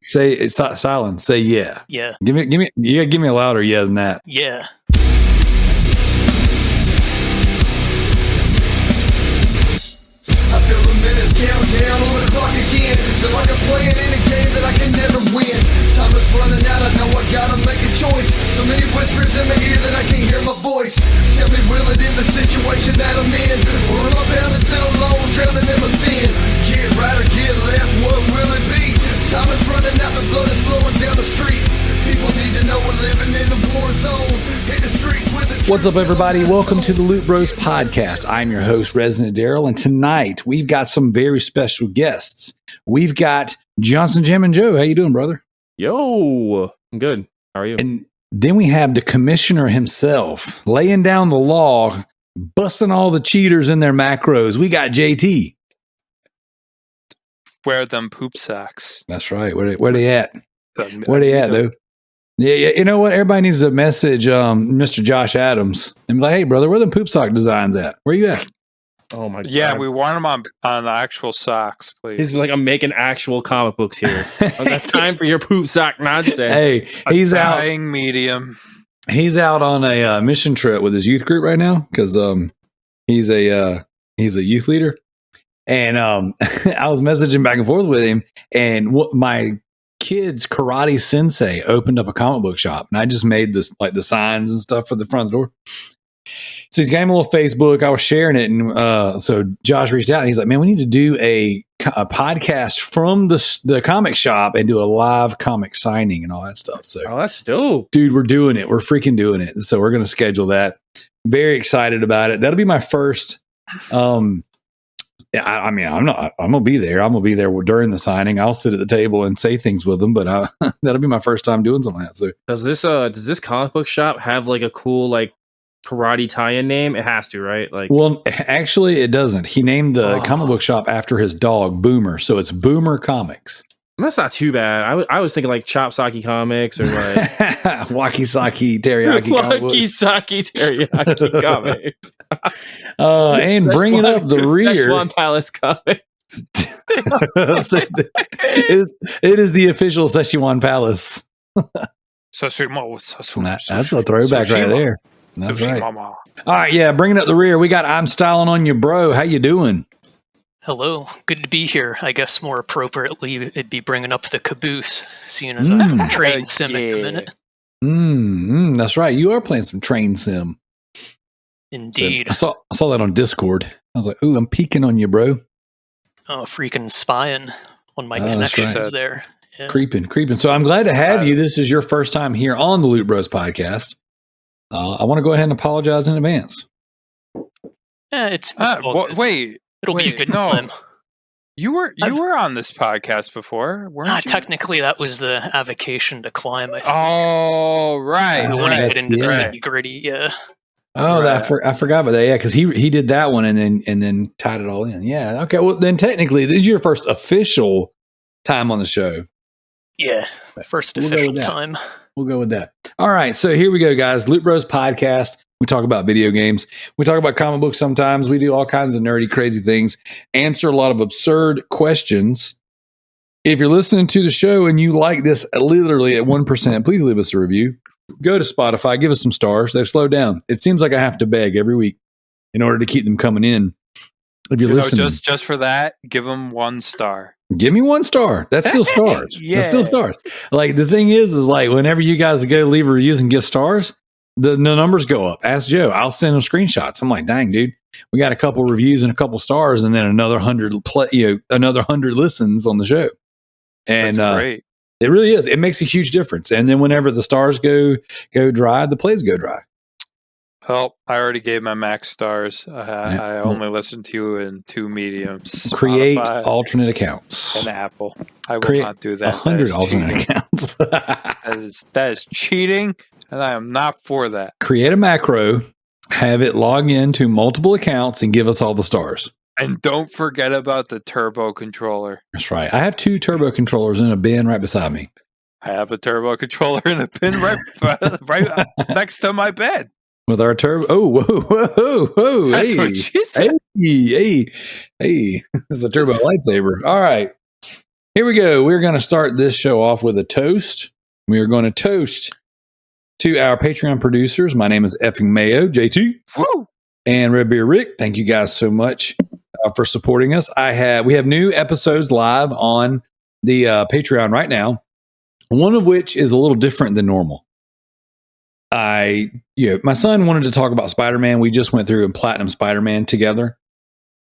Say it's silent. Say yeah. Yeah. Give me a louder yeah than that. Yeah. I feel the minutes count down on the clock again. Feel like I'm playing in a game that I can never win. Time is running out, I know I gotta make a choice. So many whispers in my ear that I can't hear my voice. Tell me, will it end the situation that I'm in? Or am I bound to sit alone, drowning in my sins? Get right or get left, what will it be? Time is running out, the blood is flowing down the streets. People need to know we're living in a war zone. Hit the streets with the What's up, everybody? Welcome to the Loot Bros podcast. I'm your host, Residentdarrell, and tonight we've got some very special guests. We've got Johnson, Jim, and Joe. How you doing, brother? Yo, I'm good. How are you? And then we have the commissioner himself laying down the law, busting all the cheaters in their macros. We got JT. Wear them poop socks. That's right. Where they at? Where they at, though? Yeah. You know what? Everybody needs to message Mr. Josh Adams and be like, "Hey, brother, where the poop sock designs at? Where you at?" Oh my god! Yeah, we want them on the actual socks, please. He's like, I'm making actual comic books here. I've got time for your poop sock nonsense. Hey, he's out. Medium. He's out on a mission trip with his youth group right now because he's a youth leader, and I was messaging back and forth with him, and my kid's karate sensei opened up a comic book shop, and I just made this like the signs and stuff for the front of the door. So he's got him a little Facebook. I was sharing it, and so Josh reached out and he's like, "Man, we need to do a podcast from the comic shop and do a live comic signing and all that stuff." So, oh, that's dope, dude. We're doing it. We're freaking doing it. So we're going to schedule that. Very excited about it. That'll be my first. I mean, I'm gonna be there. I'm gonna be there during the signing. I'll sit at the table and say things with them, but that'll be my first time doing something like that. So, does this comic book shop have like a cool like karate tie-in name? It has to, right? Like, well, actually, it doesn't. He named the comic book shop after his dog Boomer, so it's Boomer Comics. That's not too bad. I was thinking like Chop Saki Comics or like Waki-Saki Teriyaki Waki-Saki Teriyaki Comics. And bringing up the rear. Szechuan Palace Comics. It is the official Szechuan Palace. That's a throwback right there. That's right. All right, yeah, bringing up the rear. We got ImStylinonyaBro. How you doing? Hello. Good to be here. I guess more appropriately, it'd be bringing up the caboose, seeing as I'm train sim at the minute. That's right. You are playing some train sim. Indeed. So I saw that on Discord. I was like, "Ooh, I'm peeking on you, bro." Oh, freaking spying on my connections right. there. Yeah. Creeping. So I'm glad to have you. This is your first time here on the Loot Bros podcast. I want to go ahead and apologize in advance. Yeah, it's wait. It'll be a good time. You were on this podcast before, weren't you? Technically, that was the avocation to climb. I think. Oh, right. I want to get into the nitty-gritty. Yeah. Oh, right. I forgot about that. Yeah, because he did that one and then tied it all in. Yeah. Okay. Well, then technically, this is your first official time on the show. Yeah, first official time. We'll go with that. All right. So here we go, guys. Loot Bros podcast. We talk about video games. We talk about comic books sometimes. We do all kinds of nerdy, crazy things. Answer a lot of absurd questions. If you're listening to the show and you like this literally at 1%, please leave us a review. Go to Spotify. Give us some stars. They've slowed down. It seems like I have to beg every week in order to keep them coming in. If you're listening. Just for that, give them 1 star. Give me 1 star. That's still stars. Yeah. That's still stars. Like, the thing is like, whenever you guys go leave reviews and give stars, the numbers go up. Ask Joe. I'll send him screenshots. I'm like, dang, dude, we got a couple reviews and a couple stars, and then another 100 listens on the show. And that's great. It really is. It makes a huge difference. And then whenever the stars go dry, the plays go dry. Well, I already gave my max stars. I only listened to you in 2 mediums. Create Spotify alternate accounts. and Apple. I will not do that. 100 alternate accounts. that is cheating, and I am not for that. Create a macro, have it log into multiple accounts, and give us all the stars. And don't forget about the turbo controller. That's right. I have 2 turbo controllers in a bin right beside me. I have a turbo controller in a bin right next to my bed. With our turbo. Oh, whoa. That's what she said. Hey. This is a turbo lightsaber. All right. here we go. We're going to start this show off with a toast. We are going to toast to our Patreon producers. My name is effing Mayo, JT, Woo! and Red Beer Rick. Thank you guys so much for supporting us. We have new episodes live on the Patreon right now. One of which is a little different than normal. My son wanted to talk about Spider-Man. We just went through and platinum Spider-Man together.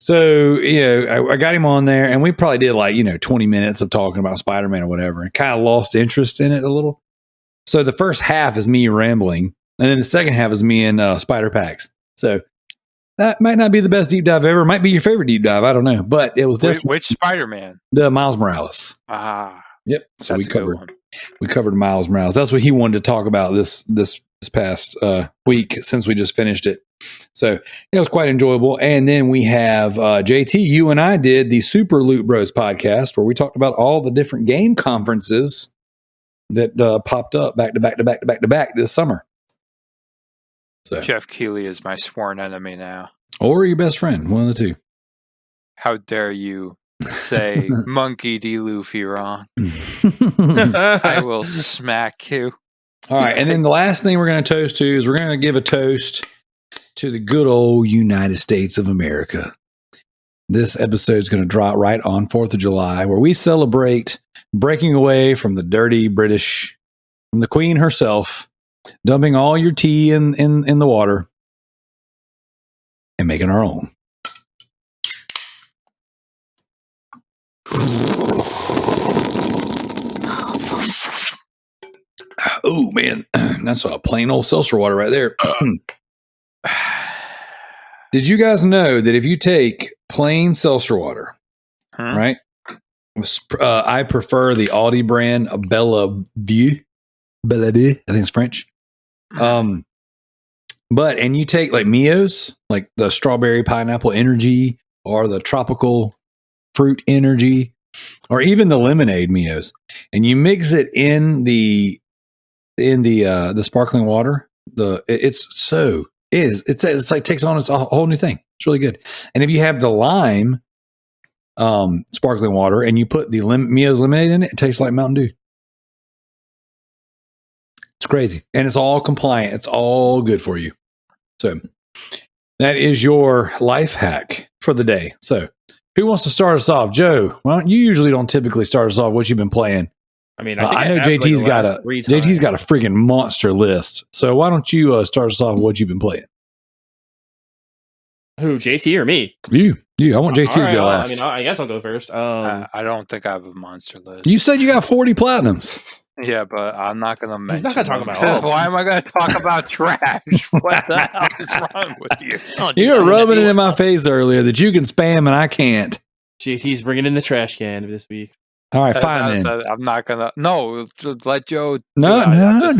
So, I got him on there and we probably did 20 minutes of talking about Spider-Man or whatever and kind of lost interest in it a little. So the first half is me rambling and then the second half is me and Spider Packs. So that might not be the best deep dive ever. It might be your favorite deep dive. I don't know. But it was definitely Which Spider-Man? The Miles Morales. Ah. Yep. So That's we covered Miles Morales. That's what he wanted to talk about this past week since we just finished it. So it was quite enjoyable. And then we have JT, you and I did the Super Loot Bros podcast where we talked about all the different game conferences that popped up back to back this summer. So Jeff Keighley is my sworn enemy now. Or your best friend, one of the two. How dare you say Monkey D. Luffy wrong? I will smack you. All right, and then the last thing we're going to toast to is we're going to give a toast to the good old United States of America. This episode is going to drop right on 4th of July, where we celebrate breaking away from the dirty British, from the Queen herself, dumping all your tea in the water, and making our own. Oh, man. That's a plain old seltzer water right there. Did you guys know that if you take plain seltzer water, right? I prefer the Aldi brand Bella Vie. I think it's French. And you take like Mio's, like the strawberry pineapple energy or the tropical fruit energy, or even the lemonade Mio's, and you mix it in the sparkling water. It's like takes on a whole new thing. It's really good. And if you have the lime sparkling water and you put the Mio's lemonade in it, it tastes like Mountain Dew. It's crazy. And it's all compliant. It's all good for you. So that is your life hack for the day. So who wants to start us off? Joe, well, you usually don't typically start us off. What you've been playing? I mean, I know JT's got a freaking monster list. So why don't you start us off with what you've been playing? Who, JT or me? You. I want JT to go last. I mean, I guess I'll go first. I don't think I have a monster list. You said you got 40 platinums. Yeah, but I'm not going to mention. He's not going to talk about all of them. Why am I going to talk about trash? What the hell is wrong with you? You were rubbing it in my face earlier that you can spam and I can't. JT's bringing in the trash can this week. All right, fine then. I'm not gonna. No, let Joe. No. Now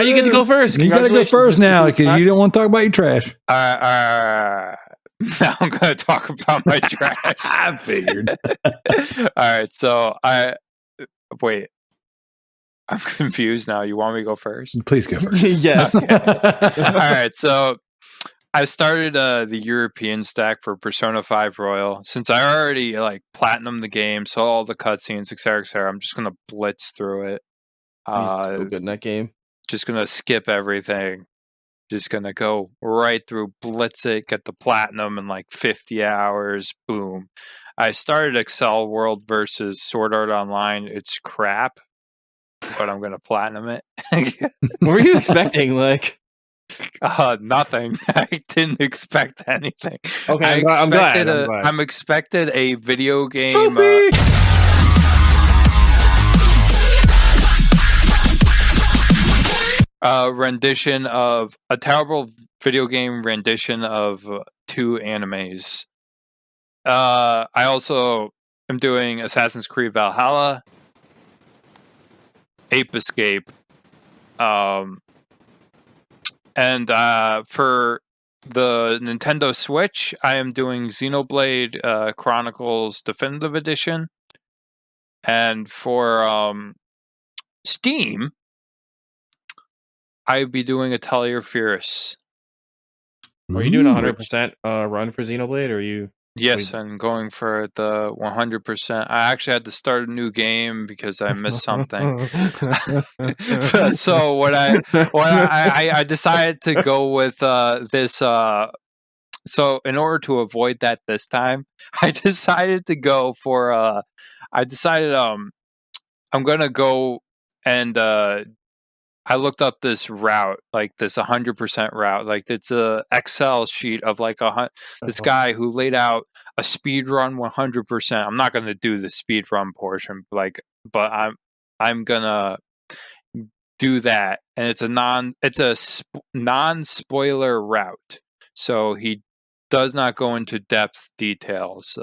you get to go first. You got to go first now because you don't want to talk about your trash. All right. Now I'm gonna talk about my trash. I figured. All right, so wait. I'm confused now. You want me to go first? Please go first. Yes. Okay. All right, so I started the European stack for Persona 5 Royal. Since I already platinum the game, so all the cutscenes, etc., I'm just gonna blitz through it. He's so good in that game. Just gonna skip everything. Just gonna go right through, blitz it, get the platinum in 50 hours. Boom. I started Excel World versus Sword Art Online. It's crap, but I'm gonna platinum it. What were you expecting? Nothing. I didn't expect anything. Okay, I'm glad. I'm expected a video game rendition of a terrible video game rendition of 2 animes. I also am doing Assassin's Creed Valhalla, Ape Escape, and for the Nintendo Switch, I am doing Xenoblade Chronicles Definitive Edition. And for Steam, I'd be doing Atelier Fierce. Are you doing 100% run for Xenoblade, or are you? Yes, I'm going for the 100%. I actually had to start a new game because I missed something. So I decided to go with this. So in order to avoid that this time, I decided to go for. I'm gonna go and I looked up this route, like this 100% route. Like it's a Excel sheet of like this guy who laid out a speed run 100%. I'm not going to do the speed run portion, but I'm gonna do that, and it's a non spoiler route, so he does not go into depth details.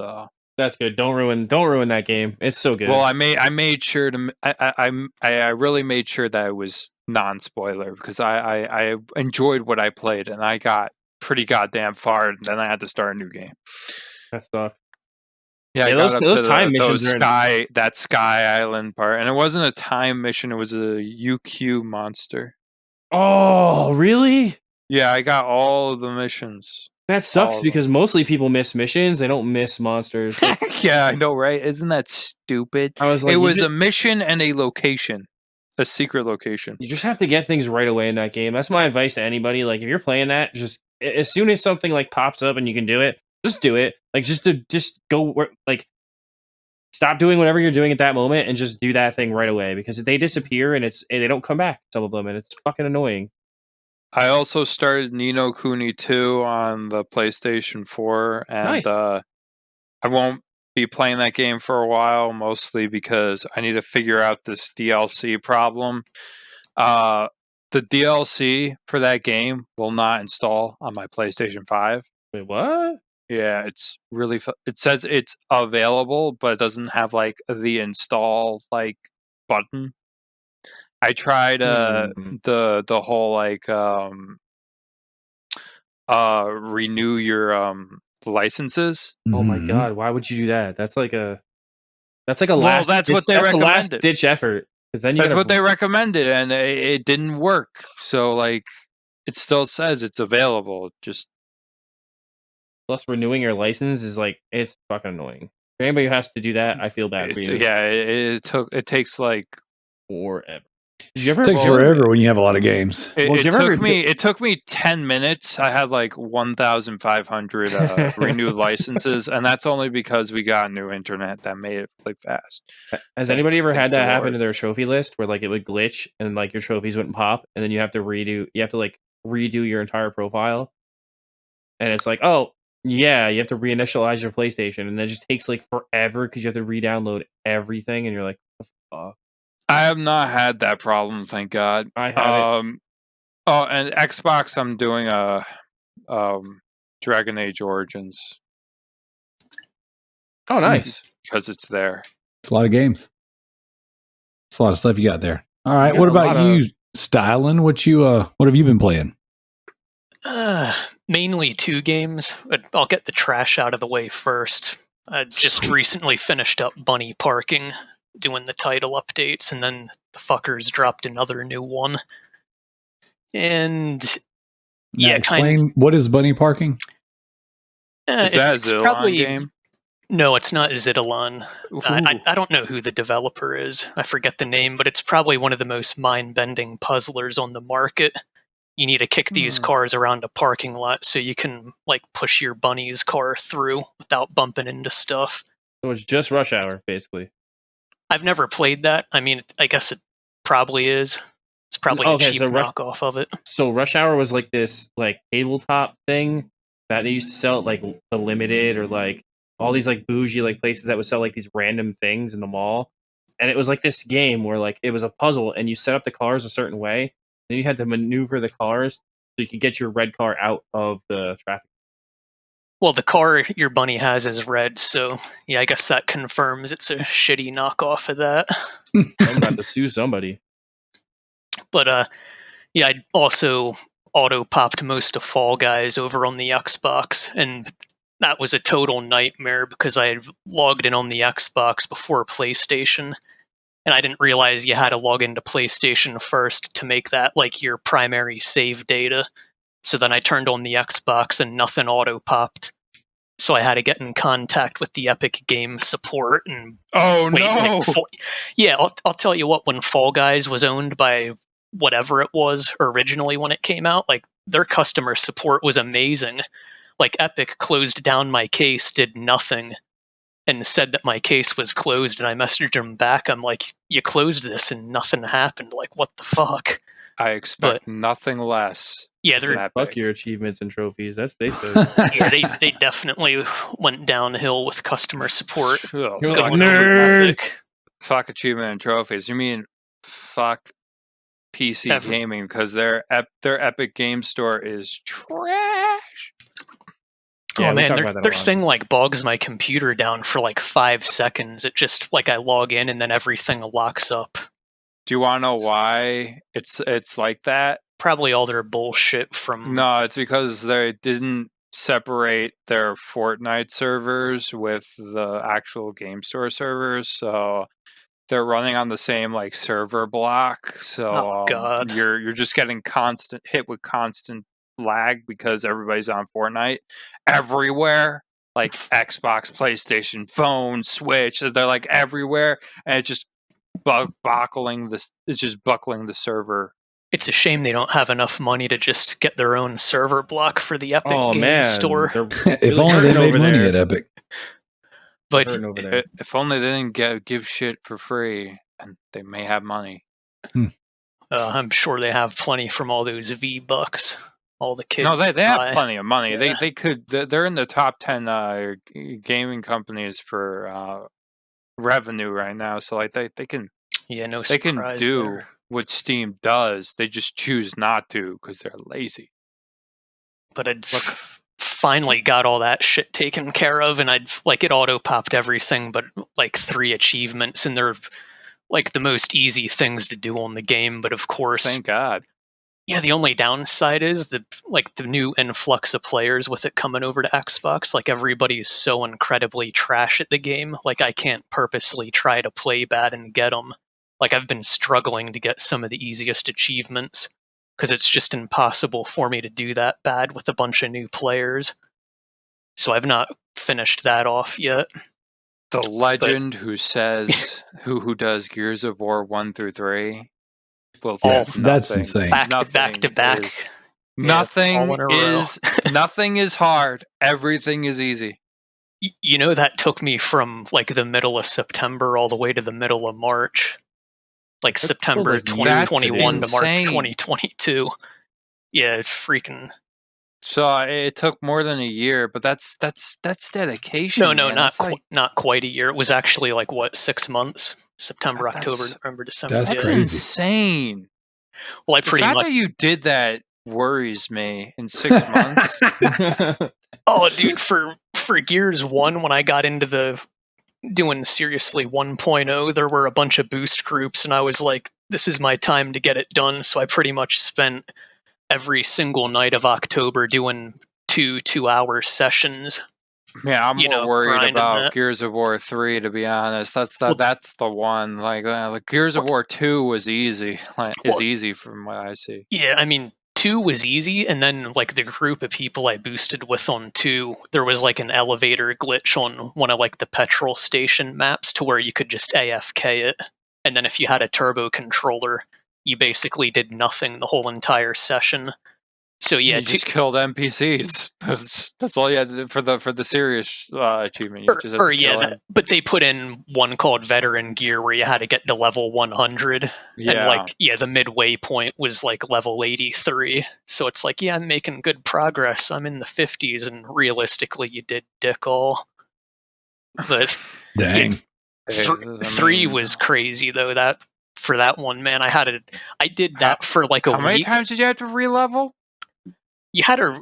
That's good. Don't ruin that game. It's so good. Well, I made sure to I really made sure that it was non-spoiler because I enjoyed what I played and I got pretty goddamn far, and then I had to start a new game. That stuff. Yeah, Yeah, I got those time missions are that Sky Island part, and it wasn't a time mission; it was a UQ monster. Oh, really? Yeah, I got all of the missions. That sucks because mostly people miss missions. They don't miss monsters. Yeah, I know, right? Isn't that stupid? I was like, it was a mission and a location, a secret location. You just have to get things right away in that game. That's my advice to anybody. Like, if you're playing that, just as soon as something like pops up and you can do it, just do it. Like, just go like, stop doing whatever you're doing at that moment and just do that thing right away because they disappear and they don't come back. Some of them, and it's fucking annoying. I also started Ni no Kuni 2 on the PlayStation 4, and Nice. I won't be playing that game for a while, mostly because I need to figure out this DLC problem. The DLC for that game will not install on my PlayStation 5. Wait, what? Yeah, it's really it says it's available, but it doesn't have like the install like button. I tried the whole like renew your licenses. Oh my god, why would you do that? That's like a that's what they recommended. Last ditch effort. Then that's what they recommended, and it didn't work. So like, it still says it's available. Just plus renewing your license is like it's fucking annoying. If anybody who has to do that, I feel bad for you. Yeah, it takes like forever. Did you ever? It takes forever when you have a lot of games. It took me 10 minutes. I had like 1,500 renewed licenses, and that's only because we got new internet that made it like fast. Has anybody ever had that happen to their trophy list where like it would glitch and like your trophies wouldn't pop, and then you have to redo your entire profile, and it's like, oh yeah, you have to reinitialize your PlayStation, and it just takes like forever because you have to re-download everything, and you're like, what the fuck? I have not had that problem, thank God. I have it. Oh, and Xbox, I'm doing a Dragon Age Origins. Oh, nice. Because it's there. It's a lot of games. It's a lot of stuff you got there. All right, what about you, Stylin? What have you been playing? Mainly 2 games. I'll get the trash out of the way first. I just recently finished up Bunny Parking, doing the title updates, and then the fuckers dropped another new one. And now explain what is Bunny Parking? Is that a Zidalon game? No, it's not Zidalon. I don't know who the developer is. I forget the name, but it's probably one of the most mind-bending puzzlers on the market. You need to kick these cars around a parking lot so you can like push your bunny's car through without bumping into stuff. So it's just Rush Hour, basically. I've never played that. I mean, I guess it probably is. It's probably a cheap knockoff of it. So Rush Hour was like this like tabletop thing that they used to sell at like the Limited or like all these like bougie like places that would sell like these random things in the mall. And it was like this game where like it was a puzzle and you set up the cars a certain way. Then you had to maneuver the cars so you could get your red car out of the traffic. Well, the car your bunny has is red, so yeah, I guess that confirms it's a shitty knockoff of that. I'm about to sue somebody. But yeah, I also auto-popped most of Fall Guys over on the Xbox, and that was a total nightmare because I had logged in on the Xbox before PlayStation, and I didn't realize you had to log into PlayStation first to make that like your primary save data. So then I turned on the Xbox and nothing auto-popped. So I had to get in contact with the Epic Game support and Oh wait. no! Yeah, I'll tell you what. When Fall Guys was owned by whatever it was originally when it came out, like their customer support was amazing. Like Epic closed down my case, did nothing, and said that my case was closed. And I messaged them back. I'm like, you closed this and nothing happened. Like, what the fuck? I expect nothing less. Yeah, they're Epic. Fuck your achievements and trophies. That's they said. yeah, they definitely went downhill with customer support. Oh, You're fuck, like, nerd. fuck achievement and trophies. You mean fuck PC gaming because their Epic Game Store is trash. Yeah, oh we man, talk about that a their lot. thing like bogs my computer down for like 5 seconds. It just like I log in and then everything locks up. Do you want to know why it's like that? Probably all their bullshit from. No, it's because they didn't separate their Fortnite servers with the actual game store servers, so they're running on the same like server block. So God. you're just getting hit with constant lag because everybody's on Fortnite everywhere. Like Xbox, PlayStation, phone, Switch, they're like everywhere, and it's just buckling the server. It's a shame they don't have enough money to just get their own server block for the Epic Game Store. If only they made money at Epic. But if only they didn't give shit for free, and they may have money. I'm sure they have plenty from all those V-Bucks. All the kids. No, they buy. have plenty of money. Yeah. They could. They're in the top 10 gaming companies for revenue right now. So like they can. Yeah, no They surprise can do there. what Steam does. They just choose not to because they're lazy. But I'd finally got all that shit taken care of, and it auto popped everything but like 3 achievements, and they're like the most easy things to do on the game. But of course, Thank God. yeah, the only downside is the new influx of players with it coming over to Xbox. Like everybody is so incredibly trash at the game. Like I can't purposely try to play bad and get them. Like I've been struggling to get some of the easiest achievements because it's just impossible for me to do that bad with a bunch of new players. So I've not finished that off yet. The legend who says who does Gears of War 1 through 3 will that's insane. Back to back. Nothing is hard. Everything is easy. You know, that took me from like the middle of September all the way to the middle of March. Like September 2021 to March 2022. Yeah, it's freaking. So it took more than a year, but that's dedication. No, man. not quite a year. It was actually like 6 months? September, October, November, December. That's That's crazy. insane. Well, I The pretty fact much. that you did that worries me. In 6 months. Oh, dude, for Gears 1, when I got into the doing seriously 1.0, there were a bunch of boost groups, and I was like, this is my time to get it done. So I pretty much spent every single night of October doing 2-hour sessions. Yeah, I'm more worried about that. Gears of War 3, to be honest. That's the one. Like Gears of War 2 was easy. Easy from what I see. Yeah, I mean, 2 was easy, and then like the group of people I boosted with on 2, there was like an elevator glitch on one of like the petrol station maps to where you could just AFK it, and then if you had a turbo controller, you basically did nothing the whole entire session. So yeah, you just killed NPCs. That's all you had to do for the serious achievement. You just had to kill them. But they put in one called Veteran Gear where you had to get to level 100. Yeah. And the midway point was like level 83. So it's like, yeah, I'm making good progress. I'm in the 50s, and realistically, you did dick all. But Dang. 3 was crazy though. That for that one, man, I did that for like a week. How many times did you have to re-level? You had to.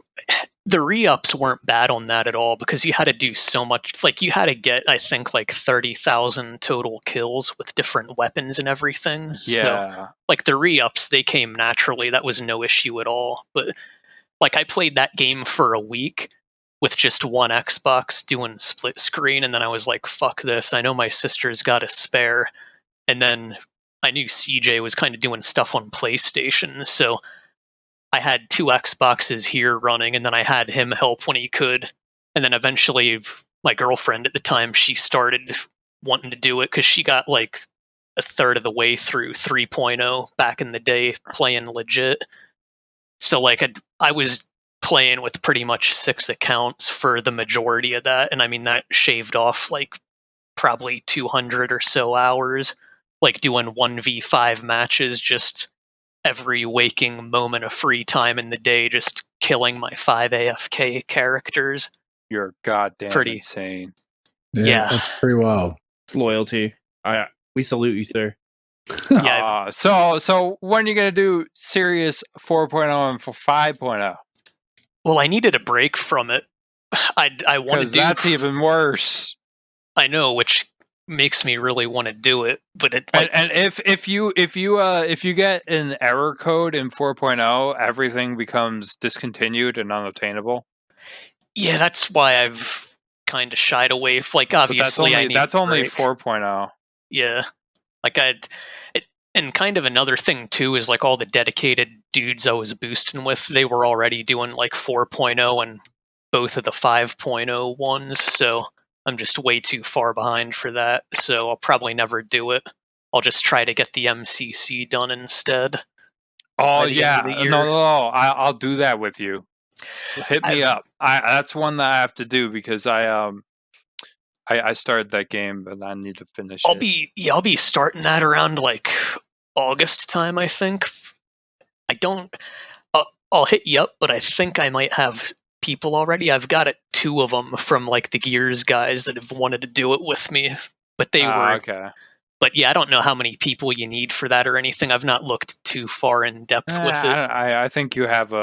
The re-ups weren't bad on that at all because you had to do so much. Like you had to get, I think, like 30,000 total kills with different weapons and everything. Yeah. So, like the re-ups, they came naturally. That was no issue at all. But like I played that game for a week with just one Xbox doing split screen, and then I was like, fuck this. I know my sister's got a spare. And then I knew CJ was kind of doing stuff on PlayStation, so I had 2 Xboxes here running, and then I had him help when he could. And then eventually my girlfriend at the time, she started wanting to do it because she got like a third of the way through 3.0 back in the day playing legit. So like I was playing with pretty much 6 accounts for the majority of that. And I mean, that shaved off like probably 200 or so hours, like doing 1v5 matches, just every waking moment of free time in the day, just killing my 5 AFK characters. You're goddamn Pretty- insane. Yeah. That's pretty wild. It's loyalty. We salute you, sir. Yeah. So when are you gonna do serious 4.0 and 5.0? Well, I needed a break from it. I want to Because do. that's even worse. I know, which makes me really want to do it, but it. And if you get an error code in 4.0, everything becomes discontinued and unattainable. Yeah, that's why I've kind of shied away. Like, obviously, that's only break. 4.0. Yeah, like and kind of another thing too is like all the dedicated dudes I was boosting with, they were already doing like 4.0 and both of the 5.0 ones, so I'm just way too far behind for that. So I'll probably never do it. I'll just try to get the MCC done instead. Oh by the yeah, end of the year. no, I'll do that with you. Hit me up. That's one that I have to do because I started that game, but I need to finish it. I'll be starting that around like August time, I think. I'll hit you up, but I think I might have people already. I've got 2 of them from like the Gears guys that have wanted to do it with me, but they were okay. But yeah, I don't know how many people you need for that or anything. I've not looked too far in depth with it. I think you have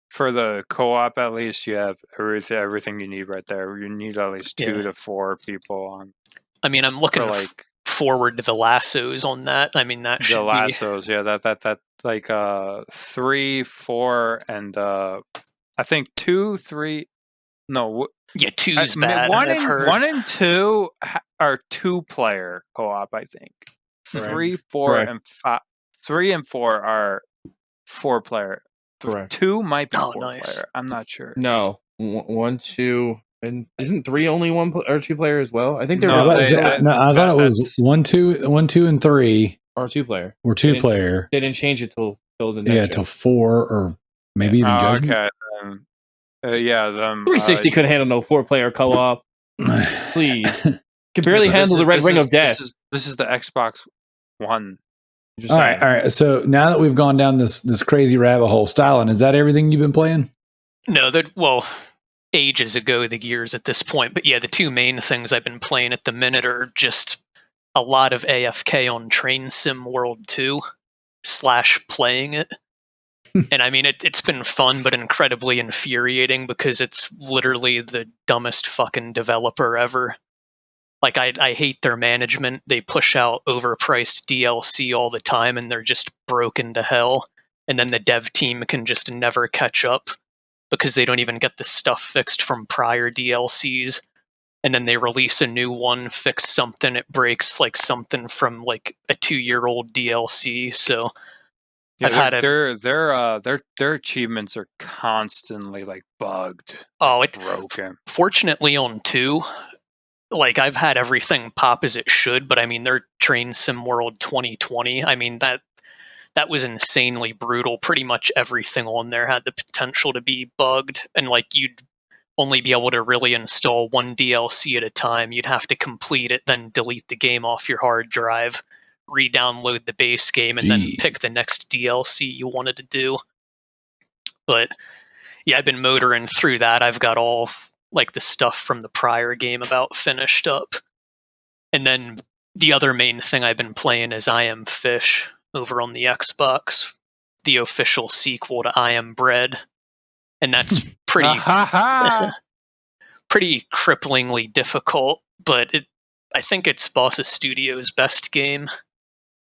for the co-op at least you have everything you need right there. You need at least 2 to 4 people on. I mean, I'm looking forward to the lassos on that. I mean, that should the lassos, yeah. That like 3, 4, and I think 2, 3. No, yeah, 2's bad. 1 and 2 are 2-player co-op. I think 3, 4, and 5. 3 and 4 are 4-player. Correct. 2 might be 4-player. Nice. I'm not sure. No, 1, 2, and isn't 3 only 1 or 2-player as well? I think there I was thought it was 1, 2, and 3 or 2-player. or 2-player. They didn't change it till the next till 4 or maybe even Judgment. Okay. Yeah, 360 couldn't handle no 4-player co-op. Please, can barely handle the Red Ring of Death. This is the Xbox One. All right. So now that we've gone down this crazy rabbit hole, Stylin, is that everything you've been playing? No, ages ago, the Gears at this point. But yeah, the 2 main things I've been playing at the minute are just a lot of AFK on Train Sim World 2 / playing it. And I mean, it's been fun, but incredibly infuriating because it's literally the dumbest fucking developer ever. Like, I hate their management. They push out overpriced DLC all the time, and they're just broken to hell. And then the dev team can just never catch up because they don't even get the stuff fixed from prior DLCs. And then they release a new one, fix something, it breaks like something from like a 2-year-old DLC. So yeah, their achievements are constantly like bugged. Oh, it's broken. Fortunately, on 2, like I've had everything pop as it should, but I mean, their Train Sim World 2020. I mean that was insanely brutal. Pretty much everything on there had the potential to be bugged, and like you'd only be able to really install 1 DLC at a time. You'd have to complete it, then delete the game off your hard drive, re-download the base game, and then pick the next DLC you wanted to do. But yeah, I've been motoring through that. I've got all like the stuff from the prior game about finished up. And then the other main thing I've been playing is I Am Fish over on the Xbox, the official sequel to I Am Bread. And that's pretty pretty cripplingly difficult, but I think it's Boss Studio's best game.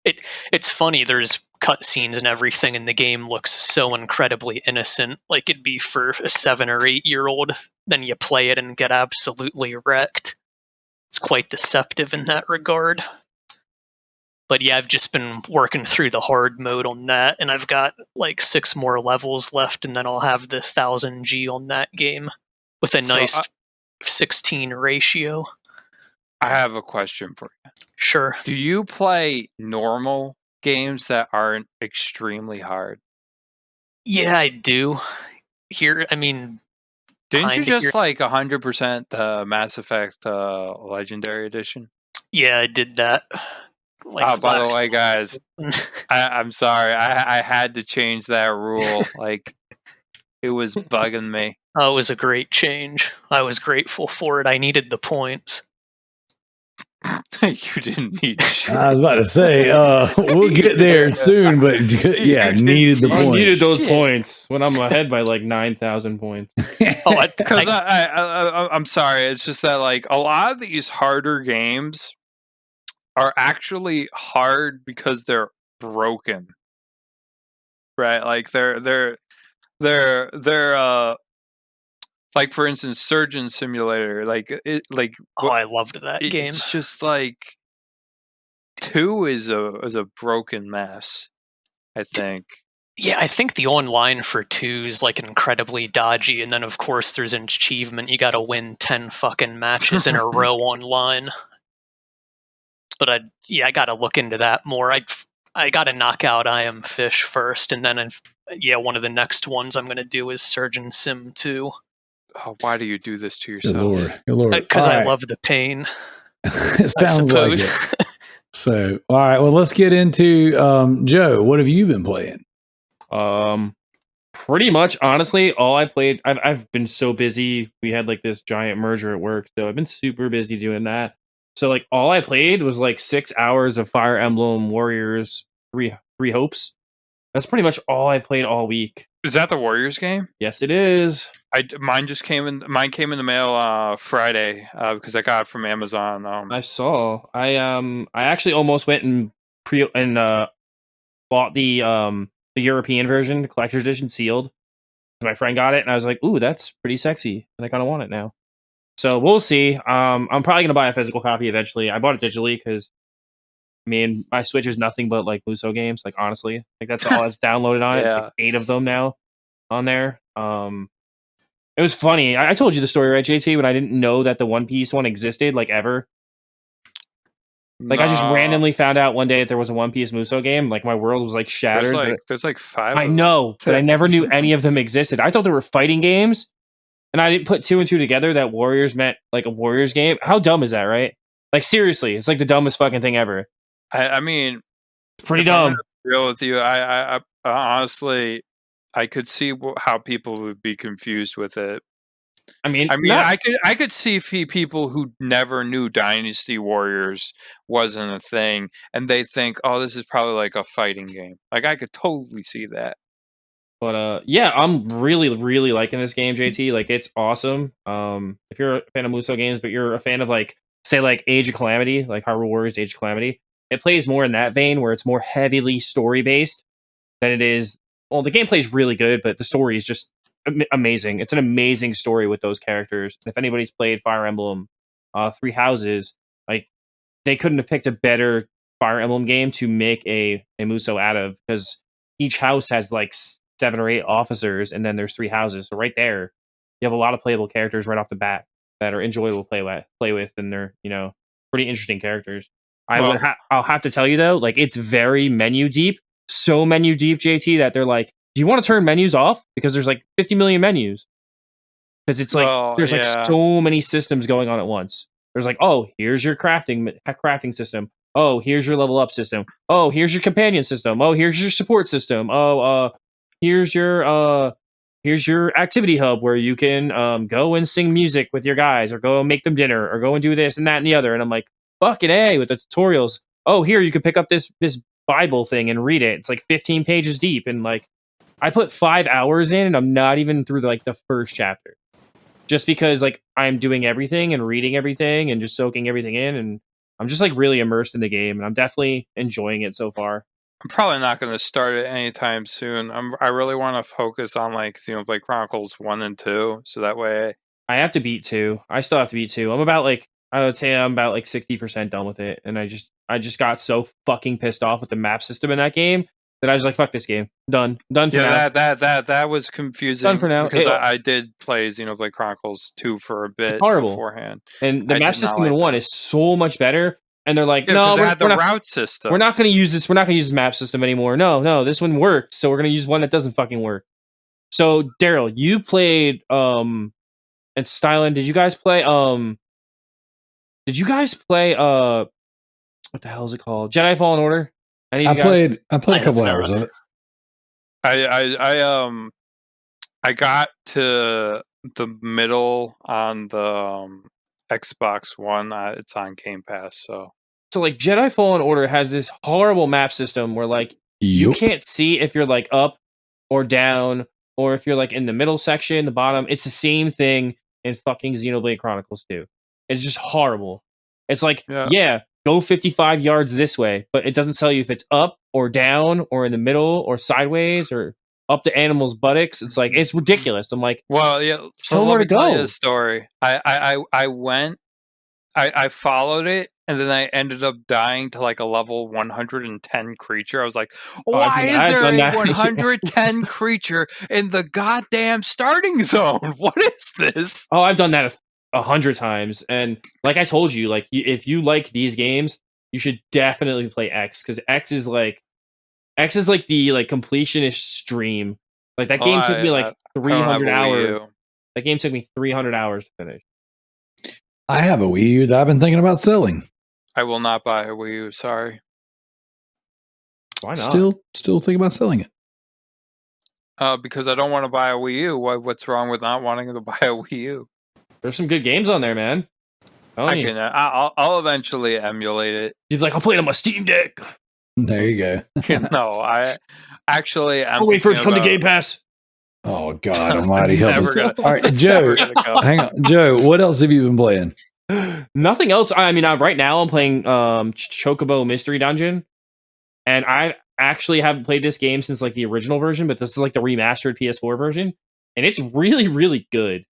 It's funny, there's cutscenes and everything, and the game looks so incredibly innocent, like it'd be for a 7 or 8-year-old. Then you play it and get absolutely wrecked. It's quite deceptive in that regard. But yeah, I've just been working through the hard mode on that, and I've got like 6 more levels left, and then I'll have the 1000G on that game with a nice 16 ratio. I have a question for you. Sure. Do you play normal games that aren't extremely hard? Yeah, I do. Here, I mean, Didn't you kinda just like 100% the Mass Effect Legendary Edition? Yeah, I did that. Oh, by the last way, guys, I'm sorry. I had to change that rule. Like, it was bugging me. Oh, it was a great change. I was grateful for it. I needed the points. You didn't need shit. I was about to say, we'll get there soon, but yeah, You needed the didn't I point. needed those Shit. points when I'm ahead by like 9,000 points. Oh, Because I'm sorry. It's just that like a lot of these harder games are actually hard because they're broken, right? Like they're like, for instance, Surgeon Simulator. Like I loved that game. It's just like 2 is a broken mess, I think. Yeah, I think the online for 2 is like incredibly dodgy, and then of course there's an achievement you gotta win 10 fucking matches in a row online. But I gotta look into that more. I gotta knock out I Am Fish first, and then one of the next ones I'm gonna do is Surgeon Sim 2. Oh, why do you do this to Good yourself? Lord. Good Lord. Because All I right. love the pain. It I sounds like suppose. it. So, all right. Well, let's get into Joe. What have you been playing? Pretty much, honestly, all I played. I've been so busy. We had like this giant merger at work, so I've been super busy doing that. So like, all I played was like 6 hours of Fire Emblem Warriors Three Hopes. That's pretty much all I played all week. Is that the Warriors game? Yes, it is. Mine came in the mail Friday because I got it from Amazon. I saw. I actually almost went and bought the European version, the collector's edition, sealed. My friend got it, and I was like, "Ooh, that's pretty sexy," and I kind of want it now. So we'll see. I'm probably gonna buy a physical copy eventually. I bought it digitally because my Switch is nothing but like Muso games. Like honestly, like that's all that's downloaded on it. It's Yeah. like 8 of them now on there. It was funny. I told you the story, right, JT? When I didn't know that the One Piece one existed, like ever. Like I just randomly found out one day that there was a One Piece Muso game. Like my world was like shattered. There's like 5. I know, but I never knew any of them existed. I thought they were fighting games, and I didn't put 2 and 2 together that Warriors meant like a Warriors game. How dumb is that, right? Like seriously, it's like the dumbest fucking thing ever. I mean, Pretty dumb. Real with you, I honestly, I could see how people would be confused with it. I could see people who never knew Dynasty Warriors wasn't a thing, and they think, "Oh, this is probably like a fighting game." Like I could totally see that. But yeah, I'm really, really liking this game, JT. Like it's awesome. If you're a fan of Muso games, but you're a fan of like, say, like Age of Calamity, like Hyrule Warriors Age of Calamity, it plays more in that vein where it's more heavily story based than it is. Well, the gameplay is really good, but the story is just amazing. It's an amazing story with those characters. And if anybody's played Fire Emblem, Three Houses, like they couldn't have picked a better Fire Emblem game to make a Muso out of, because each house has like 7 or 8 officers, and then there's 3 houses. So right there, you have a lot of playable characters right off the bat that are enjoyable to play with, and they're pretty interesting characters. I'll have to tell you though, like it's very menu deep, so menu deep, JT, that they're like, do you want to turn menus off? Because there's like 50 million menus. Because it's like there's like so many systems going on at once. There's like, oh, here's your crafting system. Oh, here's your level up system. Oh, here's your companion system. Oh, here's your support system. Oh, here's your activity hub where you can go and sing music with your guys, or go and make them dinner, or go and do this and that and the other. And I'm like, fucking A with the tutorials. Oh, here you can pick up this Bible thing and read it. It's like 15 pages deep, and like I put 5 hours in, and I'm not even through like the first chapter, just because like I'm doing everything and reading everything and just soaking everything in, and I'm just like really immersed in the game, and I'm definitely enjoying it so far. I'm probably not going to start it anytime soon. I really want to focus on like Xenoblade Chronicles 1 and 2, so that way I have to beat 2. I still have to beat 2. I would say I'm about like 60% done with it, and I just got so fucking pissed off with the map system in that game that I was like, fuck this game. Done for now. That was confusing. Done for now. Because I did play Xenoblade Chronicles 2 for a bit beforehand. And the map system in 1 is so much better. And they're like, no, we're not, route system. We're not going to use this. We're not going to use this map system anymore. No, this one worked. So we're going to use one that doesn't fucking work. So Darrell, you played and Stylin, did you guys play what the hell is it called? Jedi Fallen Order? I played a couple hours of it. I got to the middle on the Xbox One. It's on Game Pass, so like Jedi Fallen Order has this horrible map system where like you can't see if you're like up or down or if you're like in the middle section, the bottom. It's the same thing in fucking Xenoblade Chronicles 2. It's just horrible. It's like, go 55 yards this way, but it doesn't tell you if it's up or down or in the middle or sideways or up the animal's buttocks. It's like, it's ridiculous. I'm like, well, yeah. So let me tell you a story. I went, I followed it, and then I ended up dying to like a level 110 creature. I was like, why is there a 110 creature in the goddamn starting zone? What is this? Oh, I've done that 100 times. And like I told you, like if you like these games, you should definitely play X, because X is like the like completionist stream. Like that game took me like 300 hours. That game took me 300 hours to finish. I have a Wii U that I've been thinking about selling. I will not buy a Wii U. Sorry. Why not? Still thinking about selling it. Because I don't want to buy a Wii U. What's wrong with not wanting to buy a Wii U? There's some good games on there, man. I'll eventually emulate it. You'd be like, I'll play it on my Steam Deck. There you go. No, I'm I'll wait for it to come to Game Pass. Oh God Almighty, help us! All right, Joe, hang on, Joe. What else have you been playing? Nothing else. I mean, right now I'm playing Chocobo Mystery Dungeon, and I actually haven't played this game since like the original version, but this is like the remastered PS4 version, and it's really, really good.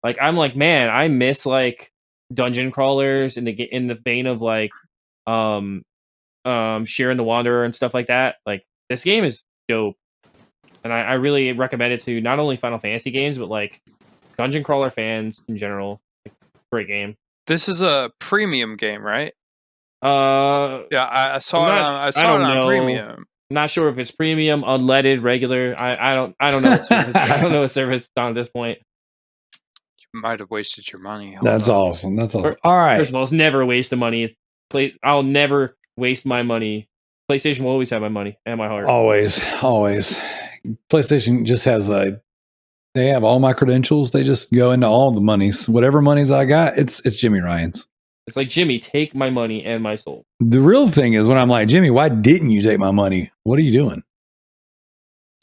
Like I'm like, man, I miss like dungeon crawlers in the vein of like Sharon the Wanderer and stuff like that. Like this game is dope. And I really recommend it to not only Final Fantasy games, but like dungeon crawler fans in general. Like, great game. This is a premium game, right? Yeah, I saw it on premium. I'm not sure if it's premium, unleaded, regular. I don't know. I don't know what service it's on at this point. You might have wasted your money. That's awesome. All right. First of all, it's never a waste of money. I'll never waste my money. PlayStation will always have my money and my heart. Always. PlayStation just has they have all my credentials. They just go into all the monies. Whatever monies I got, it's Jimmy Ryan's. It's like, Jimmy, take my money and my soul. The real thing is when I'm like, Jimmy, why didn't you take my money? What are you doing?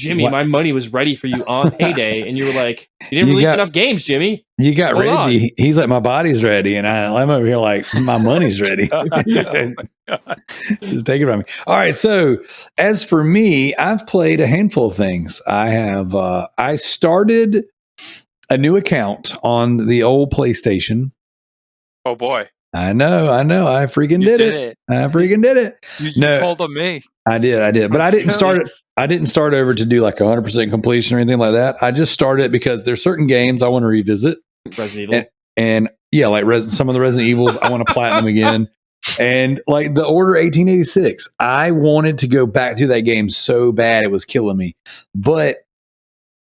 Jimmy, my money was ready for you on payday, and you were like, you didn't release enough games, Jimmy. You got Reggie. He's like, my body's ready, and I'm over here like, my money's ready. Just take it from me. All right, so as for me, I've played a handful of things. I started a new account on the old PlayStation. Oh, boy. I know. I freaking did it. I freaking did it. You told them me. I did. But I didn't start it. I didn't start over to do like 100% completion or anything like that. I just started because there's certain games I want to revisit. Resident Evil. And yeah, like some of the Resident Evils, I want to platinum again. And like the Order 1886, I wanted to go back through that game so bad it was killing me. But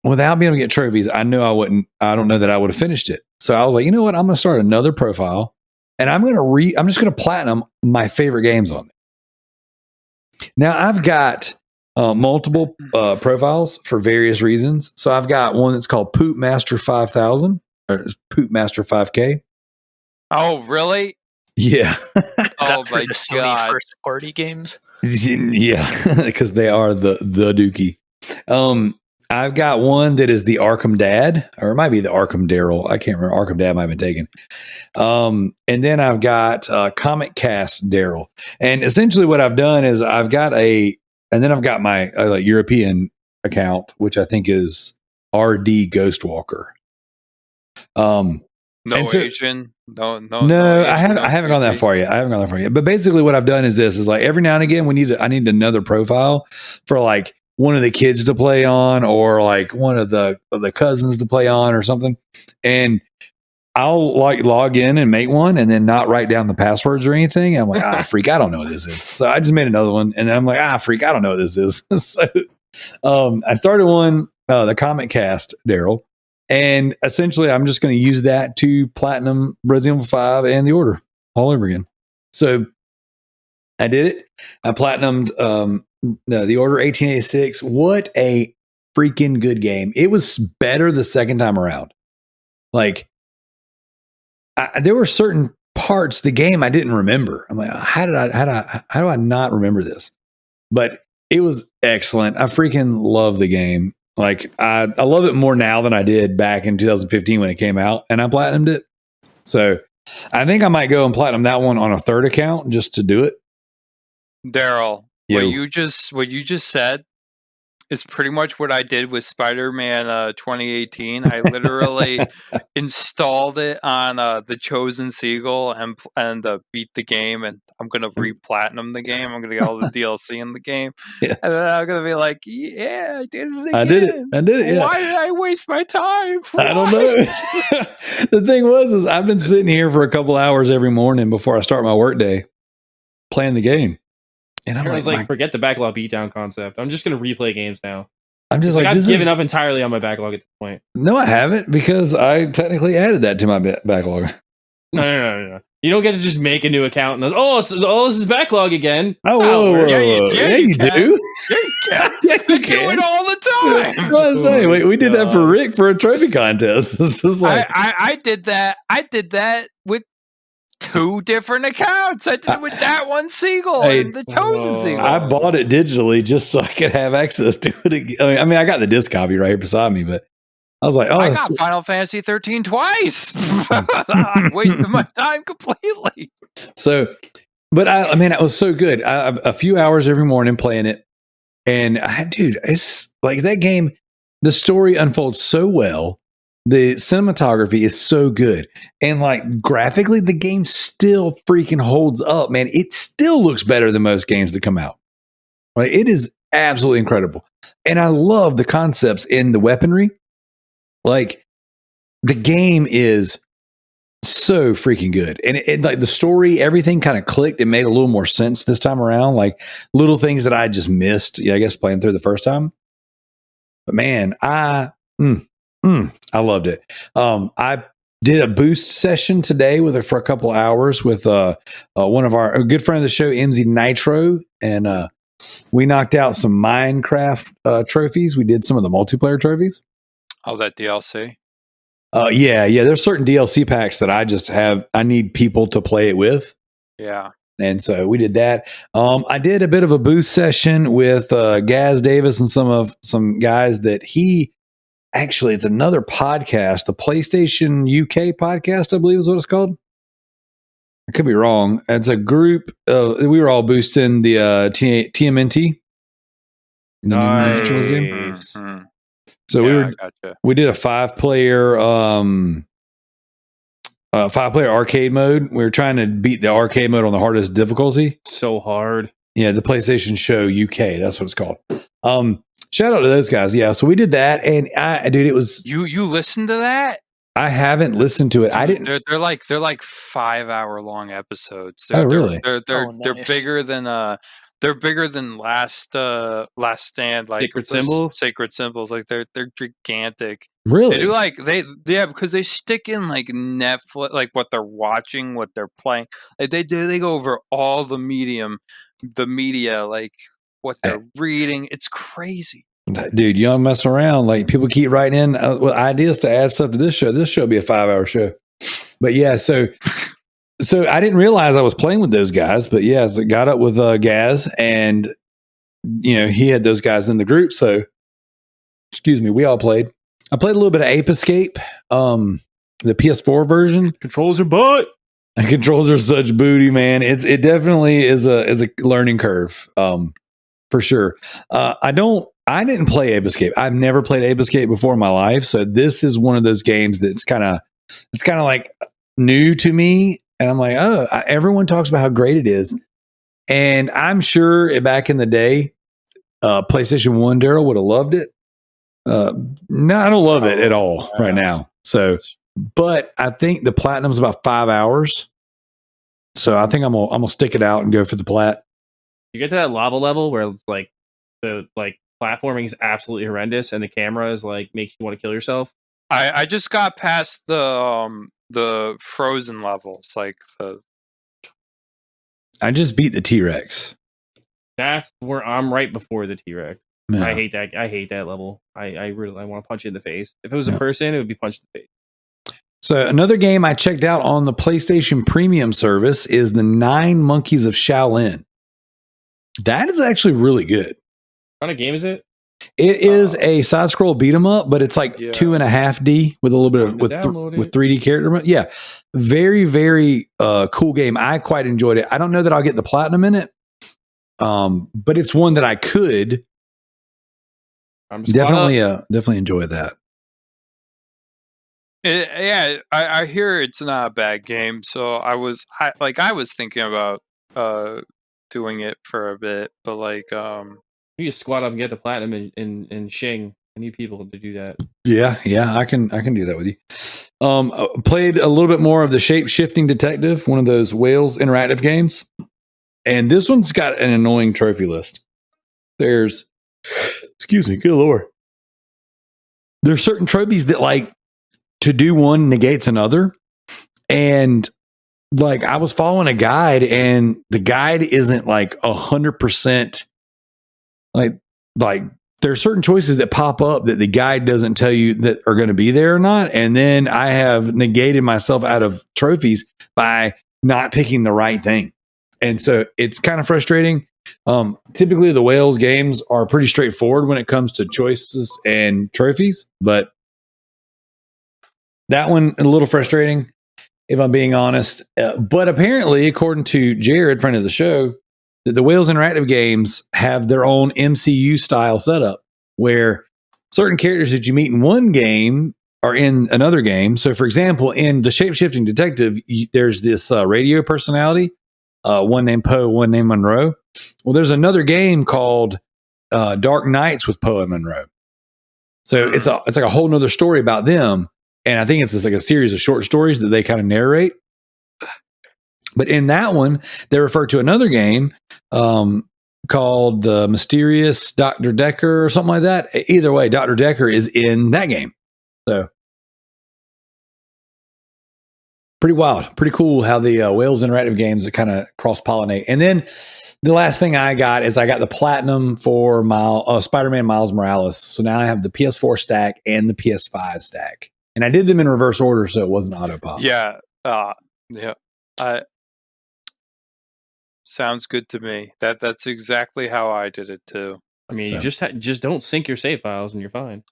without being able to get trophies, I knew I wouldn't. I don't know that I would have finished it. So I was like, you know what? I'm going to start another profile, and I'm just going to platinum my favorite games on there. Now I've got multiple profiles for various reasons. So I've got one that's called Poop Master 5000 or Poop Master 5K. Oh, really? Yeah. Oh my God! First party games. Yeah, because they are the dookie. I've got one that is the Arkham Dad, or it might be the Arkham Darrell. I can't remember. Arkham Dad might have been taken. And then I've got Comic Cast Darrell. And essentially what I've done is I've got my European account, which I think is RD Ghostwalker. No And so- Asian. No, No, I Asian, haven't gone that creepy. far yet. But basically, what I've done is this: is like every now and again, I need another profile for like one of the kids to play on, or like one of the cousins to play on, or something. And I'll like log in and make one, and then not write down the passwords or anything. I'm like, freak, I don't know what this is. So I just made another one, and then I'm like, freak, I don't know what this is. So I started one, the Comic Cast, Darrell. And essentially, I'm just going to use that to platinum Resident Evil 5 and The Order all over again. So I did it. I platinumed The Order 1886. What a freaking good game. It was better the second time around. Like, there were certain parts of the game I didn't remember. I'm like, how do I not remember this? But it was excellent. I freaking love the game. Like, I love it more now than I did back in 2015 when it came out, and I platinumed it. So I think I might go and platinum that one on a third account just to do it. Daryl, Yo. what you just said is pretty much what I did with Spider-Man 2018. I literally installed it on the Chosen Seagull and beat the game, and I'm gonna re-platinum the game. I'm gonna get all the DLC in the game, Yes. and then I'm gonna be like, "Yeah, I did it again. I did it. Yeah. Why did I waste my time? I don't Why?" know. The thing is I've been sitting here for a couple hours every morning before I start my workday playing the game. And I'm I like, was like, forget the backlog beatdown concept. I'm just going to replay games now. I'm just like, I've this given is, up entirely on my backlog at this point. No, I haven't, because I technically added that to my backlog. No. You don't get to just make a new account and this is backlog again. Oh, whoa. Yeah, you can. do. Yeah, you can. Yeah, you I do it all the time. I was saying, we did that for Rick for a trophy contest. It's just like, I did that. I did that with 2 different accounts. I did it with that one Seagull and the Chosen Seagull. I bought it digitally just so I could have access to it again. I mean, I got the disc copy right here beside me, but I was like, I got Final Fantasy 13 twice. I wasted my time completely. So, but I mean, it was so good. A few hours every morning playing it. And dude, it's like that game, the story unfolds so well. The cinematography is so good. And like graphically, the game still freaking holds up, man. It still looks better than most games that come out. Like, it is absolutely incredible. And I love the concepts in the weaponry. Like, the game is so freaking good. And it like the story, everything kind of clicked. It made a little more sense this time around. Like little things that I just missed, I guess, playing through the first time. But man, I loved it. I did a boost session today for a couple hours with one of a good friend of the show, MZ Nitro, and we knocked out some Minecraft trophies. We did some of the multiplayer trophies. Oh, that DLC. Yeah. There's certain DLC packs that I need people to play it with. Yeah. And so we did that. I did a bit of a boost session with Gaz Davis and some guys that actually, it's another podcast, the PlayStation UK podcast, I believe is what it's called. I could be wrong. It's a group. We were all boosting the TMNT. Nice. Mm-hmm. So we did a 5-player arcade mode. We were trying to beat the arcade mode on the hardest difficulty. So hard. Yeah, the PlayStation Show UK. That's what it's called. Shout out to those guys. Yeah, so we did that, and it was you listened to that? I haven't listened to it. I didn't. They're like 5-hour long episodes. Really? They're bigger than they're bigger than Last Stand, like Sacred Symbols. Like they're gigantic. Really? They do because they stick in like Netflix, like what they're watching, what they're playing. Like they go over all the media, like what they're reading. It's crazy. Dude, you don't mess around. Like, people keep writing in ideas to add stuff to this show. This show will be a 5-hour show. But yeah, so I didn't realize I was playing with those guys. But yeah, so I got up with Gaz, and he had those guys in the group. So, excuse me, we all played. I played a little bit of Ape Escape, the PS4 version. Controls are butt. Controls are such booty, man. It definitely is a learning curve, for sure. I didn't play Ape Escape. I've never played Ape Escape before in my life. So this is one of those games that's kind of it's kind of like new to me. And I'm like, oh, everyone talks about how great it is. And I'm sure back in the day, PlayStation 1 Darrell would have loved it. No, I don't love it at all right now. So, but I think the platinum's about 5 hours. So I think I'm gonna stick it out and go for the plat. You get to that lava level where like the platforming is absolutely horrendous and the camera is like makes you want to kill yourself. I just got past the frozen levels, like I just beat the T-Rex. That's where I'm right before the T-Rex. Yeah. I hate that level. I really want to punch it in the face. If it was a person, it would be punched in the face. So another game I checked out on the PlayStation Premium service is the 9 Monkeys of Shaolin. That is actually really good. What kind of game is it? It is a side scroll beat 'em up, but it's like 2.5D with a little bit of with 3D character. Yeah, very very cool game. I quite enjoyed it. I don't know that I'll get the platinum in it, but it's one that I could definitely enjoy that. I hear it's not a bad game, so I was thinking about doing it for a bit, but like you just squat up and get the platinum in Shing. I need people to do that. Yeah, I can do that with you. Played a little bit more of the Shape Shifting Detective, one of those Wales interactive games, and this one's got an annoying trophy list. There's, excuse me, good lord, there's certain trophies that like to do one negates another, and like I was following a guide, and the guide isn't like 100%. Like there are certain choices that pop up that the guide doesn't tell you that are going to be there or not. And then I have negated myself out of trophies by not picking the right thing. And so it's kind of frustrating. Typically the Wales games are pretty straightforward when it comes to choices and trophies, but that one a little frustrating if I'm being honest. But apparently, according to Jared, friend of the show, the Wales Interactive games have their own MCU style setup where certain characters that you meet in one game are in another game. So, for example, in the Shape-Shifting Detective, there's this radio personality, one named Poe, one named Monroe. Well, there's another game called Dark Knights with Poe and Monroe. So it's like a whole nother story about them. And I think it's just like a series of short stories that they kind of narrate. But in that one, they refer to another game called The Mysterious Dr. Decker or something like that. Either way, Dr. Decker is in that game. So pretty wild, pretty cool how the Wales Interactive games kind of cross-pollinate. And then the last thing I got is I got the platinum for Spider-Man Miles Morales. So now I have the PS4 stack and the PS5 stack. And I did them in reverse order, so it wasn't auto-pop. Yeah. Sounds good to me. That's exactly how I did it too. I mean, you just don't sync your save files and you're fine.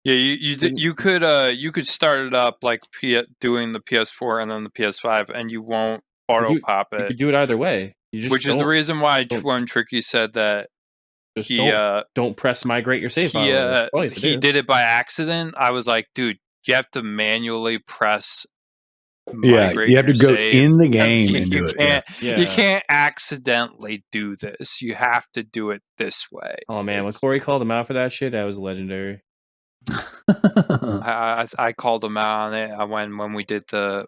Yeah, you could start it up like doing the PS4 and then the PS5, and you won't auto pop it. You could do it either way. Which is the reason why when Tricky said that don't press migrate your save file. He did it by accident. I was like, dude, you have to manually press. You have to go in the game and do it. You can't accidentally do this. You have to do it this way. Oh man, when Corey called him out for that shit, that was legendary. I called him out on it when we did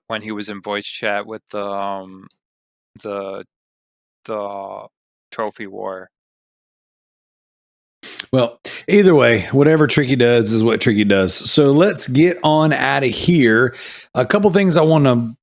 when he was in voice chat with the trophy war. Well, either way, whatever Tricky does is what Tricky does. So let's get on out of here. A couple things I want to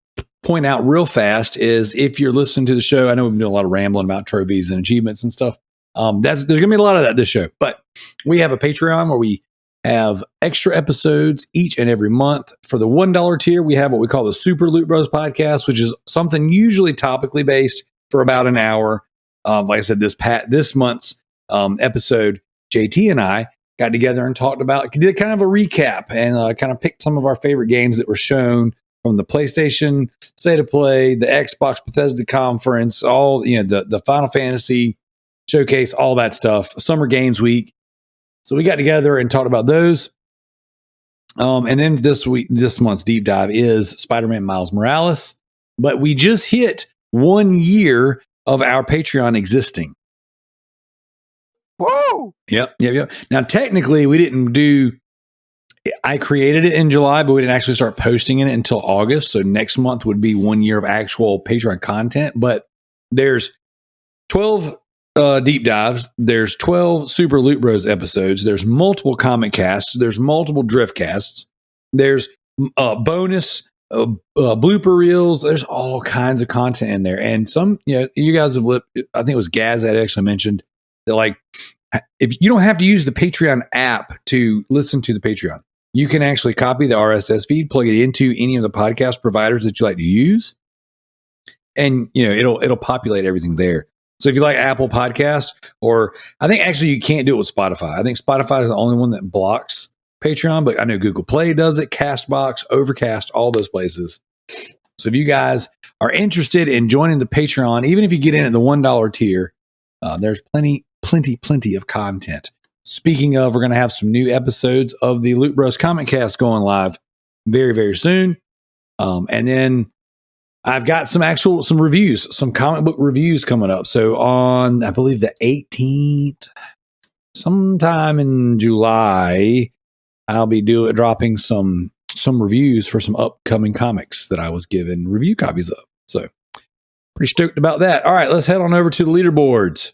point out real fast is if you're listening to the show, I know we've been doing a lot of rambling about trophies and achievements and stuff. There's going to be a lot of that this show, but we have a Patreon where we have extra episodes each and every month. For the $1 tier, we have what we call the Super Loot Bros podcast, which is something usually topically based for about an hour. Like I said, this month's episode, JT and I got together and did kind of a recap and kind of picked some of our favorite games that were shown from the PlayStation State of Play, the Xbox Bethesda Conference, all the Final Fantasy Showcase, all that stuff, Summer Games Week. So we got together and talked about those. And then this month's deep dive is Spider-Man Miles Morales. But we just hit 1 year of our Patreon existing. Whoa! Yep. Now, technically, we didn't do. I created it in July, but we didn't actually start posting it until August. So next month would be 1 year of actual Patreon content. But there's 12 deep dives. There's 12 Super Loot Bros episodes. There's multiple comic casts. There's multiple drift casts. There's bonus blooper reels. There's all kinds of content in there. And some, you guys have I think it was Gaz that actually mentioned that, like, if you don't have to use the Patreon app to listen to the Patreon, you can actually copy the RSS feed, plug it into any of the podcast providers that you like to use, and it'll populate everything there. So if you like Apple Podcasts, or I think actually you can't do it with Spotify. I think Spotify is the only one that blocks Patreon, but I know Google Play does it, Castbox, Overcast, all those places. So if you guys are interested in joining the Patreon, even if you get in at the $1 tier, there's plenty of content. Speaking of, we're going to have some new episodes of the Loot Bros Comic Cast going live very, very soon. And then I've got some reviews, some comic book reviews coming up. So on, I believe, the 18th, sometime in July, I'll be dropping some reviews for some upcoming comics that I was given review copies of. So pretty stoked about that. All right, let's head on over to the leaderboards.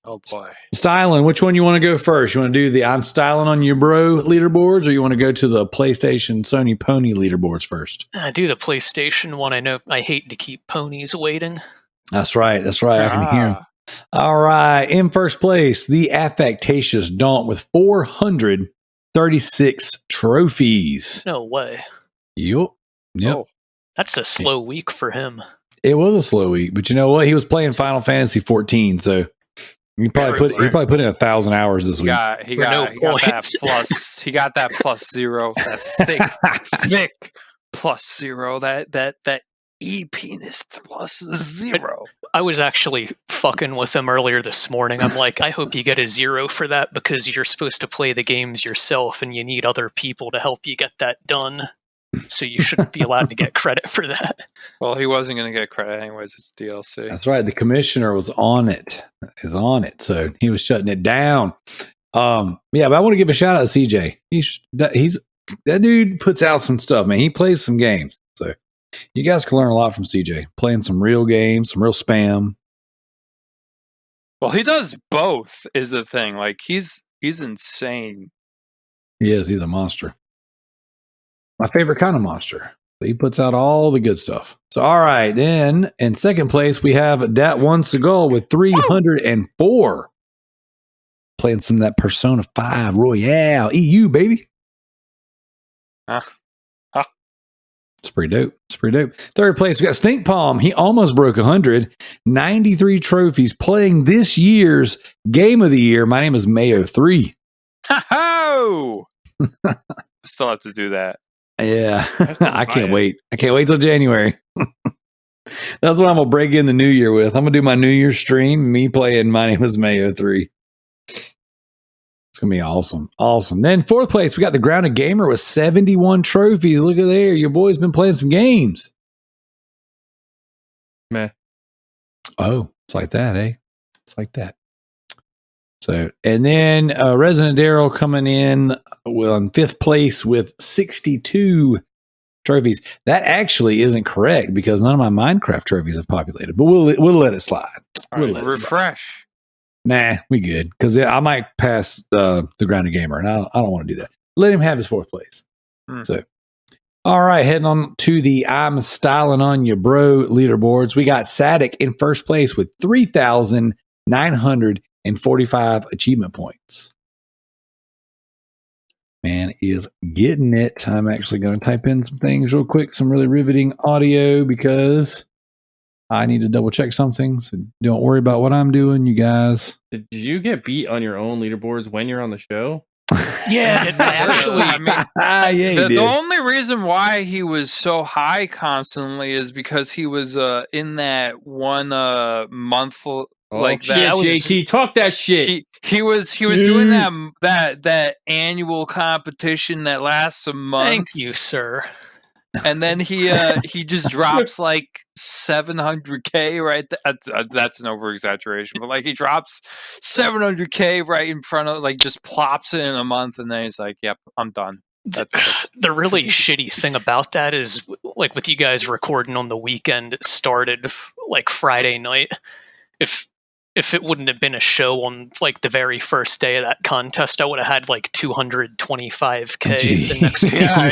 Oh boy. Stylin, which one you want to go first? You want to do the ImStylinonyaBro leaderboards, or you want to go to the PlayStation Sony Pony leaderboards first? I do the PlayStation one. I know I hate to keep ponies waiting. That's right. I can hear him. All right. In first place, the Affectatious Daunt with 436 trophies. No way. Yep. Oh. That's a slow week for him. It was a slow week, but you know what? He was playing Final Fantasy 14, so he probably put in 1,000 hours this week. He got that plus zero, that thick plus zero, that e-penis plus zero. I was actually fucking with him earlier this morning. I'm like, I hope you get a 0 for that, because you're supposed to play the games yourself and you need other people to help you get that done. So you shouldn't be allowed to get credit for that. Well, he wasn't going to get credit anyways. It's DLC. That's right. The commissioner was on it. So he was shutting it down. But I want to give a shout out to CJ. That dude puts out some stuff, man. He plays some games. So you guys can learn a lot from CJ. Playing some real games, some real spam. Well, he does both is the thing. Like, he's insane. He is. He's a monster. My favorite kind of monster. He puts out all the good stuff. So, all right. Then in second place, we have Dat One Seagull with 304. Playing some of that Persona 5 Royale. EU, baby. It's pretty dope. Third place, we got Stink Palm. He almost broke 100. 93 trophies, playing this year's Game of the Year. My name is Mayo 3. Ho! Still have to do that. Yeah. I can't wait. I can't wait till January. That's what I'm going to break in the new year with. I'm going to do my New Year's stream, me playing My Name is Mayo 3. It's going to be awesome. Then fourth place, we got the Grounded Gamer with 71 trophies. Look at there. Your boy's been playing some games. Meh. Oh, it's like that, eh? It's like that. So, and then Residentdarrell coming in on fifth place with 62 trophies. That actually isn't correct, because none of my Minecraft trophies have populated, but we'll let it slide. Refresh. Nah, we good, because I might pass the Grounded Gamer, and I don't want to do that. Let him have his fourth place. So, all right, heading on to the ImStylinonyaBro leaderboards. We got Sadik in first place with 3,945 achievement points. Man is getting it. I'm actually going to type in some things real quick, some really riveting audio, because I need to double check something. So don't worry about what I'm doing, you guys. Did you get beat on your own leaderboards when you're on the show? Yeah, actually. The only reason why he was so high constantly is because he was in that one month Like shit, that was- JT, talk that shit. He was doing that annual competition that lasts a month. Thank you, sir. And then he just drops like 700K right that's an over exaggeration, but like he drops 700K right in front of, like, just plops it in a month, and then he's like, "Yep, I'm done." That's The really shitty thing about that is, like, with you guys recording on the weekend, it started like Friday night. If it wouldn't have been a show on like the very first day of that contest, I would have had like 225K the next week. Yeah,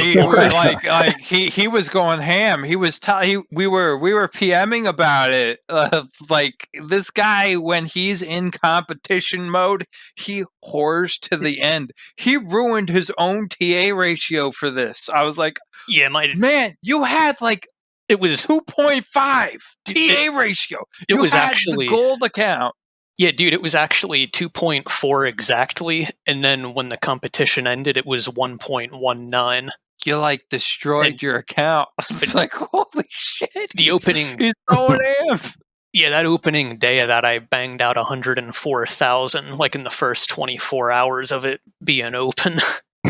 he was going ham. He was we were PMing about it. Like, this guy, when he's in competition mode, he whores to the end. He ruined his own TA ratio for this. I was like, Yeah, man, you had like it was 2.5 TA ratio. It was had actually the gold account. Yeah, dude, it was actually 2.4 exactly, and then when the competition ended, it was 1.19. You like destroyed your account. It's like, holy shit! The opening, he's going ham. Yeah, that opening day of that, I banged out 104,000, like in the first 24 hours of it being open.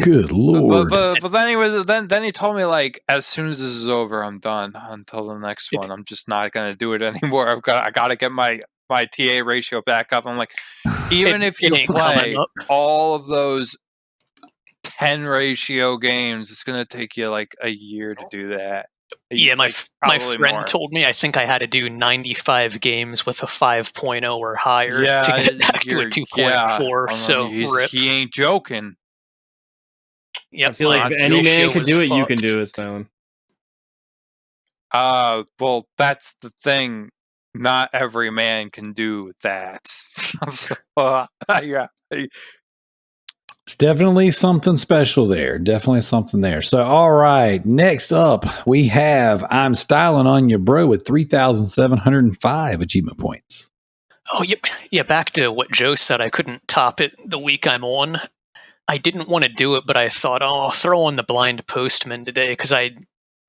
Good lord! But then he told me, like, as soon as this is over, I'm done until the next one. I'm just not gonna do it anymore. I gotta get my TA ratio back up. I'm like, even if you play all of those 10 ratio games, it's gonna take you like a year to do that. Yeah, my friend told me I think I had to do 95 games with a 5.0 or higher to get back to a 2.4. Yeah, so he ain't joking. Yep, I feel like if any man can do it, you can do it, Stylin. Well, that's the thing. Not every man can do that. So, yeah. It's definitely something special there. Definitely something there. So, all right. Next up, we have ImStylinonyaBro with 3,705 achievement points. Oh, yep. Yeah, back to what Joe said. I couldn't top it the week I'm on. I didn't want to do it, but I thought, I'll throw on the blind postman today because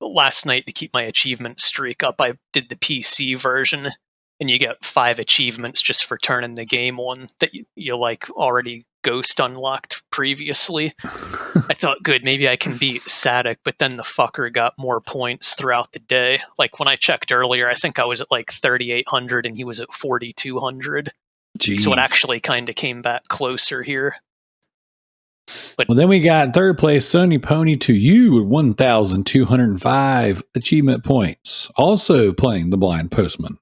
last night, to keep my achievement streak up, I did the PC version, and you get 5 achievements just for turning the game on that you like already ghost unlocked previously. I thought, good, maybe I can beat Sadek, but then the fucker got more points throughout the day. Like, when I checked earlier, I think I was at like 3,800 and he was at 4,200. Jeez. So it actually kind of came back closer here. But well, then we got third place Sony Pony to you with 1,205 achievement points. Also playing the blind postman.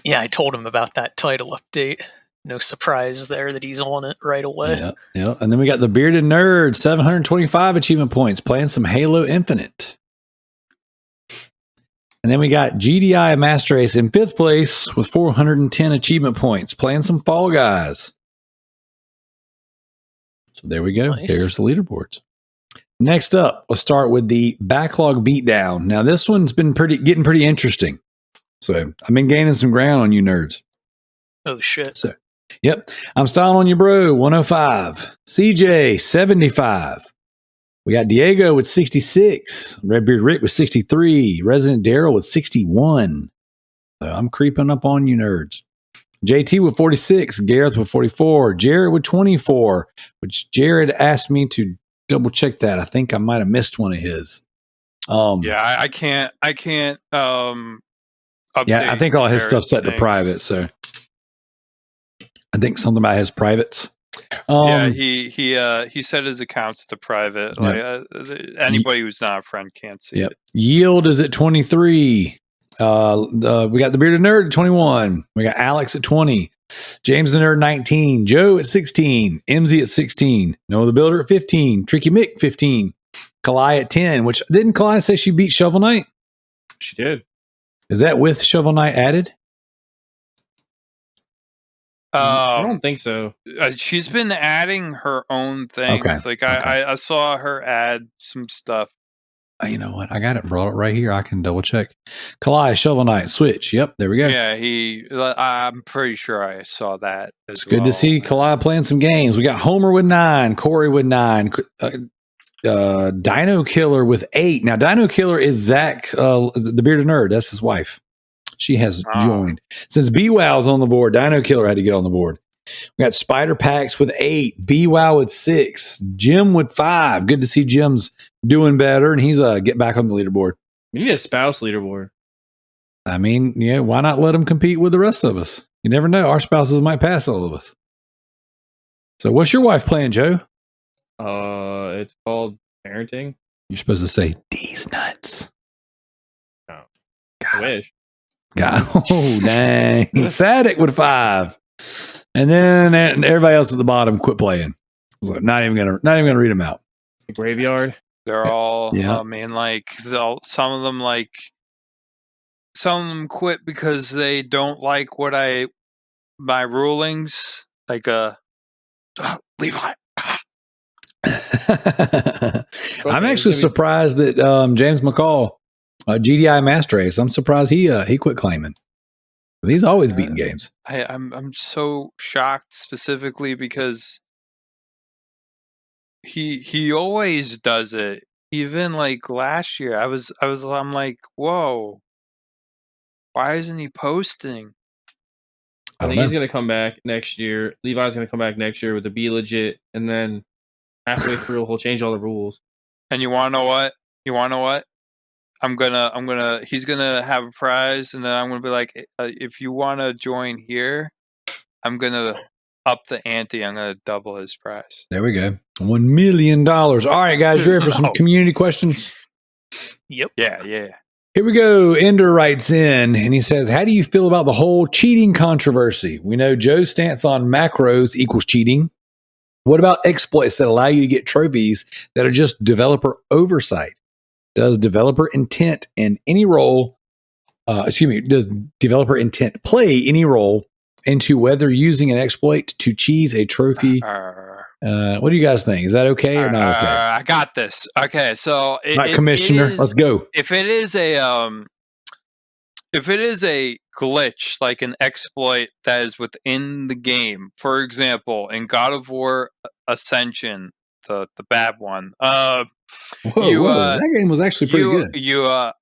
Yeah, I told him about that title update. No surprise there that he's on it right away. Yeah. And then we got the Bearded Nerd, 725 achievement points, playing some Halo Infinite. And then we got GDI Master Ace in 5th place with 410 achievement points, playing some Fall Guys. So there we go. Nice. There's the leaderboards. Next up, we'll start with the Backlog Beatdown. Now, this one's been getting pretty interesting. So I've been gaining some ground on you nerds. Oh, shit. So, yep. ImStylinonyaBro, 105. CJ, 75. We got Diego with 66. Redbeard Rick with 63. Residentdarrell with 61. So I'm creeping up on you nerds. JT with 46. Gareth with 44. Jared with 24, which Jared asked me to double check that. I think I might have missed one of his. Yeah, I can't yeah, I think all his stuff's set to private, so I think something about his privates. Yeah, he set his accounts to private. Yeah. Like anybody who's not a friend can't see it. Yield is at 23. We got the Bearded Nerd at 21. We got Alex at 20. James the Nerd 19. Joe at 16. MZ at 16. Noah the Builder at 15. Tricky Mick 15. Kalai at 10. Which didn't Kalai say she beat Shovel Knight? She did. Is that with Shovel Knight added? I don't think so. She's been adding her own things. Okay. Like I saw her add some stuff. You know what? I got it brought up right here. I can double check. Kalai, Shovel Knight, Switch. Yep, there we go. Yeah, I'm pretty sure I saw that as It's good to see Kalai playing some games. We got Homer with 9, Corey with 9, Dino Killer with 8. Now, Dino Killer is Zach, the Bearded Nerd. That's his wife. She has Ah. joined. Since BWow's on the board, Dino Killer had to get on the board. We got Spider Pax with 8, BWow with 6, Jim with 5. Good to see Jim's doing better, and he's get back on the leaderboard. We need a spouse leaderboard. I mean, yeah, why not let them compete with the rest of us? You never know. Our spouses might pass all of us. So what's your wife playing, Joe? It's called parenting. You're supposed to say D's nuts. No. I wish. God, oh, dang. Sadik with 5. And then everybody else at the bottom quit playing. So not even gonna read them out. The graveyard. They're all, Yeah. I mean, like, some of them quit because they don't like my rulings. Like, Levi. I'm actually surprised that James McCall, GDI Master Ace, I'm surprised he quit claiming. He's always beating games. I'm so shocked specifically because he always does it. Even like last year, I'm like, whoa, why isn't he posting? I think he's going to come back next year. Levi's going to come back next year with the Be Legit, and then halfway through, he'll change all the rules. And you want to know what? He's gonna have a prize, and then I'm gonna be like, if you want to join here, I'm gonna up the ante. I'm gonna double his prize. There we go. $1 million. All right, guys, you ready for some community questions? Yep. Yeah. Here we go. Ender writes in, and he says, how do you feel about the whole cheating controversy? We know Joe's stance on macros equals cheating. What about exploits that allow you to get trophies that are just developer oversight? Does developer intent in any role, does developer intent play any role into whether using an exploit to cheese a trophy? What do you guys think? Is that okay or not okay? I got this. Okay, so Commissioner, let's go. If it is a glitch, like an exploit that is within the game, for example, in God of War Ascension, the bad one, Whoa, that game was actually pretty good.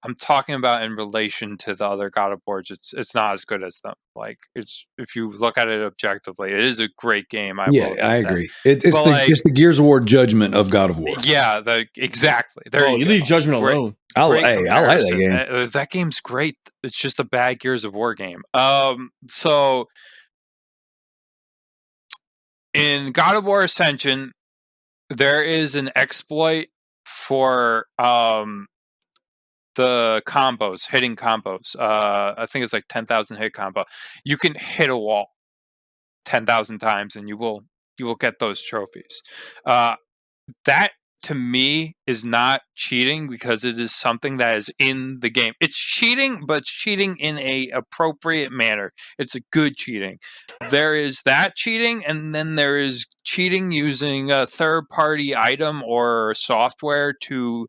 I'm talking about in relation to the other God of Wars. It's not as good as them. Like, it's, if you look at it objectively, it is a great game. I agree. It's the Gears of War judgment of God of War. Yeah, exactly. There you leave Judgment alone. I like that game. That game's great. It's just a bad Gears of War game. So in God of War Ascension, there is an exploit for the combos, hitting combos. I think it's like 10,000 hit combo. You can hit a wall 10,000 times, and you will get those trophies. That to me is not cheating because it is something that is in the game. It's cheating, but it's cheating in a appropriate manner. It's a good cheating. There is that cheating, and then there is cheating using a third-party item or software to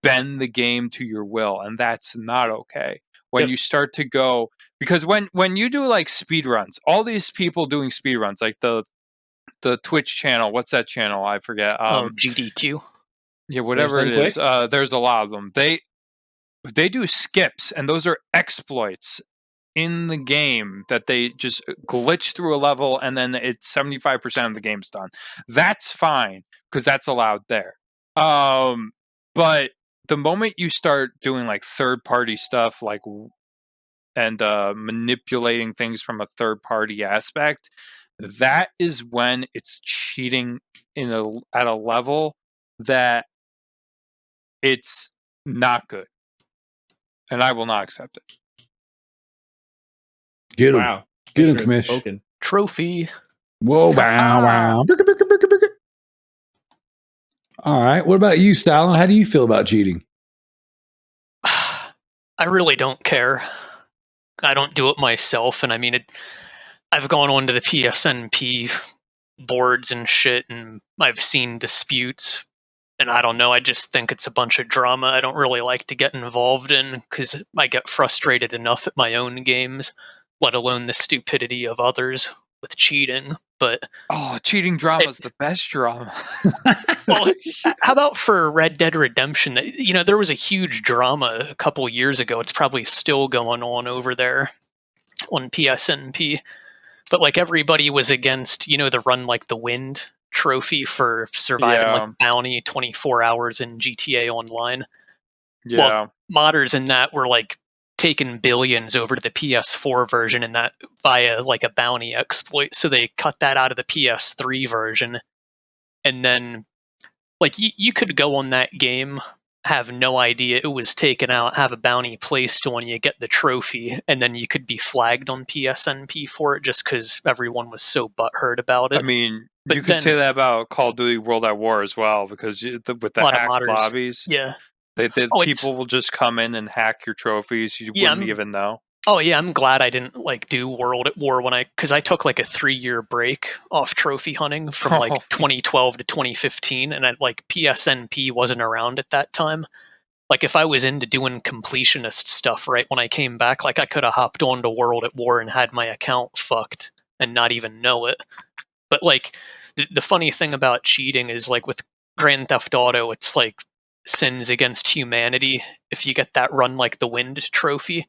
bend the game to your will, and that's not okay. When you start to go, because when you do like speed runs, all these people doing speed runs, like the Twitch channel, what's that channel? I forget. GDQ. Yeah, whatever it is. There's a lot of them. They do skips, and those are exploits in the game that they just glitch through a level, and then it's 75% of the game's done. That's fine because that's allowed there. But the moment you start doing like third-party stuff, like and manipulating things from a third-party aspect, that is when it's cheating at a level that it's not good, and I will not accept it. Get him. Wow. Get him, Commish. Trophy. Whoa, wow. All right. What about you, Stylin? How do you feel about cheating? I really don't care. I don't do it myself, and I mean, I've gone onto the PSNP boards and shit, and I've seen disputes, and I don't know, I just think it's a bunch of drama I don't really like to get involved in, because I get frustrated enough at my own games, let alone the stupidity of others with cheating. But cheating drama is the best drama. well, how about for Red Dead Redemption? You know, there was a huge drama a couple years ago. It's probably still going on over there on PSNP. But like everybody was against, you know, the Run Like the Wind trophy for surviving like bounty 24 hours in GTA Online. Yeah. Well, modders in that were like taking billions over to the PS4 version and that via like a bounty exploit. So they cut that out of the PS3 version. And then like you could go on that game, have no idea it was taken out, have a bounty placed on you, get the trophy, and then you could be flagged on PSNP for it just because everyone was so butthurt about it. I mean, But you could then- say that about Call of Duty World at War as well, because with the A lot of hacked modders. lobbies, Yeah. people it's- will just come in and hack your trophies. You Yeah, wouldn't even know. Oh yeah, I'm glad I didn't like do World at War because I took like a 3-year break off trophy hunting from like 2012 to 2015, and like PSNP wasn't around at that time. Like if I was into doing completionist stuff right when I came back, like I could have hopped on to World at War and had my account fucked and not even know it. But like the funny thing about cheating is like with Grand Theft Auto, it's like sins against humanity if you get that Run Like the Wind trophy.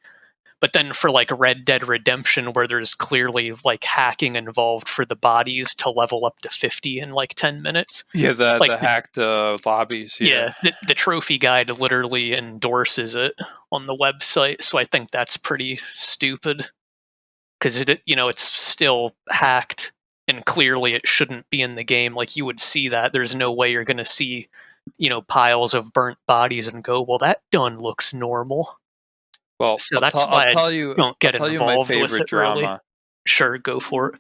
But then for like Red Dead Redemption, where there's clearly like hacking involved for the bodies to level up to 50 in like 10 minutes. Yeah, the Like hacked lobbies. Yeah. The trophy guide literally endorses it on the website. So I think that's pretty stupid because it's still hacked and clearly it shouldn't be in the game. Like you would see that. There's no way you're going to see, piles of burnt bodies and go, well, that done looks normal. Well, So that's why I'll tell you, don't get I'll tell you involved my with favorite it, drama. really. Sure, go for it.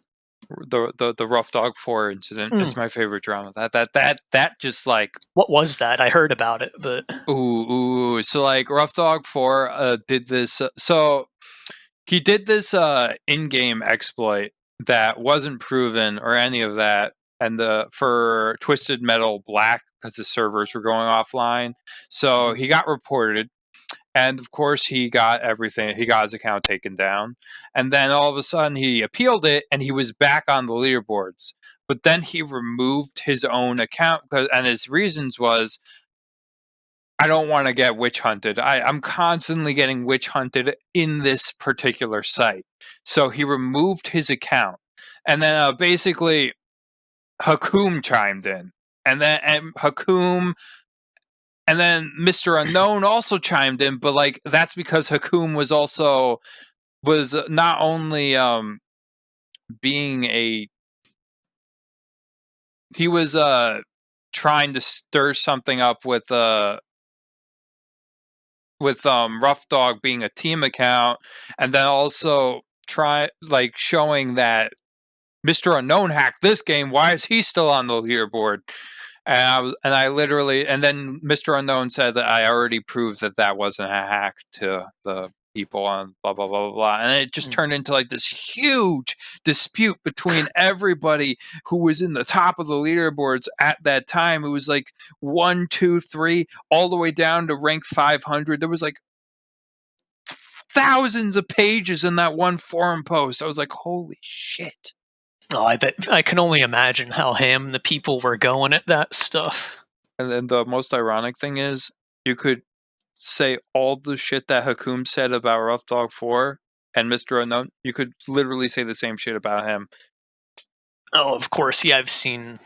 The Rough Dog 4 incident is my favorite drama. That just like, What was that? I heard about it, but ooh. So like Rough Dog 4 did this. So he did this in-game exploit that wasn't proven or any of that, and for Twisted Metal Black because the servers were going offline. So he got reported. And of course, he got everything. He got his account taken down. And then all of a sudden, he appealed it and he was back on the leaderboards. But then he removed his own account. And his reasons was, I don't want to get witch hunted. I'm constantly getting witch hunted in this particular site. So he removed his account. And then basically, Hakum chimed in. And Hakum... And then Mr. Unknown also chimed in, but like that's because Hakum was not only he was trying to stir something up with Rough Dog being a team account, and then also showing that Mr. Unknown hacked this game. Why is he still on the leaderboard? And then Mr. Unknown said that I already proved that wasn't a hack to the people on blah, blah, blah, blah, blah. And it just turned into like this huge dispute between everybody who was in the top of the leaderboards at that time. It was like 1, 2, 3, all the way down to rank 500. There was like thousands of pages in that one forum post. I was like, holy shit. Oh, I bet I can only imagine how ham the people were going at that stuff. And then the most ironic thing is, you could say all the shit that Hakum said about Rough Dog 4 and Mr. Unknown. You could literally say the same shit about him. Oh, of course. Yeah, I've seen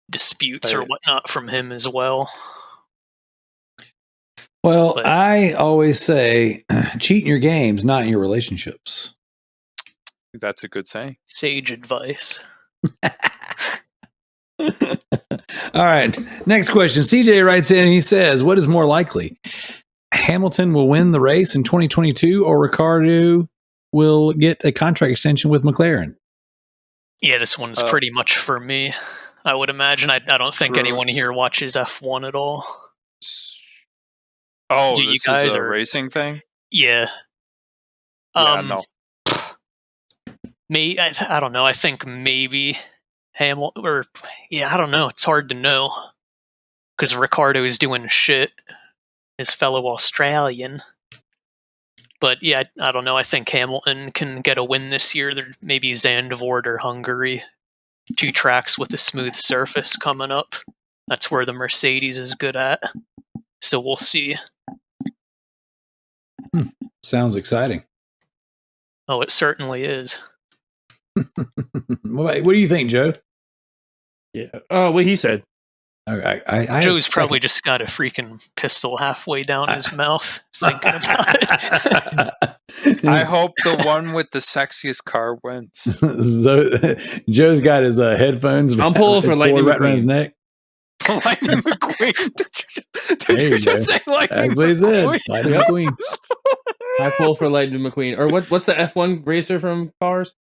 disputes or whatnot from him as well. Well, I always say, cheat in your games, not in your relationships. That's a good saying. Sage advice. All right. Next question. CJ writes in and he says, what is more likely? Hamilton will win the race in 2022 or Ricciardo will get a contract extension with McLaren? Yeah, this one's pretty much for me. I would imagine. I don't think anyone here watches F1 at all. Oh, this is a racing thing? Yeah. No. I don't know. I think maybe Hamilton, I don't know. It's hard to know because Ricciardo is doing shit, his fellow Australian. But yeah, I don't know. I think Hamilton can get a win this year. Maybe Zandvoort or Hungary 2 tracks with a smooth surface coming up. That's where the Mercedes is good at. So we'll see. Sounds exciting. Oh, it certainly is. What do you think, Joe? Yeah. Oh, what he said. All right, I Joe's probably just got a freaking pistol halfway down his mouth thinking about it. I hope the one with the sexiest car wins. So, Joe's got his headphones. I'm pulling for Lightning right around his McQueen. neck. Lightning McQueen. Did There you you just go. say Lightning That's what he said. McQueen? Lightning Yep. McQueen. I pull for Lightning McQueen. Or what's the F1 racer from Cars?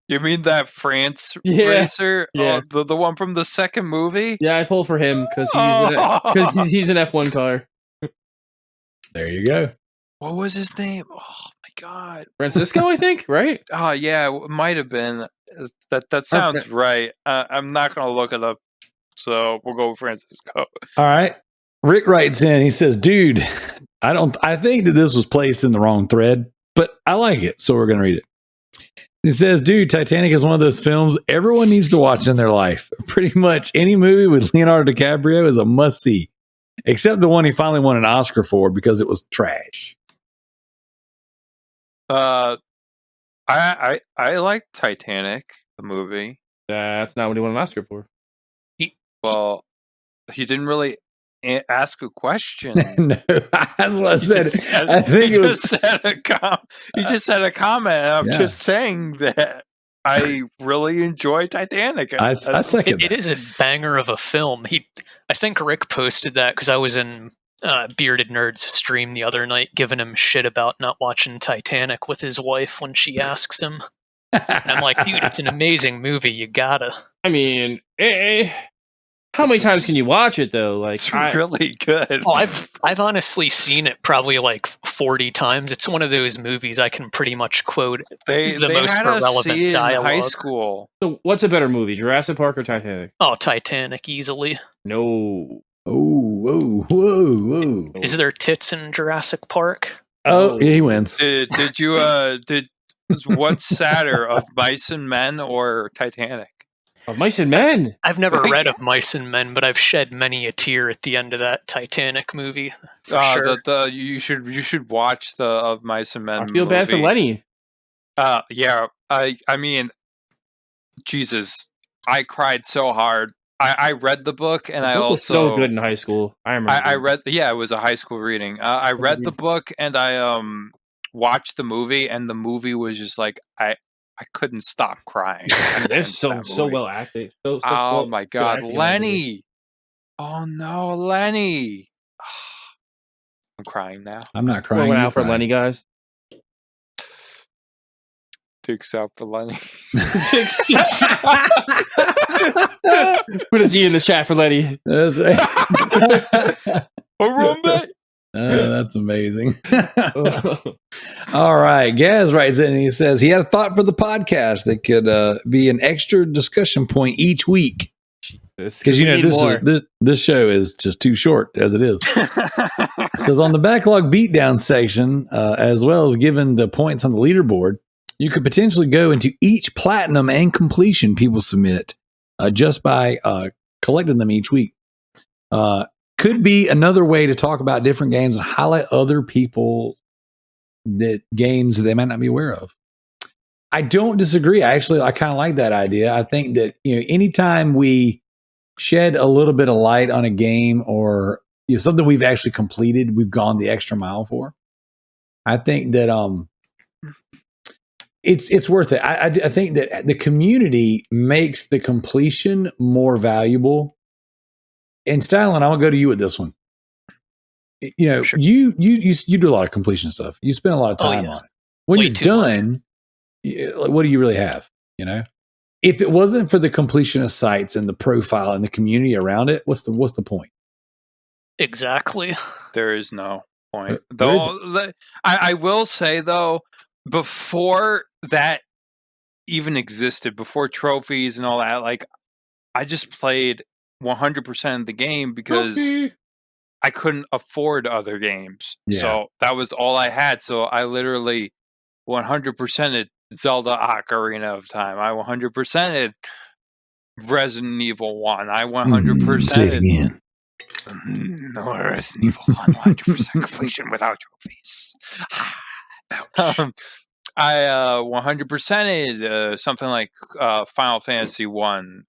You mean that France Yeah. racer? Yeah. Oh, the one from the second movie? Yeah, I pull for him because Oh. he's an F1 car. There you go. What was his name? Oh my god. Francisco, I think, right? Oh yeah, it might have been. That sounds right. I'm not gonna look it up, so we'll go with Francisco. All right. Rick writes in. He says, "Dude, I think that this was placed in the wrong thread, but I like it, so we're gonna read it." He says, "Dude, Titanic is one of those films everyone needs to watch in their life. Pretty much any movie with Leonardo DiCaprio is a must see, except the one he finally won an Oscar for because it was trash." I like Titanic, the movie. That's not what he won an Oscar for. Well, he didn't really ask a question. No, that's what I He said. just said- I think he it was. just said he just said a comment. And I'm Yeah. just saying that I really enjoy Titanic. I second It is a banger of a film. I think Rick posted that because I was in Bearded Nerd's stream the other night giving him shit about not watching Titanic with his wife when she asks him. And I'm like, dude, it's an amazing movie. You gotta. I mean, how many times can you watch it though? Like, It's really good. Oh, I've honestly seen it probably like 40 times. It's one of those movies I can pretty much quote they the most had us relevant see it in dialogue. high school. so what's a better movie, Jurassic Park or Titanic? Oh, Titanic easily. No. Whoa. Is there tits in Jurassic Park? Oh, yeah, he wins. Did you what's sadder, of Mice and Men or Titanic? Of Mice and Men. I've never read of Mice and Men, but I've shed many a tear at the end of that Titanic movie. For sure. You should watch the Of Mice and Men. I feel bad for movie. Lenny. Yeah. I mean, Jesus, I cried so hard. I read the book, and The I book also was so good in high school. I remember. I read. Yeah, it was a high school reading. I read the book, and I watched the movie, and the movie was just like I couldn't stop crying. They're so well acted. So Oh well- my good god, acting in that movie. Lenny! Oh no, Lenny! I'm crying now. I'm not Pour crying. one you're out for crying. Lenny, guys. Dicks out for Lenny. Put a D in the chat for Lenny. That's, Harambe! that's amazing. All right. Gaz writes in and he says he had a thought for the podcast that could be an extra discussion point each week. Because, you know, this show is just too short as it is. It says on the Backlog Beatdown section, as well as given the points on the leaderboard, you could potentially go into each platinum and completion people submit just by collecting them each week. Could be another way to talk about different games and highlight other people's games that they might not be aware of. I don't disagree. I kind of like that idea. I think that, you know, anytime we shed a little bit of light on a game or, you know, something we've actually completed, we've gone the extra mile for. I think that it's worth it. I think that the community makes the completion more valuable. And Stylin, I'm gonna go to you with this one. You know, Sure. you do a lot of completion stuff. You spend a lot of time on it. When Way you're too done, what do you really have? You know, if it wasn't for the completion of sites and the profile and the community around it, what's the point? Exactly. There is no point. There Though I will say though, before that even existed, before trophies and all that, like I just played 100% of the game because I couldn't afford other games. Yeah. So that was all I had. So I literally 100%ed Zelda Ocarina of Time. I 100%ed Resident Evil 1. I 100%ed. Say it again. Resident Evil 1 100% completion without trophies. I 100%ed something like Final Fantasy 1.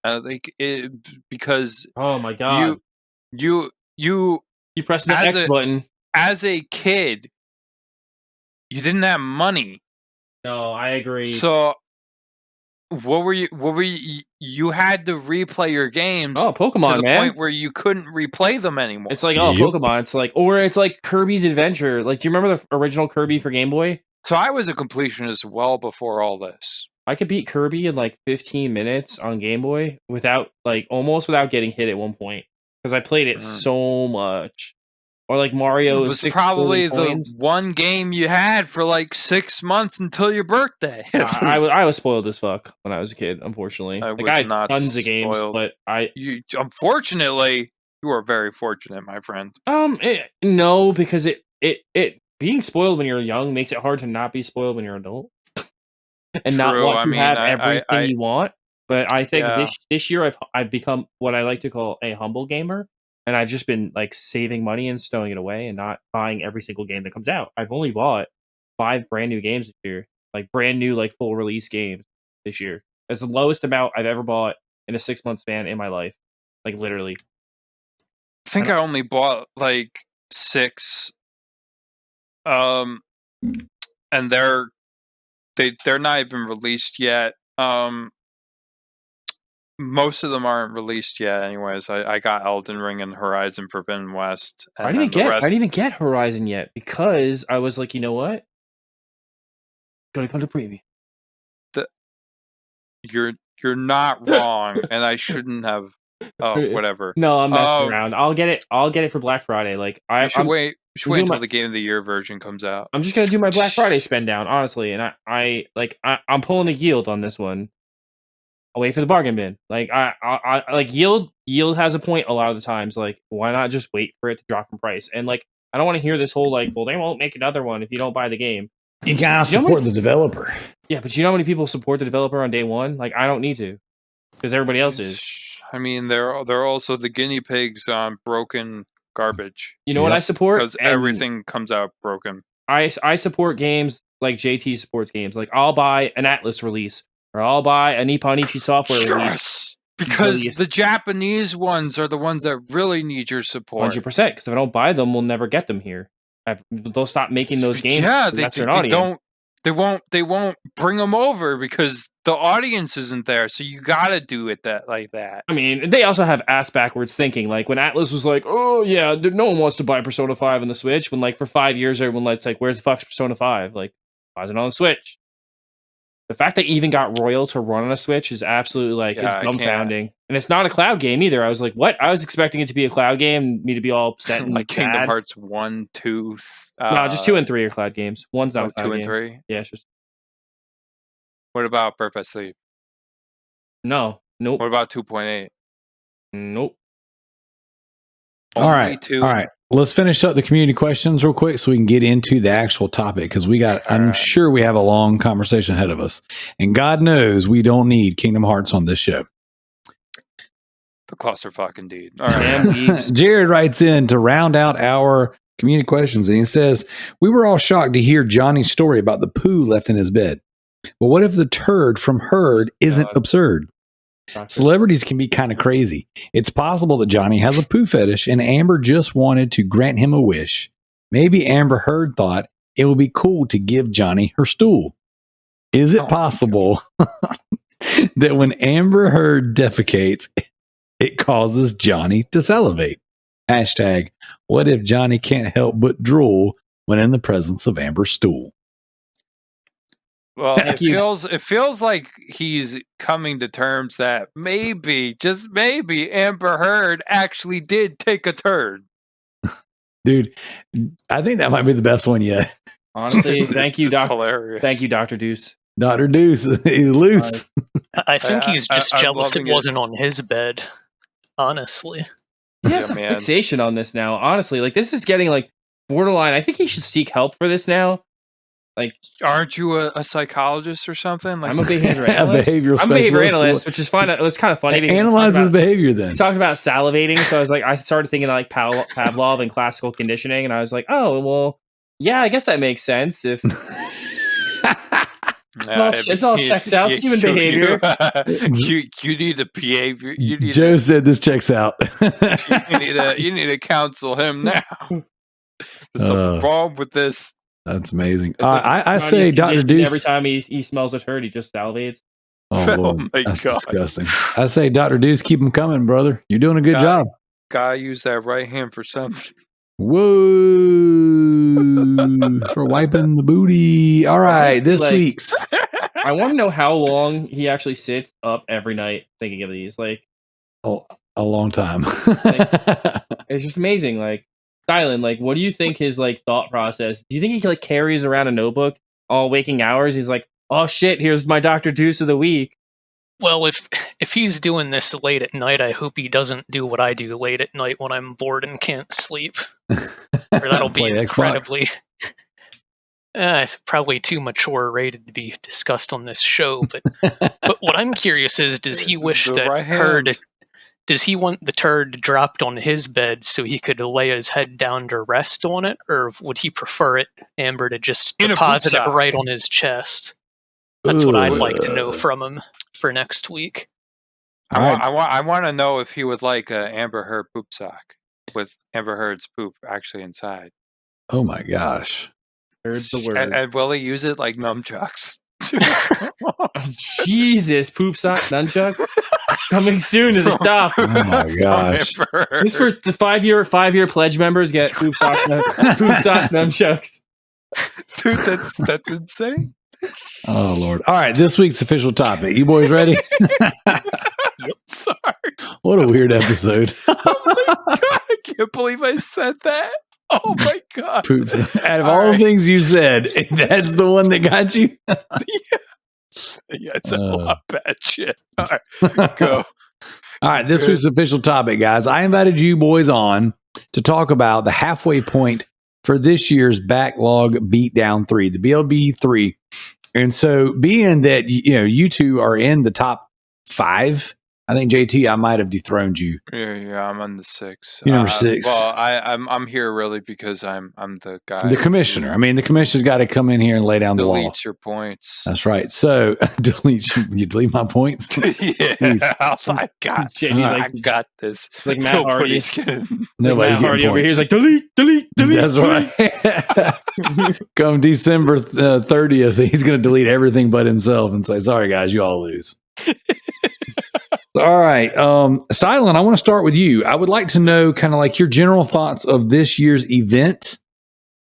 Because Oh my god! you press the as X button. as a kid, you didn't have money. No, I agree. So what were you you had to replay your games Oh, Pokemon, to the man. point where you couldn't replay them anymore. It's like, Yep. Pokemon. It's like, or it's like Kirby's Adventure. Like, do you remember the original Kirby for Game Boy? So I was a completionist well before all this. I could beat Kirby in like 15 minutes on Game Boy almost without getting hit at one point because I played it so much. Or like Mario. It was probably the one game you had for like 6 months until your birthday. I was spoiled as fuck when I was a kid. Unfortunately, I like, was I had not tons of games, spoiled. but unfortunately, you are very fortunate, my friend. No, because it being spoiled when you're young makes it hard to not be spoiled when you're an adult and not True. want to have I everything you want. But I think Yeah. this year I've become what I like to call a humble gamer, and I've just been like saving money and stowing it away and not buying every single game that comes out. I've only bought 5 brand new games this year, like brand new, like full release games this year. That's the lowest amount I've ever bought in a 6-month span in my life, like literally. I think I only bought like 6. And they're not even released yet. Most of them aren't released yet. Anyways, I got Elden Ring and Horizon Forbidden West. And I didn't even get Horizon yet because I was like, you know what? Gonna come to preview. You're not wrong, and I shouldn't have. Oh, whatever. No, I'm messing around. I'll get it for Black Friday. Like I should wait. Wait until my- the Game of the Year version comes out. I'm just gonna do my Black Friday spend down, honestly, and I'm pulling a yield on this one. I'll wait for the bargain bin. Like I like yield has a point a lot of the times. Like, why not just wait for it to drop in price? And like, I don't want to hear this whole like, well, they won't make another one if you don't buy the game. You gotta support the developer. Yeah, but you know how many people support the developer on day one? Like, I don't need to, because everybody else is. I mean, they're also the guinea pigs on broken garbage. You know what I support? Because everything comes out broken. I support games like JT supports games. Like, I'll buy an Atlas release, or I'll buy a Nipponichi software release. Yes! Because the Japanese ones are the ones that really need your support. 100%. Because if I don't buy them, we'll never get them here. They'll stop making those games. Yeah, they won't bring them over because the audience isn't there. So you gotta do it like that. I mean, they also have ass backwards thinking. Like when Atlas was like, "Oh yeah, no one wants to buy Persona 5 on the Switch." When like for 5 years, everyone was like, "Where's the fuck's Persona 5? Like, why is it on the Switch?" The fact they even got Royal to run on a Switch is absolutely like it's dumbfounding. And it's not a cloud game either. I was like, what? I was expecting it to be a cloud game, me to be all upset and like Kingdom Hearts 1, 2. No, just 2 and 3 are cloud games. One's not a cloud 2 game. and 3. Yeah, it's just. What about Birth by Sleep? No, nope. What about 2.8? Nope. All right. Let's finish up the community questions real quick so we can get into the actual topic because I'm sure we have a long conversation ahead of us. And God knows we don't need Kingdom Hearts on this show. The clusterfuck indeed. All right. Jared writes in to round out our community questions and he says, we were all shocked to hear Johnny's story about the poo left in his bed. But what if the turd from Herd isn't absurd? Celebrities can be kind of crazy. It's possible that Johnny has a poo fetish and Amber just wanted to grant him a wish. Maybe Amber Heard thought it would be cool to give Johnny her stool. Is it possible that when Amber Heard defecates, it causes Johnny to salivate? Hashtag, what if Johnny can't help but drool when in the presence of Amber's stool? Well, it feels like he's coming to terms that maybe, just maybe, Amber Heard actually did take a turd. Dude, I think that might be the best one yet. Honestly, thank you, Doctor. Hilarious. Thank you, Dr. Deuce. Dr. Deuce, he's loose. I think he's just jealous it wasn't on his bed. Honestly, he has a fixation on this now. Honestly, like this is getting like borderline. I think he should seek help for this now. Like, aren't you a psychologist or something? Like, I'm a behavioral A analyst. behavioral I'm a behavioral specialist. analyst, which is fun. It was kind of funny. because we talked Analyze his about- behavior then. We talked about salivating, so I started thinking like Pavlov and classical conditioning, and I was like, oh, well, yeah, I guess that makes sense. If it all checks out, it's human behavior. You need a behavior. You need Joe said this checks out. you need to counsel him now. There's something wrong with this. That's amazing. Like I say Dr. conditioned, Deuce. every time he smells a turd, he just salivates. Oh, Lord. my That's God. disgusting. I say Dr. Deuce, keep them coming, brother. You're doing a good job. Gotta use that right hand for something. Whoa. For wiping the booty. All right. This Like- week's. I want to know how long he actually sits up every night thinking of these. Like, Oh, a long time. it's just amazing. Like, Stylin, like, what do you think his like thought process? Do you think he like carries around a notebook all waking hours? He's like, oh shit, here's my Dr. Deuce of the week. Well, if he's doing this late at night, I hope he doesn't do what I do late at night when I'm bored and can't sleep. Or that'll be Play Xbox. incredibly probably too mature rated to be discussed on this show. But what I'm curious is, does he wish The that right turd? hand. Does he want the turd dropped on his bed so he could lay his head down to rest on it, or would he prefer it, Amber, to just In a deposit it poop right sack. on his chest? That's what I'd like to know Ugh. from him for next week. All right. I want to know if he would like a Amber Heard poop sock with Amber Heard's poop actually inside. Oh, my gosh. Heard the word. And will he use it like nunchucks? Jesus, poop sock nunchucks coming soon to the shop. Oh, my gosh. This for the 5-year pledge members get poop sock nunchucks. Dude, that's insane. Oh, Lord. All right. This week's official topic. You boys ready? Sorry. What a weird episode. God, I can't believe I said that. Oh my God. Poops. Out of All all the right. things you said, that's the one that got you? Yeah, it's a lot of bad shit. All right, go. All right, this week's official topic, guys. I invited you boys on to talk about the halfway point for this year's Backlog Beatdown 3, the BLB 3. And so, being that you two are in the top 5, I think JT, I might have dethroned you. Yeah, I'm on the 6. You're number 6. Well, I'm here really because I'm the guy. The commissioner. I mean, the commissioner's got to come in here and lay down the law. Delete your points. That's right. So, you delete my points? Yeah, I got. Shit, I got this. Like Matt Hardy. Nobody's gonna- Nobody's Matt Hardy getting over points. here is like delete. That's right. Come December 30th, he's going to delete everything but himself and say, sorry, guys, you all lose. All right. Stylin, I want to start with you. I would like to know kind of like your general thoughts of this year's event,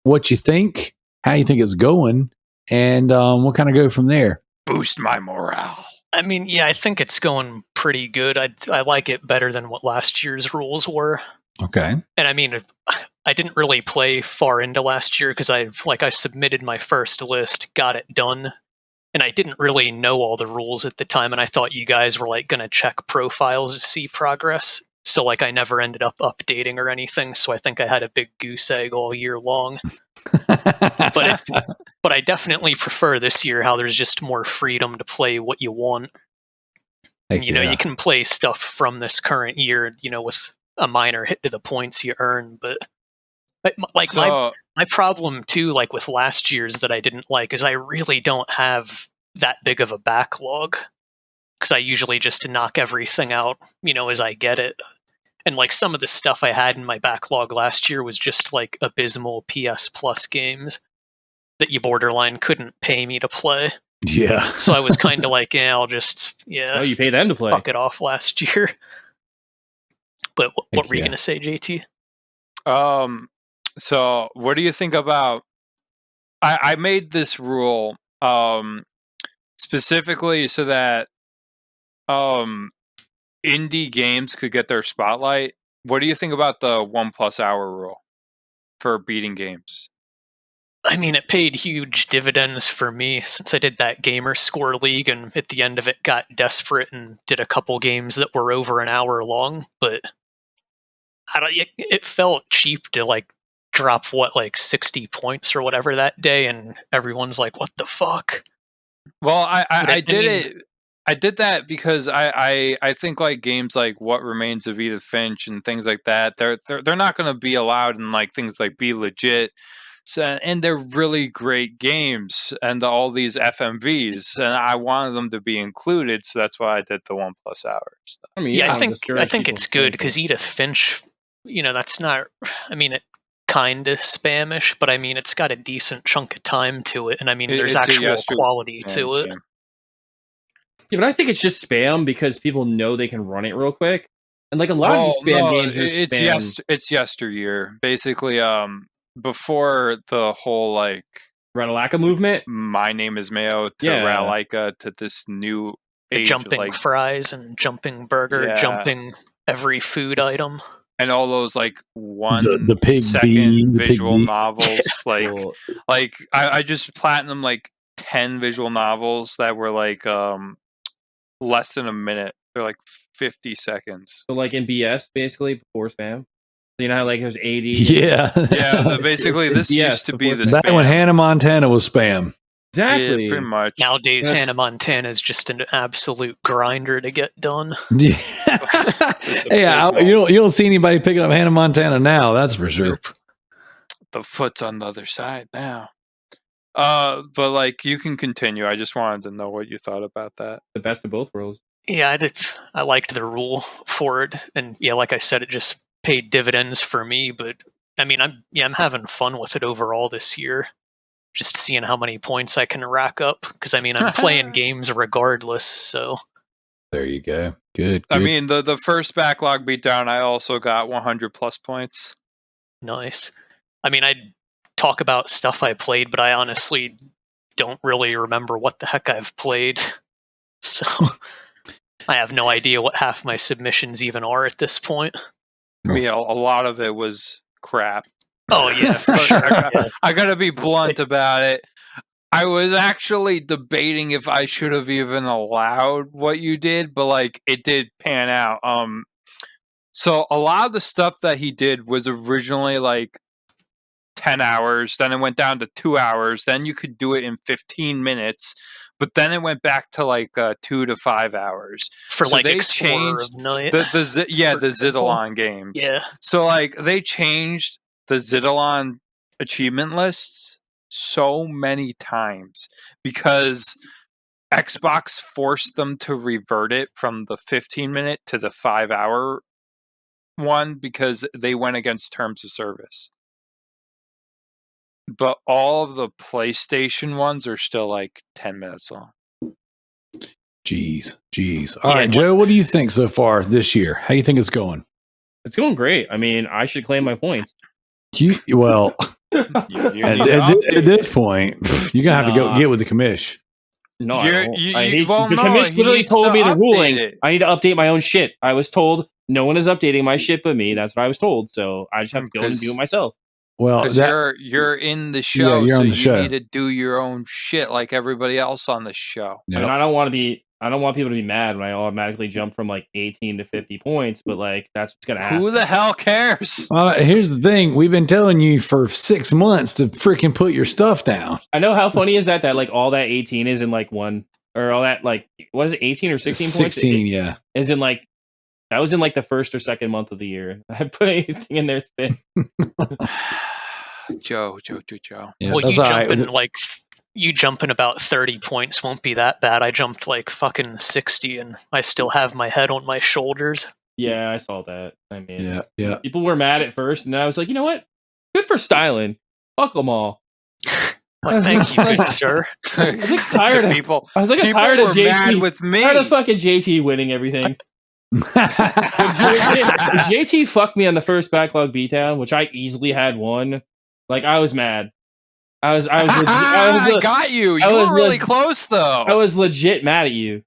what you think, how you think it's going, and we'll kind of go from there. Boost my morale. I mean, yeah, I think it's going pretty good. I like it better than what last year's rules were. Okay. And I mean, I didn't really play far into last year because I submitted my first list, got it done, and I didn't really know all the rules at the time, and I thought you guys were like going to check profiles to see progress. So like I never ended up updating or anything, so I think I had a big goose egg all year long. But I definitely prefer this year how there's just more freedom to play what you want. Heck You know, yeah. you can play stuff from this current year, with a minor hit to the points you earn, but like So, my problem too, like with last year's that I didn't like, is I really don't have that big of a backlog because I usually just knock everything out, as I get it. And like some of the stuff I had in my backlog last year was just like abysmal PS Plus games that you borderline couldn't pay me to play. Yeah. So I was kind of like, I'll just, Oh, you pay them to play. fuck it off last year. But what were you yeah. going to say, JT? So what do you think about? I made this rule specifically so that indie games could get their spotlight. What do you think about the 1+ hour rule for beating games? I mean, it paid huge dividends for me since I did that gamer score league, and at the end of it got desperate and did a couple games that were over an hour long. But it felt cheap to like drop like 60 points or whatever that day, and everyone's like, "What the fuck?" Well, But I did mean- it. I did that because I think like games like What Remains of Edith Finch and things like that, they're not going to be allowed in like things like Be Legit. So, and they're really great games, and all these FMVs, and I wanted them to be included, so that's why I did the 1+ hours. I mean, Yeah, I I think it's good because Edith Finch, that's not. I mean, it kind of spamish, but I mean, it's got a decent chunk of time to it, and I mean, there's It's a actual yesterday quality to it. game. Yeah, but I think it's just spam because people know they can run it real quick, and like a lot of these spam games are spam. It's yesteryear, basically. Before the whole like Radalaka movement. My Name is Mayo to Yeah. Radalika to this new The age, jumping like, fries and jumping burger, Yeah. jumping every food item. and all those like The pig second bee, the pig visual bee. novels. Like, Well, I just platinum like 10 visual novels that were like less than a minute. They're like 50 seconds. so like in BS, basically before spam. So you know how like there's 80. Yeah. Yeah, basically this Yes, used to be the Back spam. when Hannah Montana was spam. Exactly. Yeah, pretty much. Nowadays, That's- Hannah Montana is just an absolute grinder to get done. Yeah, you don't see anybody picking up Hannah Montana now. That's for sure. Nope. The foot's on the other side now. But like you can continue. I just wanted to know what you thought about that. The best of both worlds. Yeah, I liked the rule for it, and yeah, like I said, it just paid dividends for me. But I mean, I'm having fun with it overall this year. Just seeing how many points I can rack up, because I mean, I'm playing games regardless. So There you go. Good. I mean, the first backlog beatdown, I also got 100+ points. nice. I mean, I'd talk about stuff I played, but I honestly don't really remember what the heck I've played. So I have no idea what half my submissions even are at this point. I mean, a lot of it was crap. Oh yeah, for sure. Yeah. I gotta be blunt about it. I was actually debating if I should have even allowed what you did, but like it did pan out. So a lot of the stuff that he did was originally like 10 hours, then it went down to 2 hours, then you could do it in 15 minutes, but then it went back to like 2 to 5 hours. For So like they Explorer changed of Night. the for example. Zidalon games. Yeah. So like they changed the Zidalon achievement lists so many times because Xbox forced them to revert it from the 15-minute to the 5-hour one because they went against terms of service. But all of the PlayStation ones are still like 10 minutes long. Jeez. All Yeah, right, Joe, what do you think so far this year? How do you think it's going? It's going great. I mean, I should claim my points. Well, You at, need to at this point, you're gonna have to go Nah. get with the commish. No, I You're- don't. you- I you- need, well, the no, commission he literally needs told to me the update ruling. it. I need to update my own shit. I was told no one is updating my shit but me. That's what I was told. So I just have to go and do it myself. Well, Because you're in the show, Yeah, you're so on the you show. need to do your own shit like everybody else on the show. Yep. And I don't want people to be mad when I automatically jump from like 18 to 50 points, but like that's what's gonna happen. Who the hell cares? Here's the thing: we've been telling you for 6 months to freaking put your stuff down. I know how funny is that like all that 18 is in like one, or all that like what is it, 18 or 16 points? 16, yeah. Is in like that was in like the first or second month of the year. I put anything in there since. Joe. Yeah, Well, that's you all right. jumping you jumping about 30 points won't be that bad. I jumped like fucking 60, and I still have my head on my shoulders. Yeah, I saw that. I mean, Yeah. people were mad at first, and I was like, you know what? Good for Stylin. Fuck them all. Well, thank you, good sir. I was like tired of people. I was like People tired of were JT. mad with me. Tired of fucking JT winning everything. JT fucked me on the first backlog beatdown, which I easily had won. Like I was mad. I was I got you. You I was were really legit- close, though. I was legit mad at you.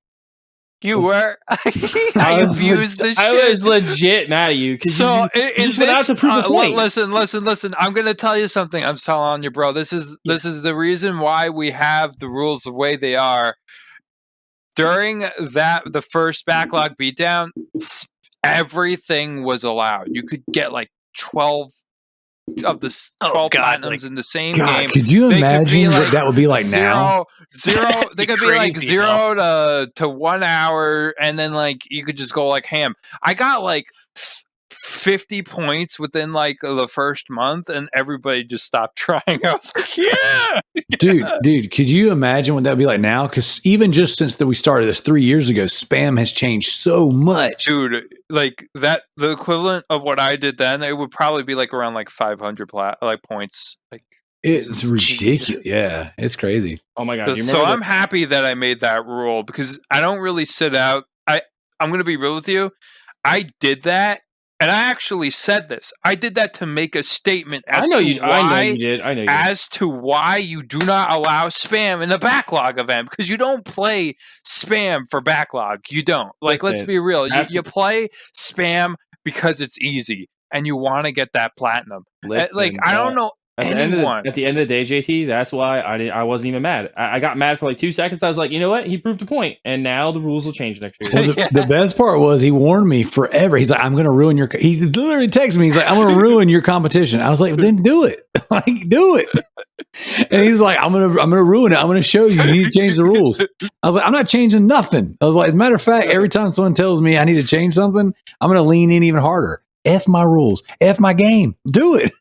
You were. I I was abused leg- this I shit. was legit mad at you. 'Cause So you in just went out this, to prove a point. listen. I'm gonna tell you something. I'm telling you, bro. This is the reason why we have the rules the way they are. During the first backlog beatdown, everything was allowed. You could get like 12 of the 12 platinums in the same game. Could you imagine what that would be like now? Zero. They could be like 0 to 1 hour, and then like you could just go like ham. I got like 50 points within like the first month, and everybody just stopped trying. I was like, yeah, dude, could you imagine what that would be like now? Because even just since we started this 3 years ago, spam has changed so much, dude. Like that, the equivalent of what I did then, it would probably be like around like 500 points. Like it's ridiculous. Yeah, it's crazy. Oh my god! So I'm happy that I made that rule because I don't really sit out. I'm going to be real with you. I did that. And I actually said this. I did that to make a statement as to why you do not allow spam in the backlog event, because you don't play spam for backlog. You don't. Like, let's be real. You play spam because it's easy and you want to get that platinum. Like, I don't know. At the end of the day, JT, that's why I wasn't even mad. I got mad for like 2 seconds. I was like, you know what? He proved a point, and now the rules will change next year. Well, the best part was he warned me forever. He's like, I'm going to ruin your. He literally texted me. He's like, I'm going to ruin your competition. I was like, then do it. Like, do it. And he's like, I'm gonna ruin it. I'm gonna show you. You need to change the rules. I was like, I'm not changing nothing. I was like, as a matter of fact, every time someone tells me I need to change something, I'm gonna lean in even harder. F my rules. F my game. Do it.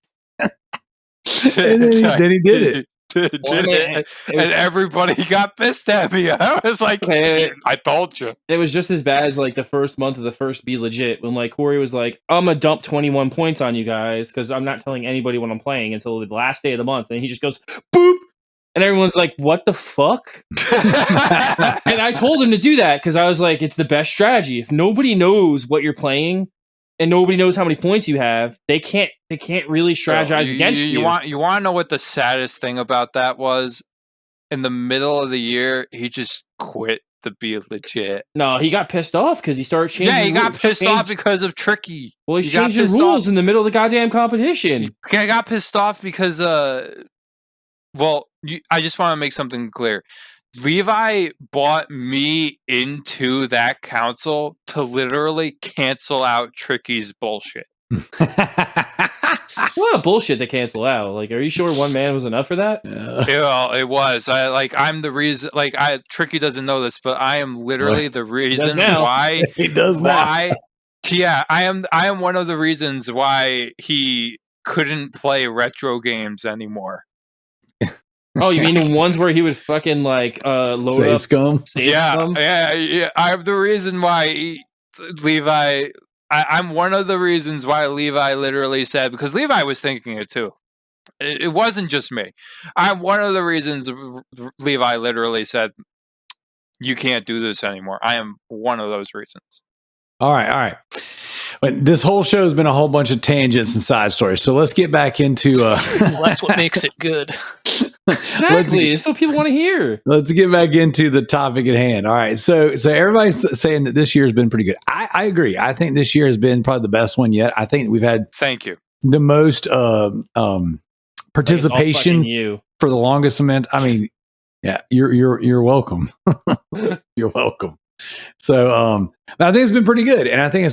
And then he did it. And everybody got pissed at me. I was like, I told you. It was just as bad as like the first month of the first Be Legit, when like Corey was like, I'm gonna dump 21 points on you guys because I'm not telling anybody when I'm playing until the last day of the month. And he just goes, boop. And everyone's like, what the fuck? And I told him to do that because I was like, it's the best strategy. If nobody knows what you're playing and nobody knows how many points you have, they can't really strategize against you. You want to know what the saddest thing about that was? In the middle of the year, he just quit the Be Legit. No, he got pissed off because he started changing. Yeah, he got pissed off because of Tricky. Well, he changed the rules in the middle of the goddamn competition. I got pissed off because, I just want to make something clear. Levi bought me into that council to literally cancel out Tricky's bullshit. A lot of bullshit to cancel out. Like, are you sure one man was enough for that? Yeah, it was. I'm the reason. Like, Tricky doesn't know this, but I am literally the reason why he does why. Yeah, I am one of the reasons why he couldn't play retro games anymore. Oh, you mean the ones where he would fucking like load save up scum? Yeah. I'm the reason why Levi. I'm one of the reasons why Levi literally said, because Levi was thinking it too. It wasn't just me. I'm one of the reasons Levi literally said, "You can't do this anymore." I am one of those reasons. All right. But this whole show has been a whole bunch of tangents and side stories. So let's get back into. Well, that's what makes it good. Exactly. It's what people want to hear. Let's get back into the topic at hand. All right. So everybody's saying that this year has been pretty good. I agree. I think this year has been probably the best one yet. I think we've had the most participation for the longest amount. I mean, yeah, you're welcome. You're welcome. So I think it's been pretty good, and I think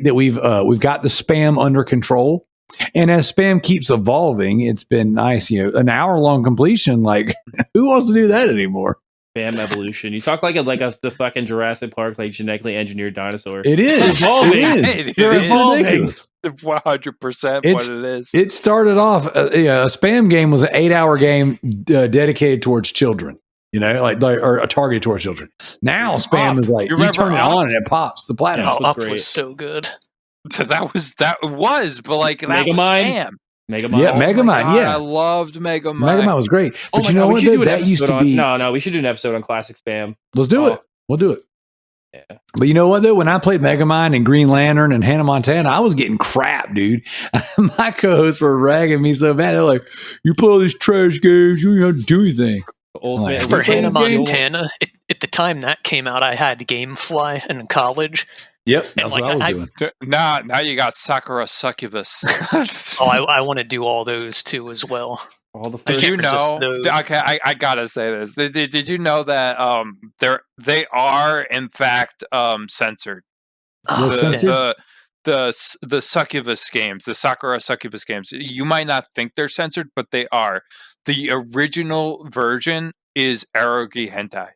that we've got the spam under control. And as spam keeps evolving, it's been nice. You know, an hour-long completion. Like, who wants to do that anymore? Spam evolution. You talk like the fucking Jurassic Park, like genetically engineered dinosaur. It is. It is. Ridiculous. 100% what it is. It started off. A spam game was an 8-hour game dedicated towards children. You know, or targeted towards children. Now spam is like you turn it on and it pops. The platinum was so good. So that was, but like that was spam. Megamind. Yeah, Megamind. Yeah, I loved Megamind. Megamind was great. But you know what? That used to be. No, we should do an episode on classic spam. Let's do it. We'll do it. Yeah. But you know what though? When I played Megamind and Green Lantern and Hannah Montana, I was getting crap, dude. My co-hosts were ragging me so bad. They're like, "You play all these trash games. You don't have to do anything." For Hannah Montana, at the time that came out, I had Gamefly in college. Yep, that's what I was doing. Now you got Sakura Succubus. I want to do all those too as well. Did you know? Okay, I gotta say this. Did you know that they are in fact censored? Censored? the succubus games, the Sakura succubus games. You might not think they're censored, but they are. The original version is eroge hentai.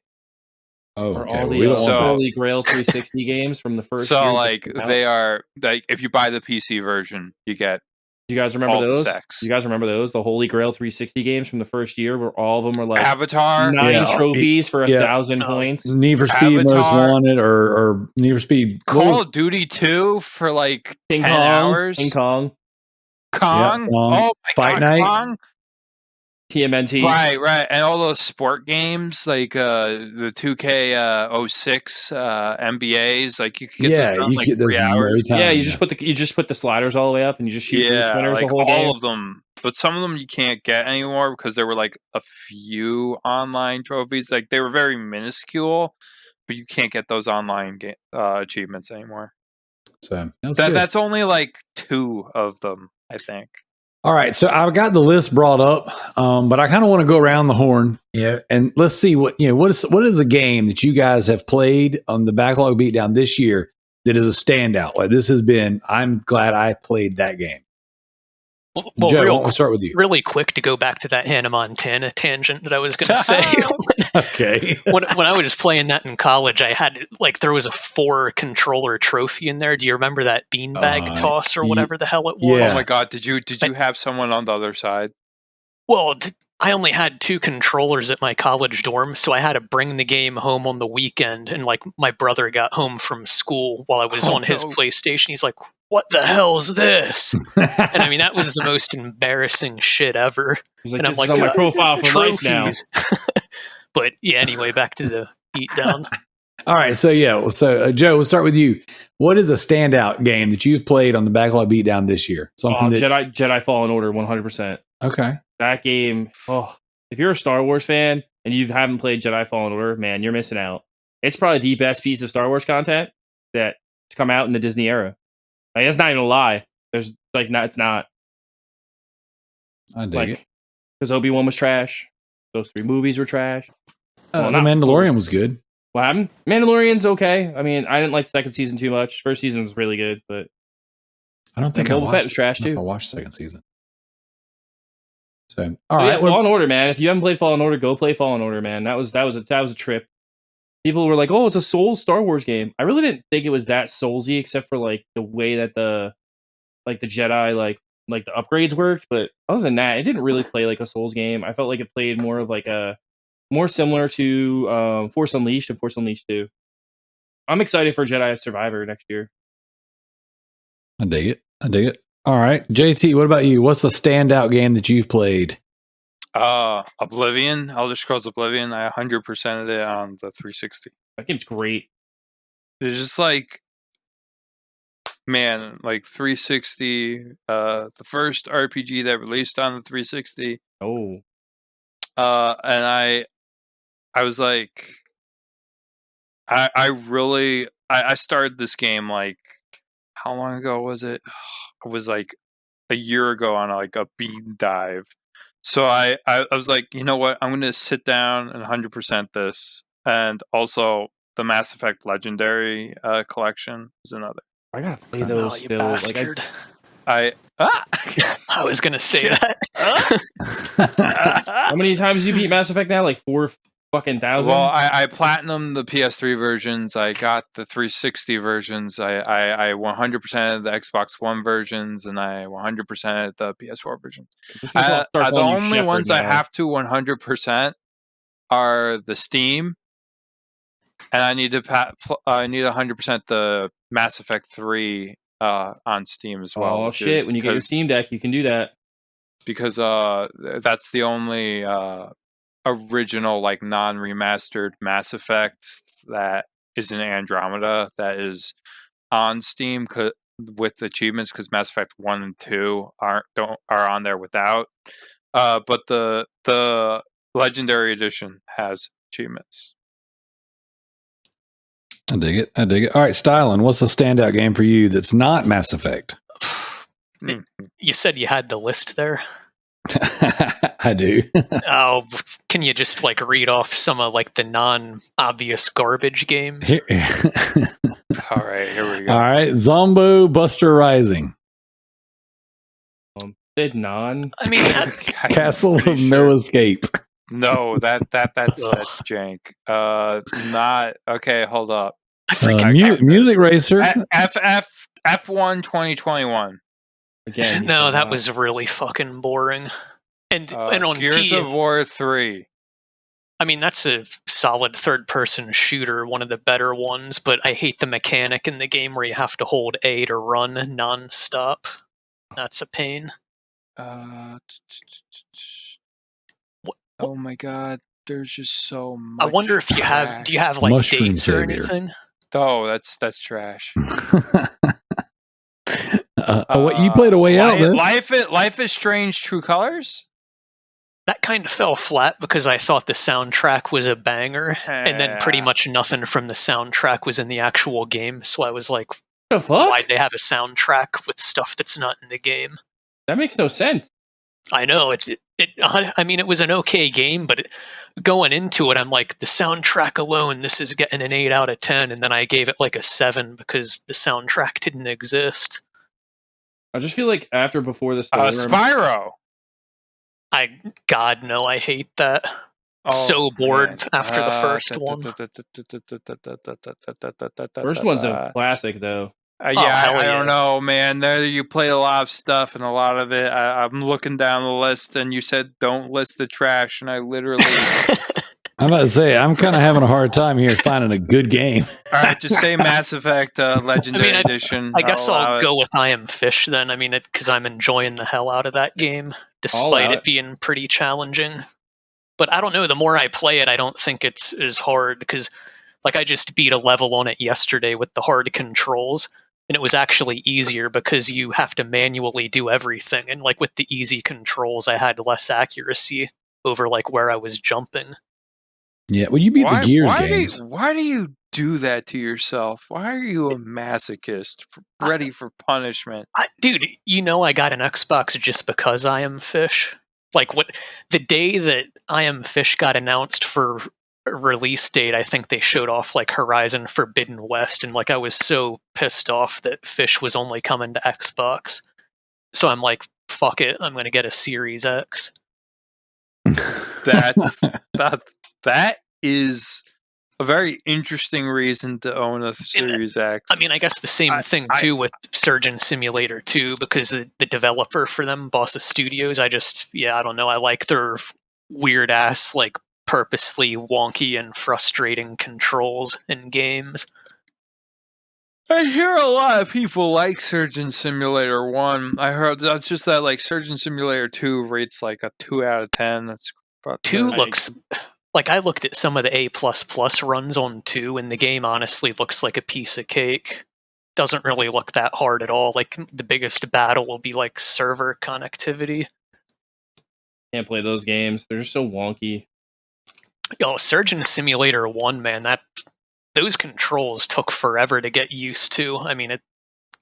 Oh, Or okay. all Well, the we don't want that. Holy Grail 360 games from the first year. So that like came out. they are like if you buy the PC version, you get Do you guys remember all the those? sex. You guys remember those? The Holy Grail 360 games from the first year, where all of them were like Avatar. 9 Yeah, trophies for yeah. 1,000 points. Need for Speed Most Avatar. Wanted or Need for Speed. Call of Duty 2 for like King 10 Kong, hours. King Kong, Kong. Yeah, Kong. Oh my Fight God, Night. Kong. TMNT. Right. And all those sport games like the 2K06 NBAs, like you could get those done in like you get those 3 in no hours. time. Yeah, you just put the sliders all the way up and you just shoot the spinners like the whole all game. of them. But some of them you can't get anymore because there were like a few online trophies. Like they were very minuscule, but you can't get those online achievements anymore. So That's only like 2 of them, I think. all right. So I've got the list brought up, but I kind of want to go around the horn, and let's see what is a game that you guys have played on the Backlog Beatdown this year that is a standout. Like this has been. I'm glad I played that game. Well, Joe, I'll start with you. Really quick to go back to that Hannah Montana tangent that I was going to say. Okay. when I was playing that in college, I had there was a 4 controller trophy in there. Do you remember that beanbag toss or whatever the hell it was? Yeah. Oh my God! Did you have someone on the other side? Well, I only had 2 controllers at my college dorm, so I had to bring the game home on the weekend. And my brother got home from school while I was on his PlayStation. He's like, "What the hell's this?" And I mean, that was the most embarrassing shit ever. He's like, And this is on my profile for life now. But yeah, anyway, back to the beatdown. All right. So Joe, we'll start with you. What is a standout game that you've played on the Backlog Beatdown this year? Something that Jedi Fallen Order 100%. Okay. That game, if you're a Star Wars fan and you haven't played Jedi Fallen Order, man, you're missing out. It's probably the best piece of Star Wars content that's come out in the Disney era. Like, that's not even a lie. It's not. I dig it. Because Obi-Wan was trash. Those 3 movies were trash. The Mandalorian was good. What happened? Mandalorian's okay. I mean, I didn't like the second season too much. First season was really good, but I don't think Boba Fett was trash too. I watched second season. So all right, Fallen Order, man. If you haven't played Fallen Order, go play Fallen Order, man. That was a trip. People were like, "Oh, it's a Souls Star Wars game." I really didn't think it was that Soulsy, except for like the way that the Jedi like the upgrades worked. But other than that, it didn't really play like a Souls game. I felt like it played more of like a more similar to Force Unleashed and Force Unleashed 2. I'm excited for Jedi Survivor next year. I dig it. All right, JT, what about you? What's the standout game that you've played? Oblivion, Elder Scrolls Oblivion. I 100%ed it on the 360. That game's great. It's just like, man, like 360, the first RPG that released on the 360. Oh. And I was like, I started this game like, how long ago was it? It was like a year ago on like a bean dive. So I was like, you know what? I'm going to sit down and 100% this. And also the Mass Effect Legendary collection is another. I got to play those you still. bastard. I was going to say that. How many times you beat Mass Effect now? Like 4,000? Well, I platinumed the PS3 versions. I got the 360 versions. I 100% of the Xbox One versions, and I 100% of the PS4 versions. The only ones I have to 100% are the Steam, and I need to 100% the Mass Effect 3 on Steam as well. Oh shit! When you get your Steam Deck, you can do that because that's the only original like non-remastered Mass Effect that is in Andromeda that is on Steam with achievements, because Mass Effect 1 and 2 are on there without. But the Legendary Edition has achievements. I dig it. All right, Stylin, what's a standout game for you that's not Mass Effect? You said you had the list there. I do. Oh, can you just like read off some of like the non-obvious garbage games? All right, here we go. All right, Zombo Buster Rising, Did non? I mean, Castle of pretty No sure. Escape. No, that's Ugh. jank. Not okay. Hold up. I freaking Music Racer. F1 2021. Again, no, that non. was really fucking boring. And on Gears T, of War 3. I mean, that's a solid third-person shooter, one of the better ones. But I hate the mechanic in the game where you have to hold A to run non-stop. That's a pain. Oh my god, there's just so much. I wonder if you have. Do you have like Mushroom dates or Savior. anything? Oh, that's trash. What you played A Way Out? Then? Life is Strange. True Colors. That kind of fell flat because I thought the soundtrack was a banger, and then pretty much nothing from the soundtrack was in the actual game. So I was like, The fuck? why'd they have a soundtrack with stuff that's not in the game? That makes no sense. I know I mean, it was an okay game, but going into it, I'm like, the soundtrack alone, this is getting an 8 out of 10, and then I gave it like a 7 because the soundtrack didn't exist. I just feel like after Before the Storm, Spyro. God no, I hate that. So bored after the first one. first one's a classic though. I don't know, man. There you played a lot of stuff, and a lot of it. I'm looking down the list, and you said don't list the trash, and I literally. I'm about to say I'm kind of having a hard time here finding a good game. All right, just say Mass Effect Legendary Edition. I guess I'll allow go with I Am Fish then. I mean, because I'm enjoying the hell out of that game, despite it being pretty challenging. But I don't know. The more I play it, I don't think it's as hard because, like, I just beat a level on it yesterday with the hard controls, and it was actually easier because you have to manually do everything. And like with the easy controls, I had less accuracy over like where I was jumping. Yeah, well, you beat the Gears games. Why do you do that to yourself? Why are you a masochist, ready for punishment? Dude, you know I got an Xbox just because I Am Fish. Like the day that I Am Fish got announced for a release date, I think they showed off like Horizon Forbidden West, and like I was so pissed off that Fish was only coming to Xbox. So I'm like, fuck it, I'm gonna get a Series X. That is a very interesting reason to own a Series X. I mean, I guess the same thing too with Surgeon Simulator 2, because the developer for them, Bossa Studios, I don't know. I like their weird ass, like purposely wonky and frustrating controls in games. I hear a lot of people like Surgeon Simulator 1. I heard that's just that like Surgeon Simulator 2 rates like a 2 out of 10. That's 2 looks like, I looked at some of the A++ runs on 2, and the game honestly looks like a piece of cake. Doesn't really look that hard at all. Like the biggest battle will be like server connectivity. Can't play those games. They're just so wonky. Yo, Surgeon Simulator 1, man, those controls took forever to get used to. I mean,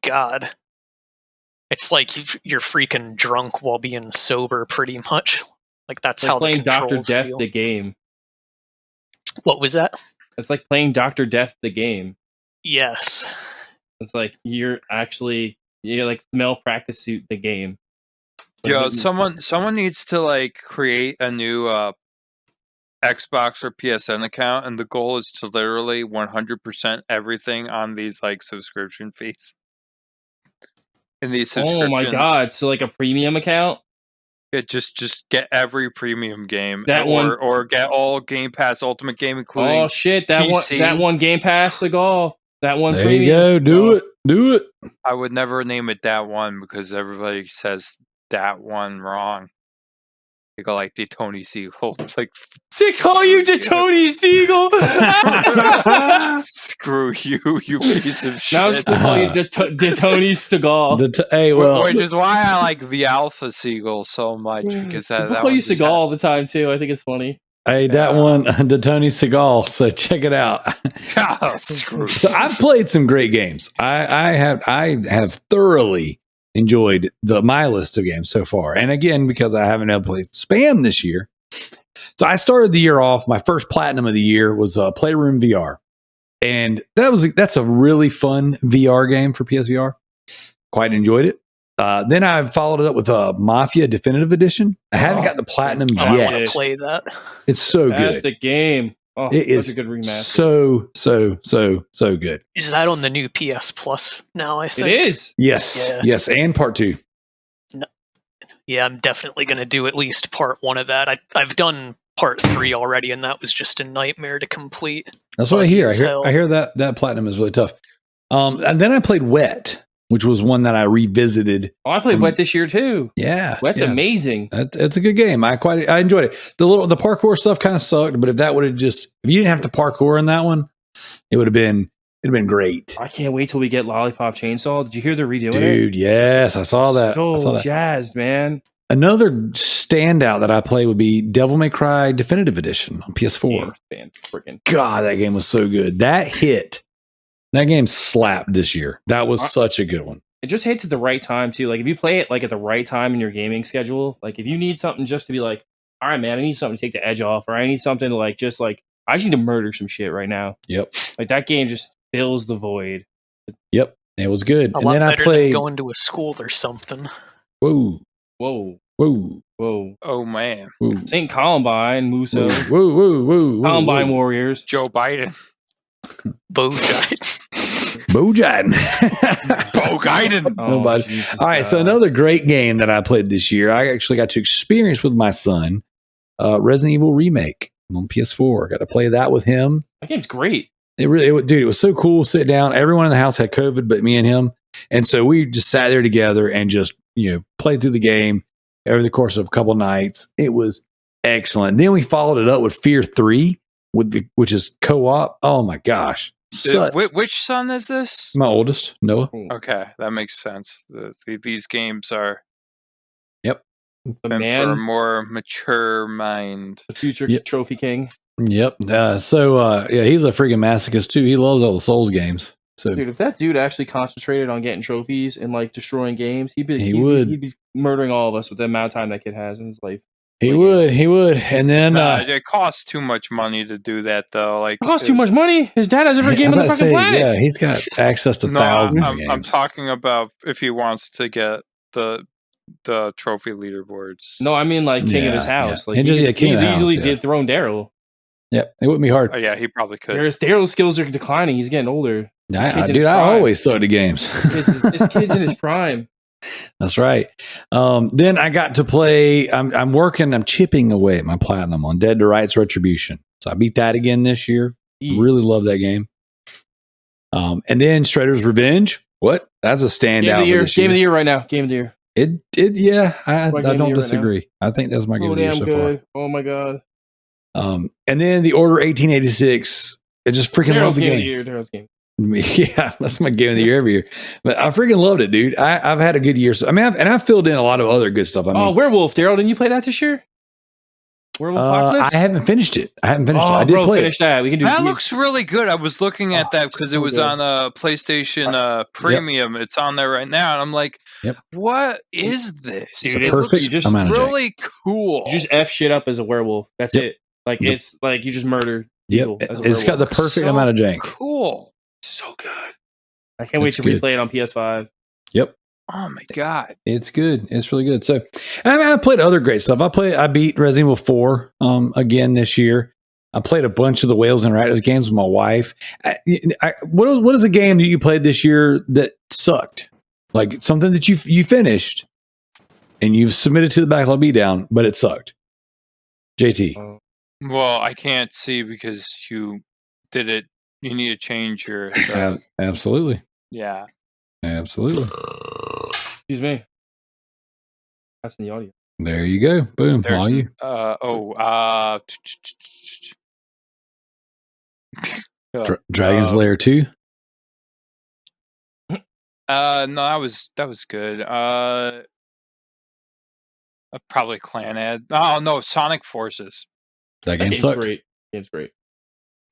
God. It's like you're freaking drunk while being sober, pretty much. Like that's how playing the controls Dr. Death feel. the game. What was that? It's like playing Dr. Death the game. Yes. It's like you're like smell practice suit the game. Yo, someone needs to like create a new Xbox or PSN account, and the goal is to literally 100% everything on these like subscription fees. In these subscriptions. Oh my god! So like a premium account? Yeah, just get every premium game, or get all Game Pass Ultimate Game, including. Oh shit! That one Game Pass Seagal. That one. There premium. you go. Do it. I would never name it that one because everybody says that one wrong. They go like the Tony Siegel. Like they call you the Tony Siegel. Screw you, you piece of shit. Now it's to call you the Tony Seagal. Which is why I like the Alpha Seagull so much, because that call you Seagal all the time too. I think it's funny. Hey, that one, the Tony Seagal. So check it out. Oh, screw. So I've played some great games. I have thoroughly enjoyed my list of games so far. And again, because I haven't played Spam this year. So I started the year off. My first platinum of the year was Playroom VR. And that's a really fun VR game for PSVR. Quite enjoyed it. Then I followed it up with Mafia Definitive Edition. I haven't got the platinum I yet. want to play that. It's so That's good. the game. Oh, It is such a good remaster. so good. Is that on the new PS Plus now? I think It is. Yes, Yeah. yes, and part 2. Yeah, I'm definitely going to do at least part 1 of that. I've done part 3 already, and that was just a nightmare to complete. That's what I hear. As hell. I hear that platinum is really tough. And then I played Wet, which was one that I revisited. Oh, I played Wet this year too. Yeah, Wet's yeah. amazing. It's a good game. I enjoyed it. The parkour stuff kind of sucked, but if you didn't have to parkour in that one, it'd have been great. I can't wait till we get Lollipop Chainsaw. Did you hear they're redoing it? Dude, yes, I saw that. So I saw that. jazzed, man. Another standout that I played would be Devil May Cry Definitive Edition on PS4. Freaking. God, that game was so good. That game slapped this year. That was such a good one. It just hits at the right time too. Like if you play it like at the right time in your gaming schedule, like if you need something just to be like, all right, man, I need something to take the edge off, or I need something to I just need to murder some shit right now. Yep. Like that game just fills the void. Yep. It was good. A And lot then I better played. than going to a school or something. Whoa. Whoa. Whoa. Whoa. Oh man, Whoa. St. Columbine, Muso. Whoa. Whoa. Whoa. Columbine Warriors. Joe Biden. Bojai. Bojan. Bo Biden. Nobody. Jesus All right. God. So another great game that I played this year, I actually got to experience with my son, Resident Evil Remake on PS4. Got to play that with him. That game's great. It was so cool. Sit down. Everyone in the house had COVID, but me and him. And so we just sat there together and just, played through the game over the course of a couple nights. It was excellent. Then we followed it up with Fear 3, which is co-op. Oh my gosh. Which son is this? My oldest, Noah. Okay, that makes sense. These games are The meant for a man, more mature mind. the future Yep. trophy king. Yep. He's a freaking masochist too. He loves all the Souls games. So Dude, if that dude actually concentrated on getting trophies and destroying games, he'd be murdering all of us with the amount of time that kid has in his life. he would. And then It costs too much money to do that, though. It costs too much money. His dad has every game on the fucking planet. yeah, he's got access to No, thousands of games. I'm talking about if he wants to get the trophy leaderboards. No, I mean king of his Yeah, house. yeah. And just, he king of the house, easily yeah. dethrone Daryl. Yep, it wouldn't be hard. Oh yeah, he probably could. Daryl's skills are declining. He's getting older. I always sucked at games. His kid's in his prime. That's right. Then I got to play. I'm chipping away at my platinum on Dead to Rights Retribution. So I beat that again this year. Really love that game. And then Shredder's Revenge. What? That's a standout. Game of the year right now. Game of the year. Yeah. I my game of the don't year disagree. I think that's my game of the year so far. Oh my god. And then the Order 1886. I just freaking love the game. Daryl's game. Yeah, that's my game of the year every year. But I freaking loved it, dude. I've had a good year. So I've filled in a lot of other good stuff. Werewolf, Daryl. Didn't you play that this year? Werewolf Apocalypse? I haven't finished it. I I did finish that. We can do that. Looks really good. I was looking at that because it was on a PlayStation Premium. It's on there right now, and I'm like, what is this? Dude, it perfect. looks really cool. You just F shit up as a werewolf. That's it. It's you just murder people. Yep. As a It's got the perfect amount of jank. Cool. So good. I can't wait to replay it on PS5. Yep. Oh my god, it's good. It's really good. So, I played other great stuff. I beat Resident Evil 4 again this year. I played a bunch of the Whales Interactive games with my wife. What is a game that you played this year that sucked? Like something that you finished and you've submitted to the Backlog Beatdown, but it sucked. JT. Well, I can't see because you did it. You need to change your. Absolutely. Yeah. Absolutely. Excuse me. That's in the audio. There you go. Boom. All you. Dragon's Lair 2. No, that was good. Probably Clan Ad. Oh no, Sonic Forces. That game sucked. Great. Game's great.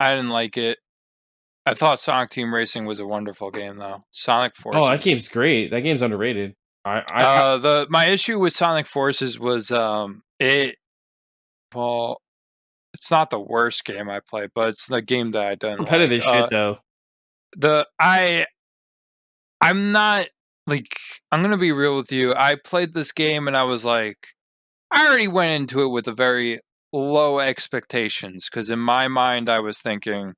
I didn't like it. I thought Sonic Team Racing was a wonderful game, though. Sonic Forces. Oh, that game's great. That game's underrated. My issue with Sonic Forces was it's not the worst game I played, but it's the game that I didn't competitive like. shit though. I'm not like, I'm gonna be real with you. I played this game and I was like, I already went into it with a very low expectations because in my mind I was thinking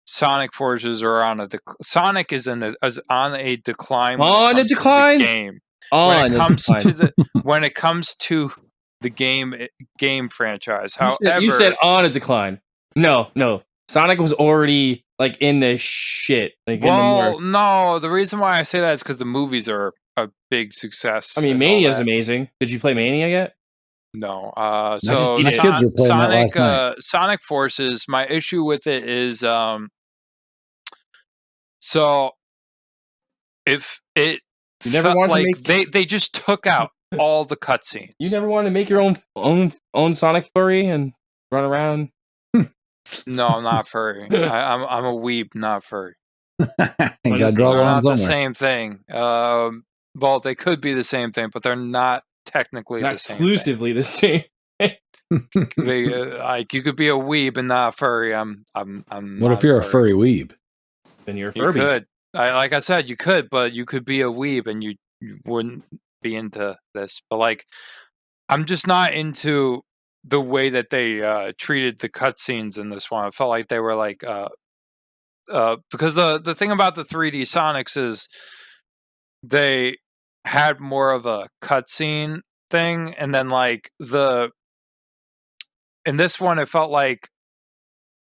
Sonic Forces are on a Sonic is on a decline. On a decline. Game. When it comes to the game franchise. However, you said on a decline. No. Sonic was already like in the shit. Like, no. The reason why I say that is because the movies are a big success. I mean, Mania is amazing. Did you play Mania yet? No. So my kids were playing that last night. Sonic Forces. My issue with it is, so if it you never wanted like to make... they just took out all the cutscenes. You never wanted to make your own Sonic furry and run around. No, I'm not furry. I'm a weeb, not furry. You gotta draw they're lines not the somewhere. same thing. Well, they could be the same thing, but they're not technically Not the same. Exclusively the same. They like, you could be a weeb and not furry. I'm. What if you're a furry weeb? Then you're a You Furby. could. Like I said, you could, but you could be a weeb and you wouldn't be into this. But like, I'm just not into the way that they treated the cutscenes in this one. I felt like they were like, because the thing about the 3D Sonics is they had more of a cutscene thing, and then like in this one, it felt like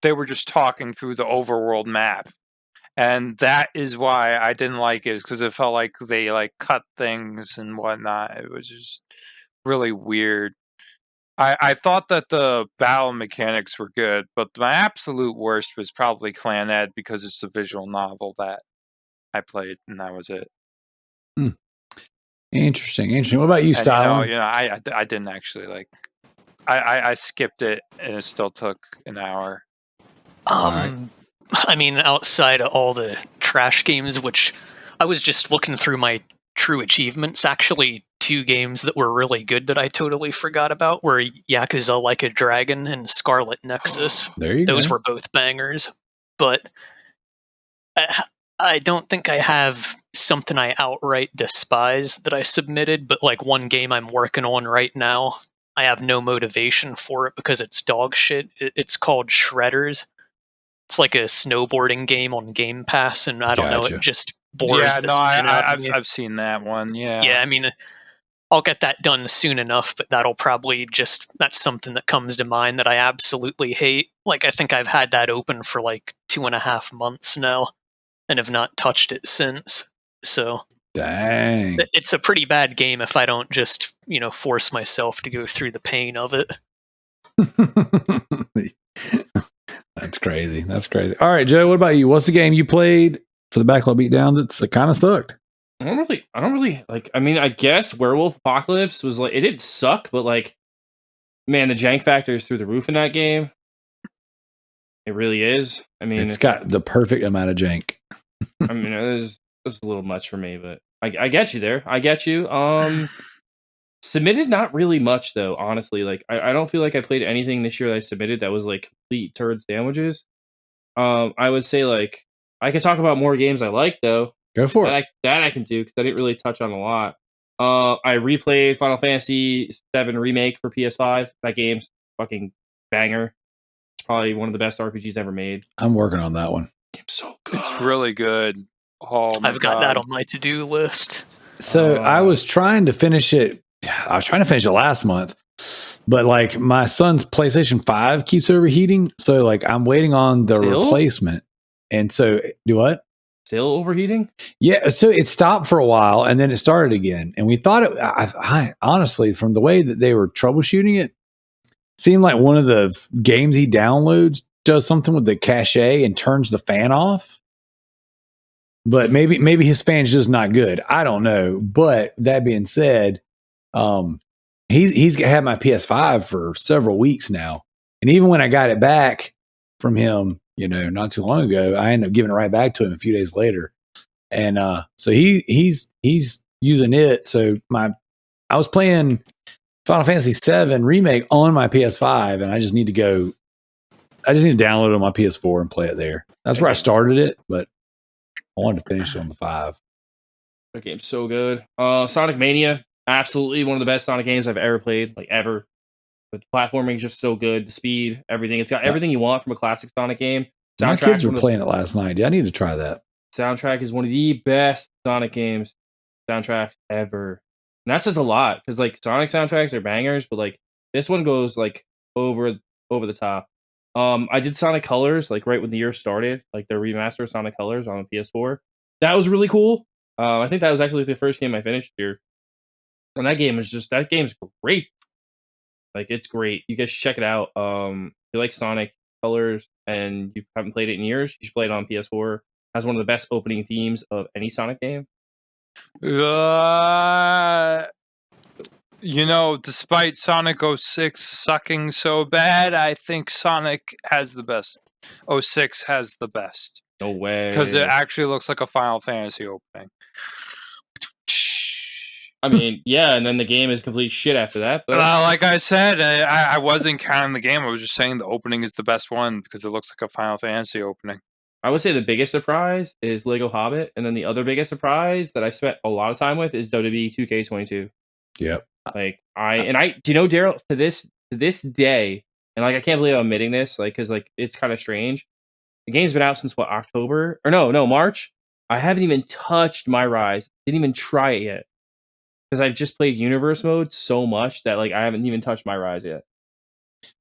they were just talking through the overworld map. And that is why I didn't like it, because it felt like they like cut things and whatnot. It was just really weird. I thought that the battle mechanics were good, but my absolute worst was probably Clan Ed, because it's the visual novel that I played, and that was it. Interesting. What about you, Stylin? I didn't actually like. I skipped it, and it still took an hour. Right. I mean, outside of all the trash games, which I was just looking through my true achievements, actually 2 games that were really good that I totally forgot about were Yakuza Like a Dragon and Scarlet Nexus. There you go. Those were both bangers. But I don't think I have something I outright despise that I submitted, but like one game I'm working on right now, I have no motivation for it because it's dog shit. It's called Shredders. It's like a snowboarding game on Game Pass, and I don't know, it just bores the skin out of me. I've seen that one. Yeah, I mean, I'll get that done soon enough, but that'll probably that's something that comes to mind that I absolutely hate. Like, I think I've had that open for like 2.5 months now and have not touched it since. So dang, it's a pretty bad game if I don't just, force myself to go through the pain of it. That's crazy. All right, Joe, what about you? What's the game you played for the Backlog Beatdown that's kind of sucked? I don't really like. I mean, I guess Werewolf Apocalypse was like, it didn't suck, but like, man, the jank factor is through the roof in that game. It really is. I mean, it's got the perfect amount of jank. I mean, it was a little much for me, but I get you there. I get you. Submitted not really much though, honestly. Like, I don't feel like I played anything this year that I submitted that was like complete turd sandwiches. I would say like I could talk about more games I like though. Go for it. That I can do because I didn't really touch on a lot. I replayed Final Fantasy VII Remake for PS5. That game's fucking banger. It's probably one of the best RPGs ever made. I'm working on that one. It's so good. It's really good. Oh, I've got that on my to-do list. So I was trying to finish it. I was trying to finish it last month, but like my son's PlayStation 5 keeps overheating. So like I'm waiting on the replacement. And so do what? Still overheating? Yeah. So it stopped for a while and then it started again. And we thought I honestly, from the way that they were troubleshooting it, seemed like one of the games he downloads does something with the cache and turns the fan off. But maybe his fan's just not good. I don't know. But that being said, he's had my PS5 for several weeks now. And even when I got it back from him, not too long ago, I ended up giving it right back to him a few days later. And so he's using it. So I was playing Final Fantasy VII Remake on my PS5, and I just need to download it on my PS4 and play it there. That's where I started it, but I wanted to finish it on the 5. That game's so good. Sonic Mania, absolutely one of the best Sonic games I've ever played, like ever. The platforming is just so good. The speed, everything. It's got everything you want from a classic Sonic game. My kids were playing it last night. Yeah, I need to try that. Soundtrack is one of the best Sonic games soundtracks ever. And that says a lot because like Sonic soundtracks are bangers, but like this one goes like over the top. I did Sonic Colors like right when the year started, like the remaster of Sonic Colors on the PS4. That was really cool. I think that was actually the first game I finished here. And that game's great. Like it's great. You guys should check it out. If you like Sonic Colors and you haven't played it in years, you should play it on PS4. It has one of the best opening themes of any Sonic game. Despite Sonic 06 sucking so bad, I think Sonic has the best. 06 has the best. No way. Because it actually looks like a Final Fantasy opening. I mean, yeah, and then the game is complete shit after that. But like I said, I wasn't counting the game. I was just saying the opening is the best one because it looks like a Final Fantasy opening. I would say the biggest surprise is Lego Hobbit, and then the other biggest surprise that I spent a lot of time with is WWE 2K22. Yep. Like do you know, Daryl, to this day, and like I can't believe I'm admitting this, like because like it's kind of strange. The game's been out since what, October or no March. I haven't even touched my Rise. Didn't even try it yet because I've just played Universe mode so much that like I haven't even touched my Rise yet.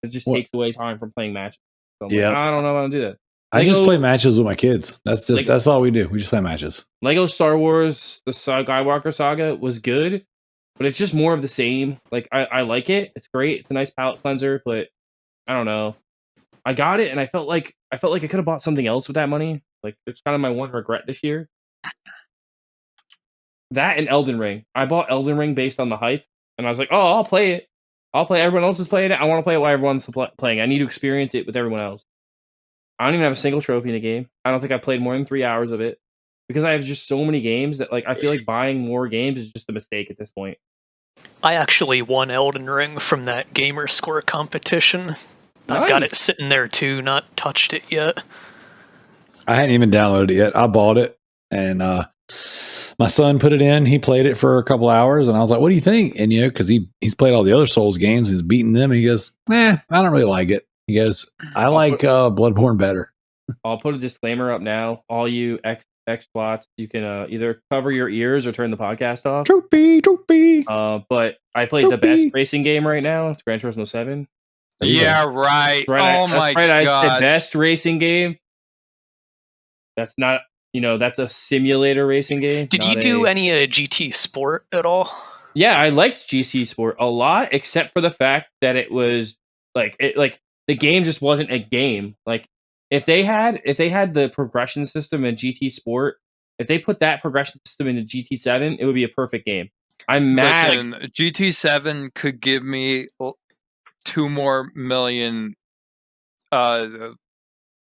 It just takes away time from playing matches. So I'm like, I don't know how to do that. I just play matches with my kids. That's all we do. We just play matches. Lego Star Wars, the Skywalker saga was good, but it's just more of the same. Like I like it. It's great. It's a nice palate cleanser, but I don't know. I got it and I felt like I could have bought something else with that money. Like it's kind of my one regret this year. That and Elden Ring. I bought Elden Ring based on the hype, and I was like, "Oh, I'll play it. I'll play. Everyone else is playing it. I want to play it while everyone's playing. I need to experience it with everyone else." I don't even have a single trophy in the game. I don't think I played more than 3 hours of it because I have just so many games that like I feel like buying more games is just a mistake at this point. I actually won Elden Ring from that gamer score competition. Nice. I've got it sitting there too, not touched it yet. I hadn't even downloaded it yet. I bought it, and my son put it in. He played it for a couple hours, and I was like, "What do you think?" And because he's played all the other Souls games, he's beaten them, and he goes, I don't really like it. He goes, I like Bloodborne better. I'll put a disclaimer up now. All you exploits, you can either cover your ears or turn the podcast off. Trophy. But I played the best racing game right now. It's Gran Turismo 7. Yeah, right. Oh my god. I said best racing game. That's not, that's a simulator racing game. Did you do any GT Sport at all? Yeah, I liked GT Sport a lot, except for the fact that it was the game just wasn't a game. Like if they had the progression system in GT Sport, if they put that progression system into GT7, it would be a perfect game. I'm mad. Listen, GT7 could give me 2 more million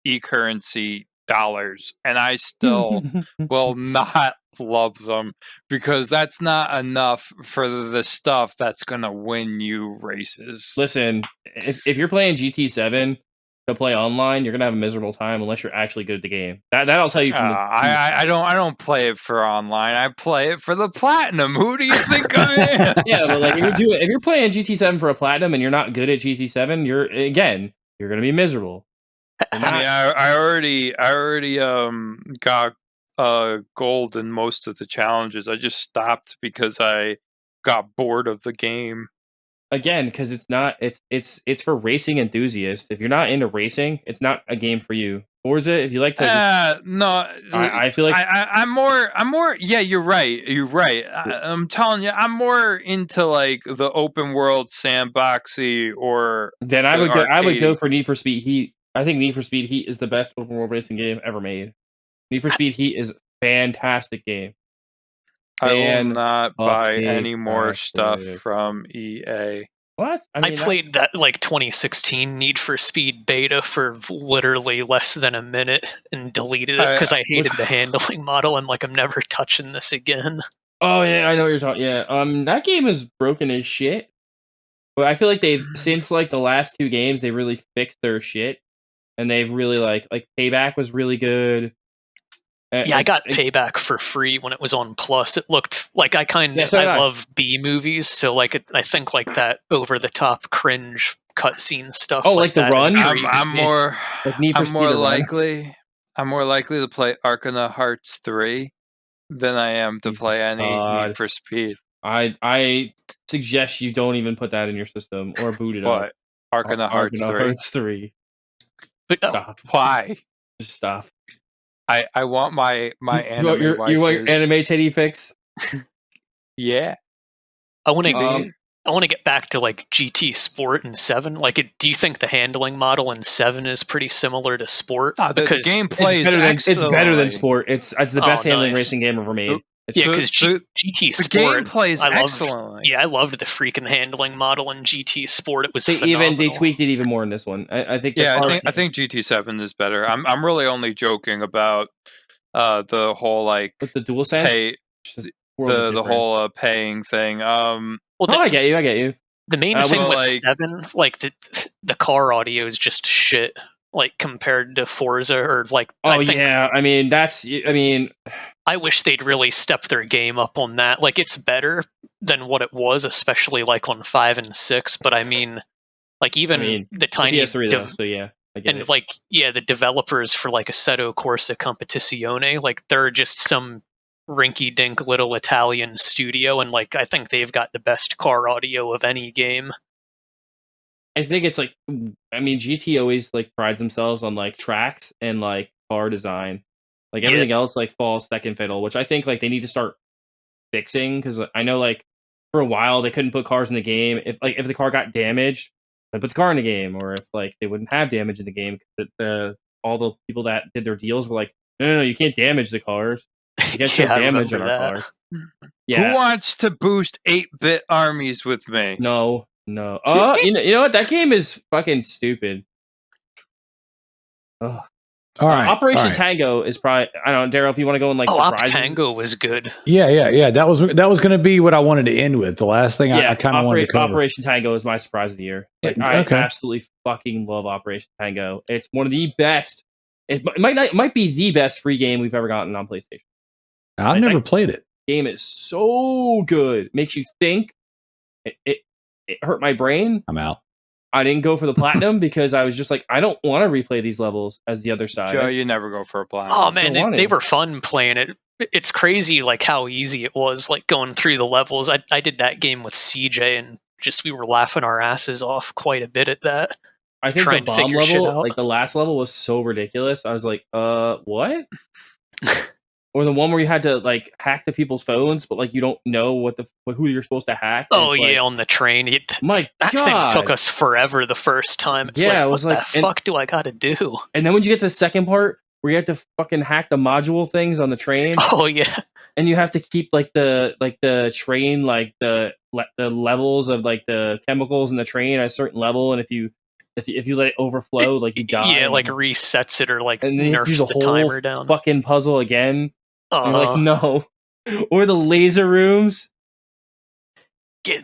e-currency dollars, and I still will not love them because that's not enough for the stuff that's gonna win you races. Listen, if you're playing GT7 to play online, you're gonna have a miserable time unless you're actually good at the game. That I'll tell you. I don't play it for online. I play it for the platinum. Who do you think I am? Yeah, but like if you're playing GT7 for a platinum and you're not good at GT7, you're gonna be miserable. I mean, I already got gold in most of the challenges. I just stopped because I got bored of the game. Again, because it's for racing enthusiasts. If you're not into racing, it's not a game for you. Forza, if you like to, no, I feel like I'm more. Yeah, you're right. You're right. I'm telling you, I'm more into like the open world sandboxy or. Then I would go for Need for Speed Heat. I think Need for Speed Heat is the best open world racing game ever made. Need for Speed Heat is a fantastic game. I will not buy any more stuff from EA. What? I played that like 2016 Need for Speed beta for literally less than a minute and deleted it because I hated the handling model. I'm like, I'm never touching this again. Oh yeah, I know what you're talking. Yeah, that game is broken as shit. But I feel like they've since like the last 2 games, they really fixed their shit, and they've really like Payback was really good. Yeah, I got Payback for free when it was on Plus. It looked like I love B movies, so like I think like that over the top cringe cutscene stuff. Oh, like The that Run? intrigues me. Like Need for I'm Speed more The Run. I'm more likely to play Arcana Hearts 3 than I am to play any Need for Speed. I suggest you don't even put that in your system or boot it up. What? Arcana Hearts 3? Hearts 3. But Stop. Why? Just stop. I want my anime you want your anime titty fix? Yeah. I want to get back to like GT Sport in 7. Like, do you think the handling model in 7 is pretty similar to Sport? The gameplay is excellent. It's better than Sport. It's the best handling racing game ever made. Because GT Sport, the gameplay is excellent. Yeah, I loved the freaking handling model in GT Sport. It was they tweaked it even more in this one. I think. Yeah, I think GT7 is better. I'm really only joking about the whole like with the DualSense, the whole paying thing. I get you. The main thing with 7, like the car audio is just shit. Like compared to Forza or like. I wish they'd really step their game up on that. Like it's better than what it was, especially like on 5 and 6. But I mean, like even the tiny PS3 I get it. like the developers for like Assetto Corsa Competizione, like they're just some rinky-dink little Italian studio, and like I think they've got the best car audio of any game. I think it's like, GT always like prides themselves on like tracks and like car design. Like everything else like falls second fiddle, which I think like they need to start fixing, because I know like for a while they couldn't put cars in the game. If the car got damaged, they put the car in the game, or if like they wouldn't have damage in the game. All the people that did their deals were like, no, you can't damage the cars. You can't show damage on our cars. Yeah. Who wants to boost 8-bit armies with me? No. Oh, you know what? That game is fucking stupid. Ugh. All right. Operation Tango is probably, I don't know, Darrell, if you want to go in like surprises. Tango was good. Yeah. That was going to be what I wanted to end with. The last thing I kind of wanted to cover. Operation Tango is my surprise of the year. Like, I absolutely fucking love Operation Tango. It's one of the best. It might be the best free game we've ever gotten on PlayStation. I've never played it. Game is so good. Makes you think. It hurt my brain. I'm out. I didn't go for the platinum because I was just like, I don't want to replay these levels as the other side. Joe, you never go for a platinum. Oh man, they were fun playing it. It's crazy like how easy it was, like going through the levels. I did that game with CJ, and just we were laughing our asses off quite a bit at that. I think the bomb level, like the last level, was so ridiculous. I was like, what? Or the one where you had to like hack the people's phones, but like you don't know who you're supposed to hack. Oh yeah, on the train. That thing took us forever the first time. It's it was what the fuck do I got to do? And then when you get to the second part where you have to fucking hack the module things on the train. Oh yeah. And you have to keep like the train, like the levels of like the chemicals in the train at a certain level, and if you let it overflow, like you die. Yeah, like resets it or like nerfs the timer down. Fucking puzzle again. You're like, no. Or the laser rooms. Do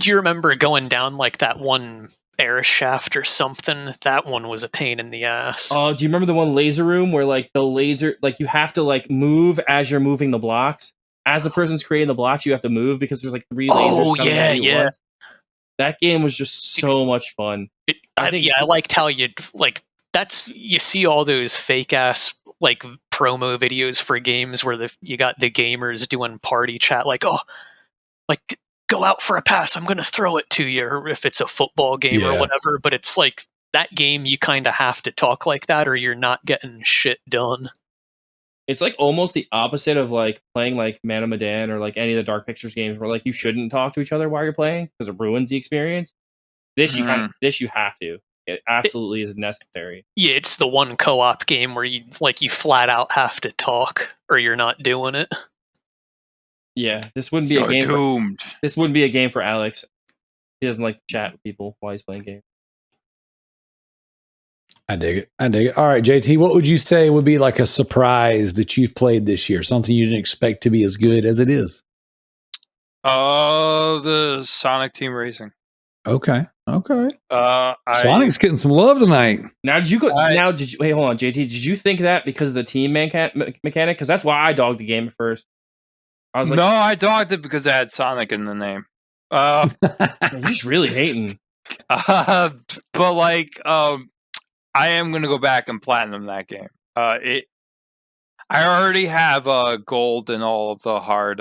you remember going down like that one air shaft or something? That one was a pain in the ass. Oh, do you remember the one laser room where like the laser, like you have to like move as you're moving the blocks? As the person's creating the blocks, you have to move because there's like 3 lasers coming at you at once. That game was just so much fun. I liked how you see all those fake ass like promo videos for games where you got the gamers doing party chat like, oh, like go out for a pass, I'm gonna throw it to you, or if it's a football game or whatever. But it's like that game you kind of have to talk like that or you're not getting shit done. It's like almost the opposite of like playing like Man of Medan or like any of the Dark Pictures games where like you shouldn't talk to each other while you're playing because it ruins the experience. This you have to. It absolutely is necessary. Yeah, it's the one co-op game where you flat out have to talk or you're not doing it. Yeah, this wouldn't be a game. This wouldn't be a game for Alex. He doesn't like to chat with people while he's playing games. I dig it. All right, JT, what would you say would be like a surprise that you've played this year? Something you didn't expect to be as good as it is? The Sonic Team Racing. Okay. Sonic's getting some love tonight. Now, did you wait? Hold on, JT. Did you think that because of the team mechanic? Because that's why I dogged the game at first. I was like, no, I dogged it because it had Sonic in the name. you're just really hating. But like, I am gonna go back and platinum that game. I already have gold in all of the hard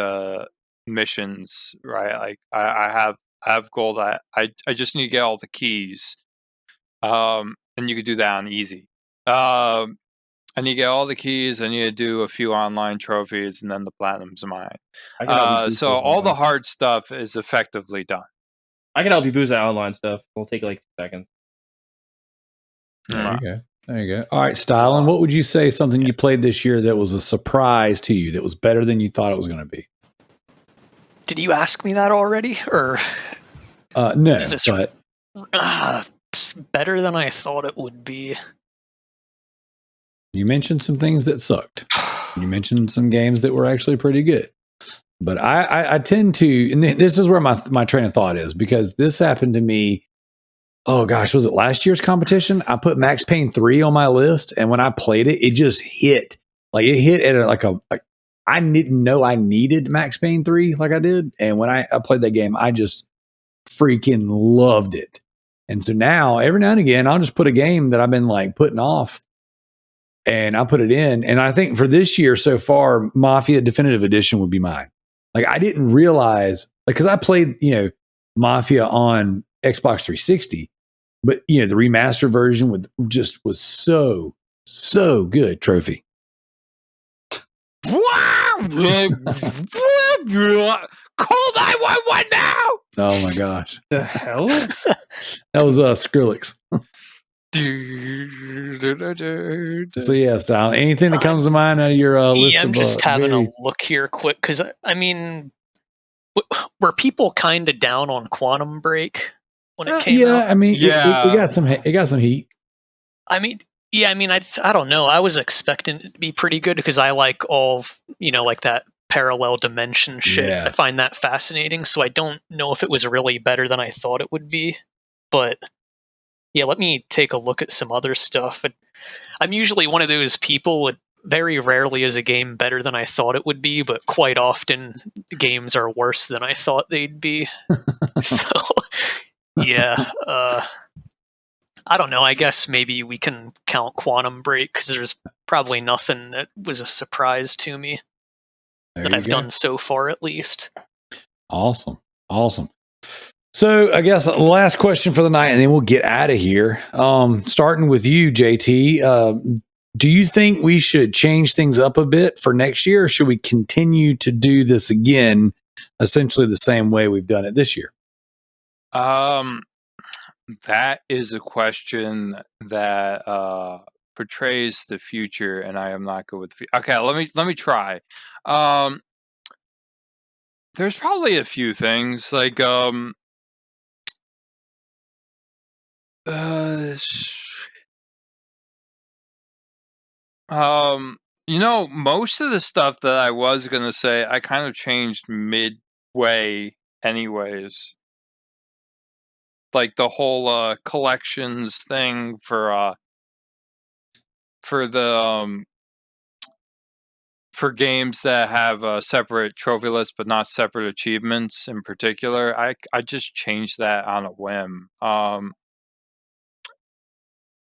missions, right? Like I have gold. I just need to get all the keys. And you could do that on easy. And you get all the keys, and you do a few online trophies, and then the platinum's mine. So all the hard stuff is effectively done. I can help you boost that online stuff. It'll take like 2 seconds. There you go. All right, Stylin, what would you say something you played this year that was a surprise to you, that was better than you thought it was going to be? Did you ask me that already, or no? But it's better than I thought it would be. You mentioned some things that sucked. You mentioned some games that were actually pretty good. But I tend to, and this is where my train of thought is, because this happened to me. Oh gosh, was it last year's competition? I put Max Payne 3 on my list, and when I played it, it just hit. Like it hit at I didn't know I needed Max Payne 3 like I did. And when I played that game, I just freaking loved it. And so now, every now and again, I'll just put a game that I've been like putting off, and I put it in. And I think for this year so far, Mafia Definitive Edition would be mine. Like I didn't realize, like, because I played, Mafia on Xbox 360, but the remastered version was so good. Trophy. Call 911 now! Oh my gosh. The hell? That was Skrillex. So yeah, Style. Anything that comes to mind out of your list? Yeah, I'm just having a look here quick, because I mean, were people kind of down on Quantum Break when it came out? I mean, it got some heat. I mean, I don't know. I was expecting it to be pretty good, because I like all, like that parallel dimension shit. Yeah. I find that fascinating. So I don't know if it was really better than I thought it would be, but yeah, let me take a look at some other stuff. I'm usually one of those people that very rarely is a game better than I thought it would be, but quite often games are worse than I thought they'd be. So, yeah. I don't know. I guess maybe we can count Quantum Break, because there's probably nothing that was a surprise to me that I've done so far, at least. Awesome. So I guess last question for the night, and then we'll get out of here. Starting with you, JT. Do you think we should change things up a bit for next year, or should we continue to do this again, essentially the same way we've done it this year? That is a question that portrays the future, and I am not good with. Okay, let me try. There's probably a few things like most of the stuff that I was gonna say, I kind of changed midway, anyways. Like the whole collections thing for the for games that have a separate trophy list but not separate achievements in particular, I just changed that on a whim. I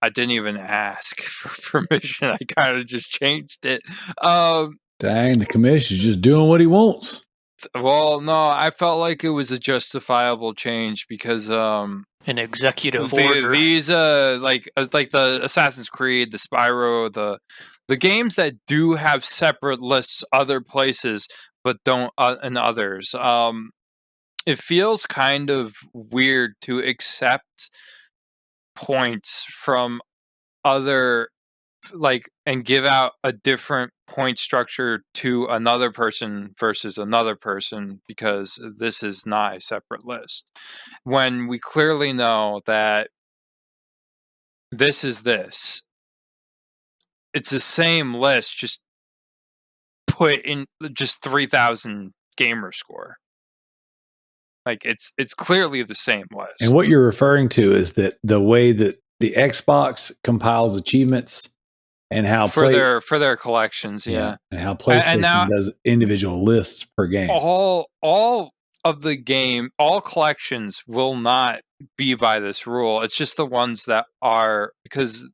didn't even ask for permission. I kind of just changed it. Dang, the commissioner's just doing what he wants. Well, no, I felt like it was a justifiable change because an executive order. These like the Assassin's Creed, the Spyro, the games that do have separate lists other places but don't in others. It feels kind of weird to accept points from other and give out a different point structure to another person versus another person because this is not a separate list, when we clearly know that this is this. It's the same list, just put in just 3,000 gamer score. Like it's clearly the same list. And what you're referring to is that the way that the Xbox compiles achievements and how for their collections, yeah. And how PlayStation now, does individual lists per game. All of the game, all collections will not be by this rule. It's just the ones that are, because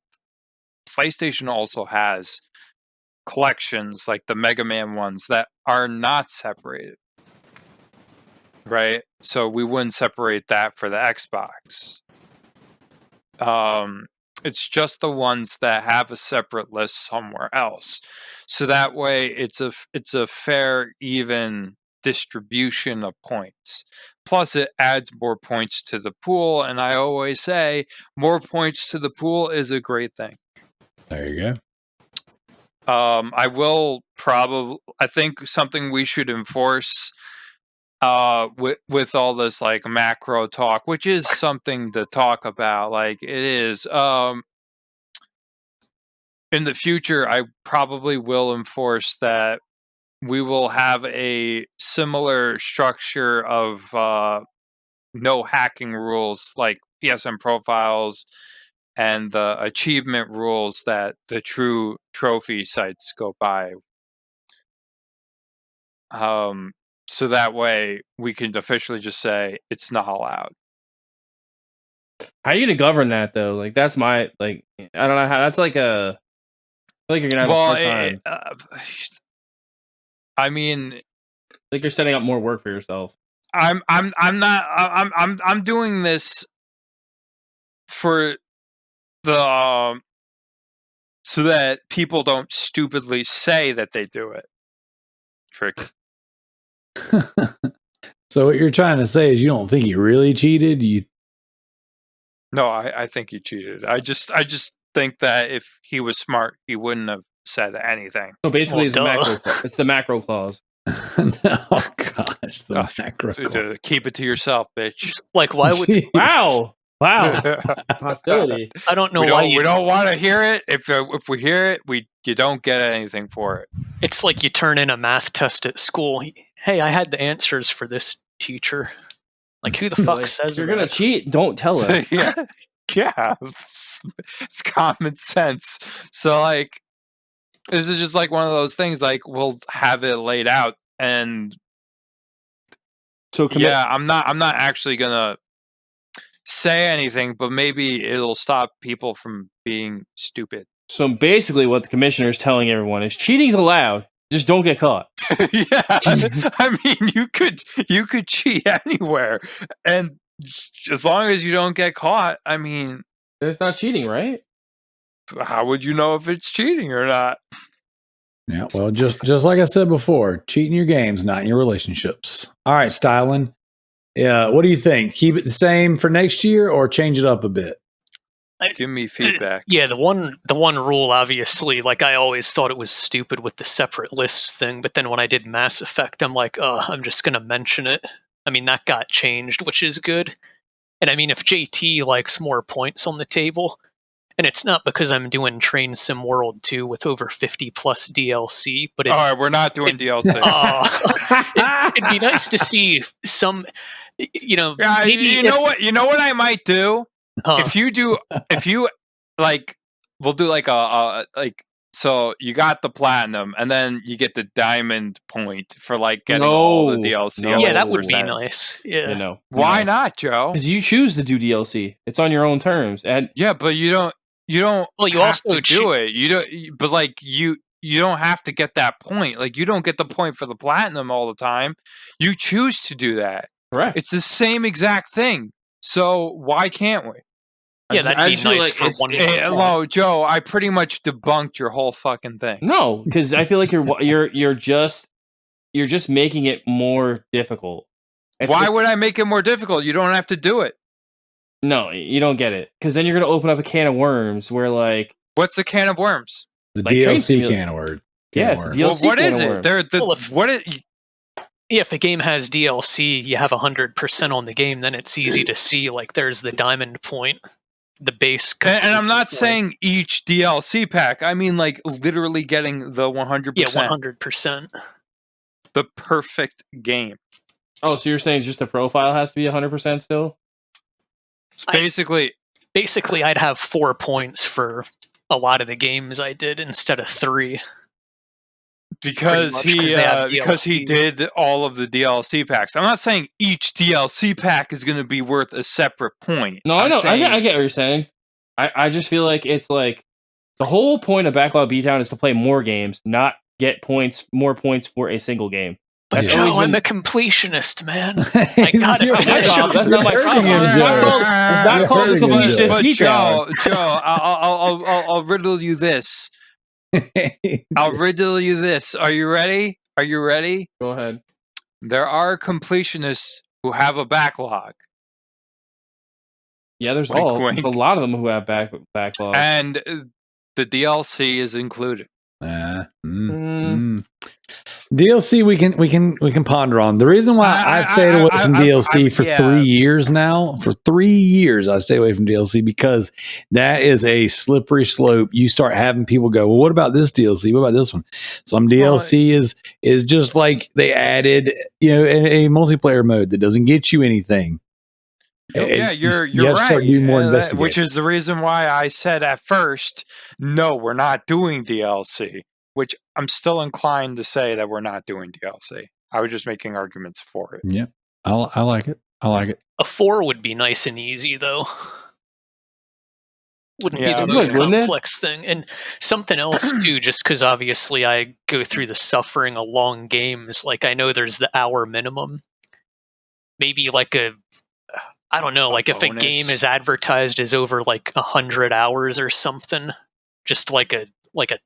PlayStation also has collections like the Mega Man ones that are not separated. Right? So we wouldn't separate that for the Xbox. It's just the ones that have a separate list somewhere else. So that way it's a fair, even distribution of points. Plus it adds more points to the pool, and I always say more points to the pool is a great thing. There you go. I think something we should enforce with all this like macro talk, which is something to talk about, like it is in the future, I probably will enforce that we will have a similar structure of no hacking rules like PSN profiles and the achievement rules that the true trophy sites go by. So that way we can officially just say it's not allowed. How are you gonna govern that though? Like that's my I don't know how. That's like a. I feel like you're gonna have a hard time. I mean, like you're setting up more work for yourself. I'm doing this for the so that people don't stupidly say that they do it. Trick. So what you're trying to say is you don't think he really cheated? No, I think he cheated. I just think that if he was smart, he wouldn't have said anything. So basically, it's the macro clause. Oh gosh, the macro clause. Keep it to yourself, bitch. Like, why would? Wow. Hostility. I don't know why we don't want to hear it. If we hear it, you don't get anything for it. It's like you turn in a math test at school. Hey, I had the answers for this, teacher. Like, who the fuck says you're gonna cheat? Don't tell her. Yeah, it's common sense. So like, this is just like one of those things. Like, we'll have it laid out, and so I'm not actually gonna say anything, but maybe it'll stop people from being stupid. So basically, what the commissioner is telling everyone is cheating's allowed. Just don't get caught. Yeah, I mean, you could cheat anywhere, and as long as you don't get caught, I mean, it's not cheating, right? How would you know if it's cheating or not? Yeah, well, just like I said before, cheat in your games, not in your relationships. All right, Stylin. Yeah, what do you think? Keep it the same for next year or change it up a bit? Give me feedback. Yeah, the one rule, obviously, like I always thought it was stupid with the separate lists thing, but then when I did Mass Effect, I'm like, I'm just gonna mention it. I mean, that got changed, which is good. And I mean, if JT likes more points on the table, and it's not because I'm doing Train Sim World 2 with over 50 plus DLC, but all right, we're not doing DLC. It'd be nice to see some, maybe you know what I might do. If you like, we'll do like so you got the platinum and then you get the diamond point for like getting all the DLC. Yeah, that would be nice. Yeah. Why not, Joe? Because you choose to do DLC. It's on your own terms. And yeah, but you don't well, you have also to do it. You don't, but like you don't have to get that point. Like you don't get the point for the platinum all the time. You choose to do that. Correct. It's the same exact thing. So why can't we? Yeah, that'd be nice for one. Hello, Joe. I pretty much debunked your whole fucking thing. No, because I feel like you're just making it more difficult. Why would I make it more difficult? You don't have to do it. No, you don't get it. Because then you're going to open up a can of worms where like... What's a can of worms? The like DLC can of worms. Yeah, well, what is it? If a game has DLC, you have 100% on the game, then it's easy to see, like, there's the diamond point, the base. And I'm not saying each DLC pack. I mean, like, literally getting the 100%. Yeah, 100%. The perfect game. Oh, so you're saying just the profile has to be 100% still? Basically, I'd have 4 points for a lot of the games I did instead of 3. because much, 'cause they have he DLC. did all of the DLC packs. I'm not saying each DLC pack is going to be worth a separate point. No, I know. I get what you're saying. I just feel like it's like the whole point of Backlog Beatdown is to play more games, not get more points for a single game. But That's Joe, always I'm been- a completionist, man. I got it. You're- That's my problem. That's not my you're problem. hurting him, It's not Joe. called- it's not You're called the hurting him, completionist But beatdown. Joe, I'll riddle you this. I'll riddle you this. Are you ready? Are you ready? Go ahead. There are completionists who have a backlog, Yeah, there's Wink, there's wink. a lot of them who have backlog. and the DLC is included. DLC we can ponder on. The reason why I've stayed away from DLC for 3 years now, for 3 years I stay away from DLC because that is a slippery slope. You start having people go, well, what about this DLC? What about this one? Some DLC is just like they added, a multiplayer mode that doesn't get you anything. Yeah, you're you have to right. start doing more investigating. Which is the reason why I said at first, no, we're not doing DLC. Which I'm still inclined to say that we're not doing DLC. I was just making arguments for it. Yeah, I like it. I like it. A 4 would be nice and easy, though. Wouldn't Yeah, be it the most would, wouldn't it? complex thing. And something else, too, just because obviously I go through the suffering of long games. Like, I know there's the hour minimum. Maybe like I don't know, like if a bonus. game is advertised as over like 100 hours or something, just like a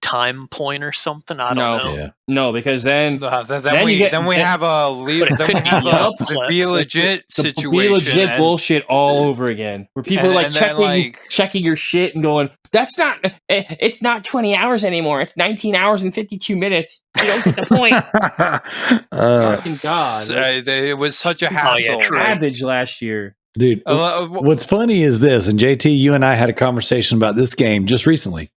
time point or something. I don't know. Yeah. No, because then Then we you get- have a But it could be the be legit the situation. be legit and- bullshit all over again, where people are like and then, checking your shit and going, "That's not. It's not 20 hours anymore. It's 19 hours and 52 minutes. You don't get the point." Fucking God, it was such a Oh, yeah, hassle. true. Savage last year. Dude, what's funny is this, and JT, you and I had a conversation about this game just recently.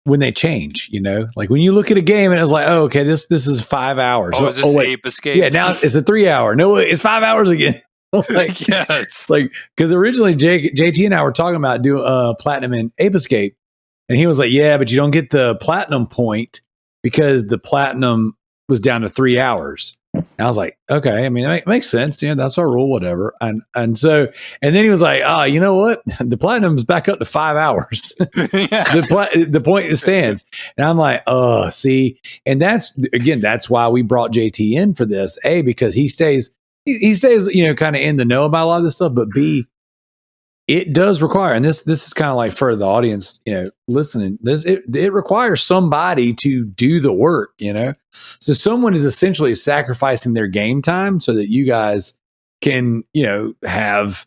When they change, like when you look at a game and it's like, oh, okay, this is 5 hours. is this wait. Ape Escape? Yeah, now it's a 3 hour. No, it's 5 hours again. Like, yes. like because originally JT and I were talking about doing platinum in Ape Escape, and he was like, yeah, but you don't get the platinum point because the platinum was down to 3 hours. And I was like, okay, I mean, it makes sense. That's our rule, whatever. And then he was like, you know what? The platinum's back up to 5 hours. The point stands. And I'm like, see, and that's why we brought JT in for this. A, because he stays, kind of in the know about a lot of this stuff, but B, it does require, and this is kind of like for the audience, listening, it requires somebody to do the work, So someone is essentially sacrificing their game time so that you guys can, have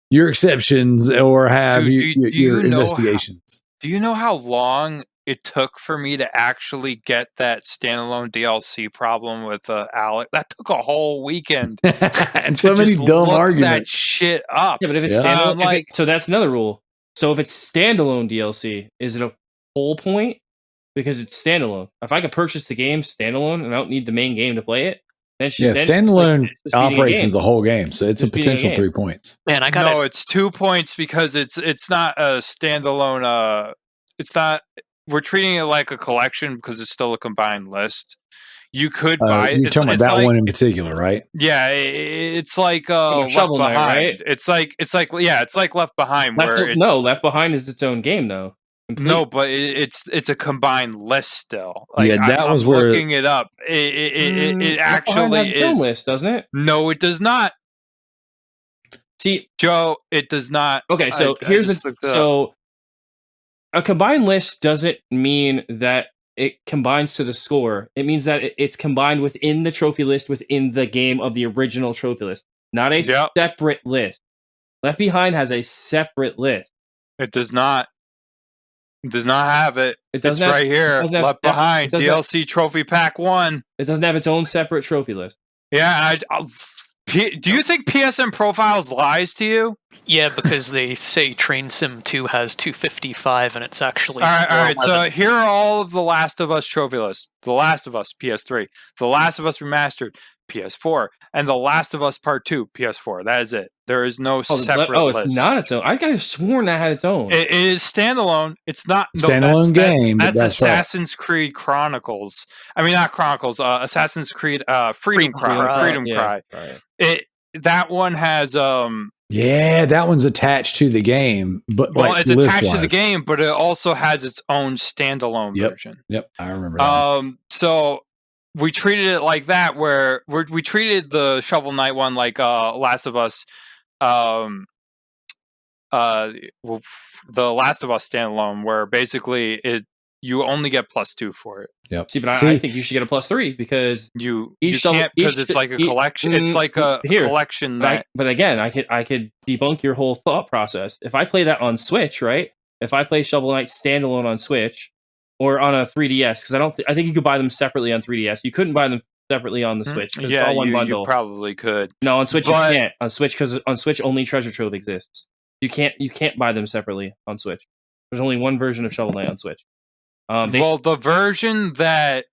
your exceptions or have your investigations. Do you know how long it took for me to actually get that standalone DLC problem with Alec? That took a whole weekend. And so many dumb look arguments. that shit up. Yeah, but if it's standalone, so that's another rule. So if it's standalone DLC, is it a whole point? Because it's standalone. If I can purchase the game standalone and I don't need the main game to play it, then standalone operates as a whole game, so it's a potential 3 points. Man, it's 2 points because it's not a standalone. It's not. We're treating it like a collection because it's still a combined list. You could buy it. You're talking about that one in particular, right? Yeah, it's like Left Shovel Behind. Knight, right? It's like Left Behind. Left Behind is its own game though. Completely. No, but it's a combined list still. I'm looking it up. It actually has its own list, doesn't it? No, it does not. See, Joe, it does not. Okay, so so a combined list doesn't mean that it combines to the score. It means that it's combined within the trophy list within the game of the original trophy list, not a separate list. Left Behind has a separate list. It does not. It does not have it. It's right here. Left Behind DLC Trophy Pack 1. It doesn't have its own separate trophy list. Yeah, do you think PSN Profiles lies to you? Yeah, because they say Train Sim 2 has 255 and it's actually... All right, so here are all of the Last of Us trophy lists. The Last of Us PS3. The Last of Us Remastered. PS4, and The Last of Us Part 2, PS4. That is it. There is no separate list. It's not its own. I could have sworn that had its own. It is standalone. It's not Standalone game, but That's that's right. Assassin's Creed Chronicles. I mean, not Chronicles. Assassin's Creed Freedom Cry. Freedom Cry. Right. That one has Yeah, that one's attached to the game, but well, like it's attached to the list-wise. game, but it also has its own standalone version. Yep, I remember that. So we treated it like that, where we treated the Shovel Knight one like Last of Us, the Last of Us standalone, where basically you only get +2 for it. Yep. See, but I think you should get a +3 because you each can't, because it's each- like a collection. It's like a collection. But again, I could debunk your whole thought process. If I play that on Switch, right? If I play Shovel Knight standalone on Switch or on a 3DS, because I think you could buy them separately on 3DS. You couldn't buy them separately on the Switch. Yeah, it's all one bundle. You probably could. No, on Switch you can't. On Switch, because on Switch only Treasure Trove exists. You can't buy them separately on Switch. There's only one version of Shovel Knight on Switch. The version that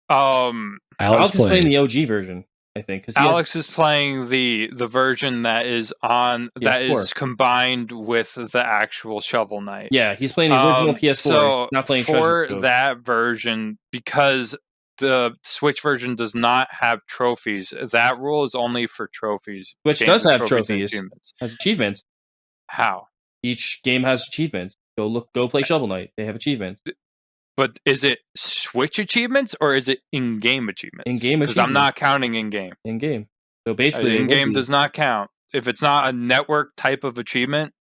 Alex is playing the OG version, I think. Alex is playing the version that is on is combined with the actual Shovel Knight. Yeah, he's playing the original PS4. So not playing for Treasure Trove. that version, because the Switch version does not have trophies. That rule is only for trophies. Switch does have trophies. Achievements. Has achievements. How? Each game has achievements. Go play Shovel Knight. They have achievements. But is it Switch achievements or is it in-game achievements? In-game achievements. Because I'm not counting in-game. In-game. So basically, in-game does not count. If it's not a network type of achievement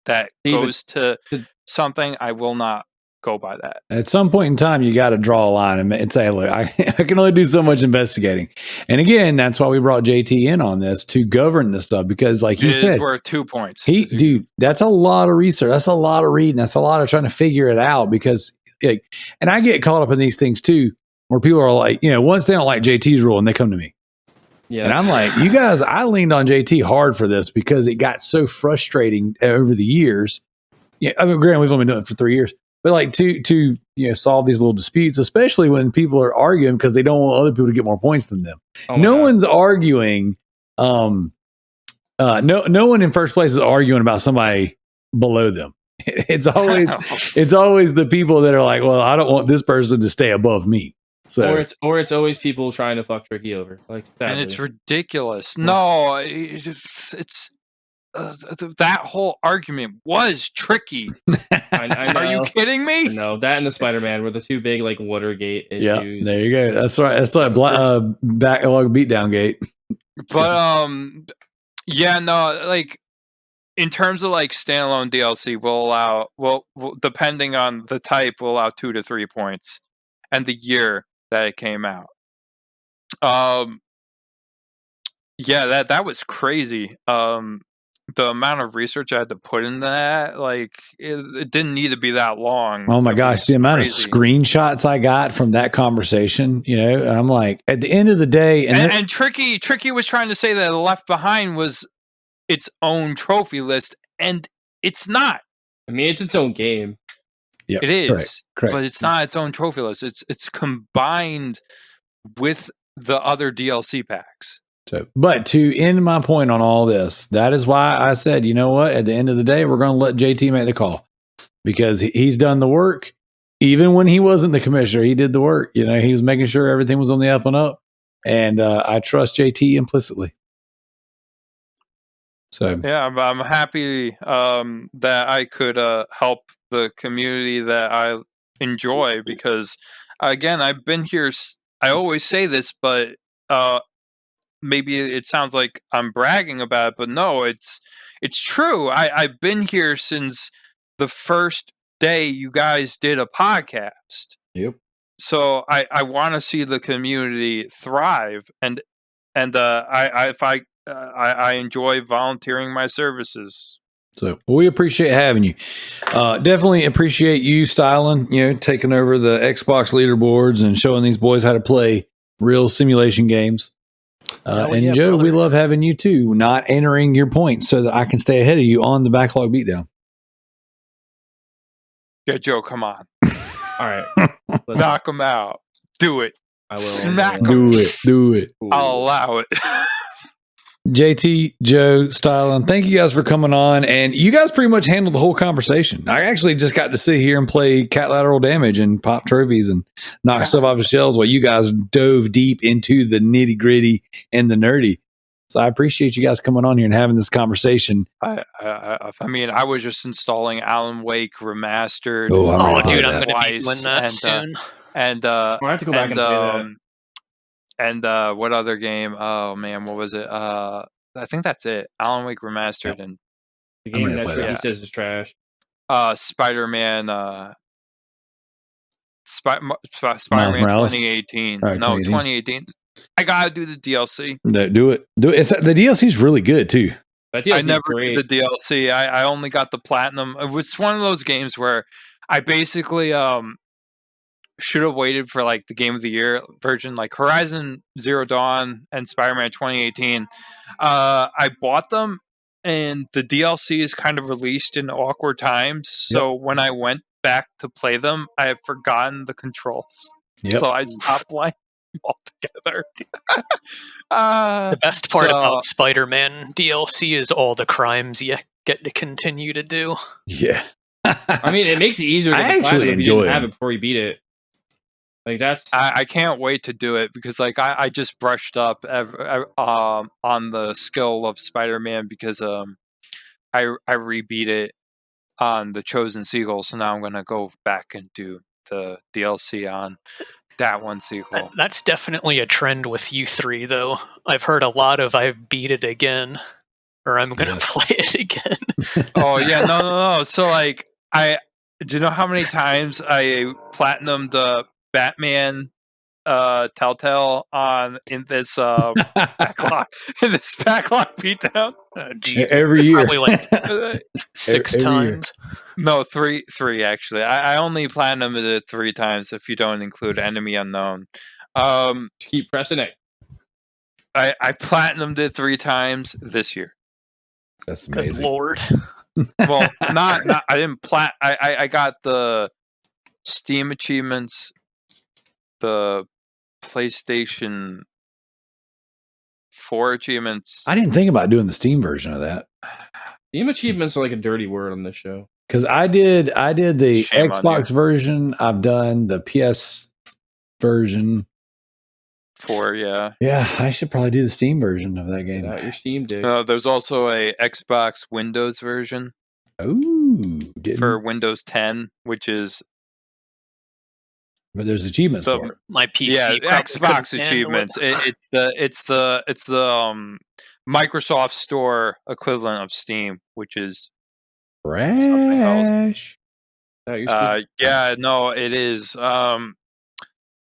that goes to something, I will not go by that. At some point in time, you got to draw a line and say, look, I can only do so much investigating. And again, that's why we brought JT in on this to govern this stuff, because like he said, it is worth 2 points. Dude, that's a lot of research. That's a lot of reading. That's a lot of trying to figure it out, because and I get caught up in these things too, where people are like, once they don't like JT's rule and they come to me. Yeah. And I'm like, you guys, I leaned on JT hard for this because it got so frustrating over the years. Yeah. I mean, granted, we've only been doing it for 3 years. But like to solve these little disputes, especially when people are arguing because they don't want other people to get more points than them. No one's arguing. No one in first place is arguing about somebody below them. It's always the people that are like, well, I don't want this person to stay above me. So or it's always people trying to fuck Tricky over. And it's ridiculous. No, it's. That whole argument was tricky. I know. Are you kidding me? No, that and the Spider-Man were the two big Watergate issues. Yeah, there you go. That's right. That's like Backlog Beatdown Gate. But like in terms of like standalone DLC, we'll allow depending on the type, we'll allow 2 to 3 points and the year that it came out. That was crazy. The amount of research I had to put in that, like, it didn't need to be that long. Oh my gosh, the amount of screenshots I got from that conversation, and I'm like, at the end of the day, and Tricky was trying to say that Left Behind was its own trophy list, and it's not. I mean, it's its own game. Yeah, it is, correct. But it's not its own trophy list. It's combined with the other DLC packs. So, but to end my point on all this, that is why I said, you know what? At the end of the day, we're going to let JT make the call, because he's done the work. Even when he wasn't the commissioner, he did the work. He was making sure everything was on the up and up, and I trust JT implicitly. So yeah, I'm happy that I could help the community that I enjoy, because again, I've been here. I always say this, but maybe it sounds like I'm bragging about it, but no, it's true. I've been here since the first day you guys did a podcast. Yep. So I want to see the community thrive, and I enjoy volunteering my services. So we appreciate having you. Definitely appreciate you, Stylin, taking over the Xbox leaderboards and showing these boys how to play real simulation games. And Joe, brother, we love having you too, not entering your points so that I can stay ahead of you on the Backlog Beatdown. Yeah, Joe, come on. All right. Knock him out. Do it. I will. Smack 'em. Do it. I'll allow it. JT, Joe, Stylin, thank you guys for coming on. And you guys pretty much handled the whole conversation. I actually just got to sit here and play cat lateral damage and pop trophies and knock stuff off the shelves while you guys dove deep into the nitty gritty and the nerdy. So I appreciate you guys coming on here and having this conversation. I mean, I was just installing Alan Wake Remastered. Oh, I'm Oh, ready to dude, play I'm that. going to be doing that soon. I have to go back and play that. And what other game? Oh man, what was it? I think that's it. Alan Wake Remastered and The game ready to that play he that. says is trash. Spider-Man. Spider-Man Morales? 2018. All right, No, 2018. 2018. I gotta do the DLC. No, do it. The DLC is really good too. That DLC I is never great. did the DLC. I only got the platinum. It was one of those games where I basically should have waited for like the Game of the Year version, like Horizon Zero Dawn and Spider-Man 2018. I bought them, and the DLC is kind of released in awkward times. So when I went back to play them, I had forgotten the controls. Yep. So I stopped playing altogether. The best part so- about Spider-Man DLC is all the crimes you get to continue to do. Yeah. I mean, it makes it easier to I get actually platinum if you enjoy didn't have them. it before you beat it. Like that's I can't wait to do it because like I just brushed up on the skill of Spider-Man because I rebeat it on the Chosen Seagull, so now I'm gonna go back and do the DLC on that one sequel. That's definitely a trend with you three, though. I've heard a lot of "I've beat it again," or "I'm gonna Yes. play it again." Oh yeah, no. So like do you know how many times I platinumed Batman Telltale in this backlog beatdown? Geez, Every year. probably like six Every year. times. No, three actually. I only platinumed it 3 times if you don't include Enemy Unknown. just keep pressing it. I platinumed it 3 times this year. That's Good amazing. lord. Well, not I didn't I got the Steam achievements, the PlayStation 4 achievements. I didn't think about doing the Steam version of that. Steam achievements are like a dirty word on this show. Because I did the Shame on Xbox version. I've done the PS version. 4, yeah. Yeah, I should probably do the Steam version of that Get game. out your Steam dick. There's also a Xbox Windows version Ooh, for Windows 10, which is but there's achievements the- for it. My PC. yeah, probably Xbox couldn't handle it. achievements. It's the Microsoft Store equivalent of Steam, which is Trash. Get out your Steam- yeah, no, it is.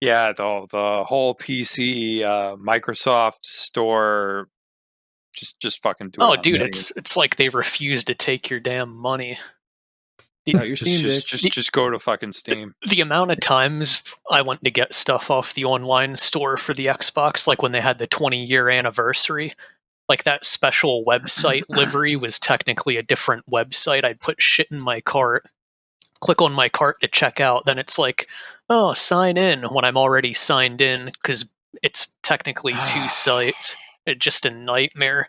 Yeah, the whole PC Microsoft Store just fucking do it. Oh, on dude, Steam. it's like they refuse to take your damn money. Get out your Steam dick. just go to fucking Steam. The amount of times I went to get stuff off the online store for the Xbox, like when they had the 20-year anniversary, like that special website livery was technically a different website. I'd put shit in my cart, click on my cart to check out, then it's like, oh, sign in when I'm already signed in because it's technically 2 sites. It's just a nightmare.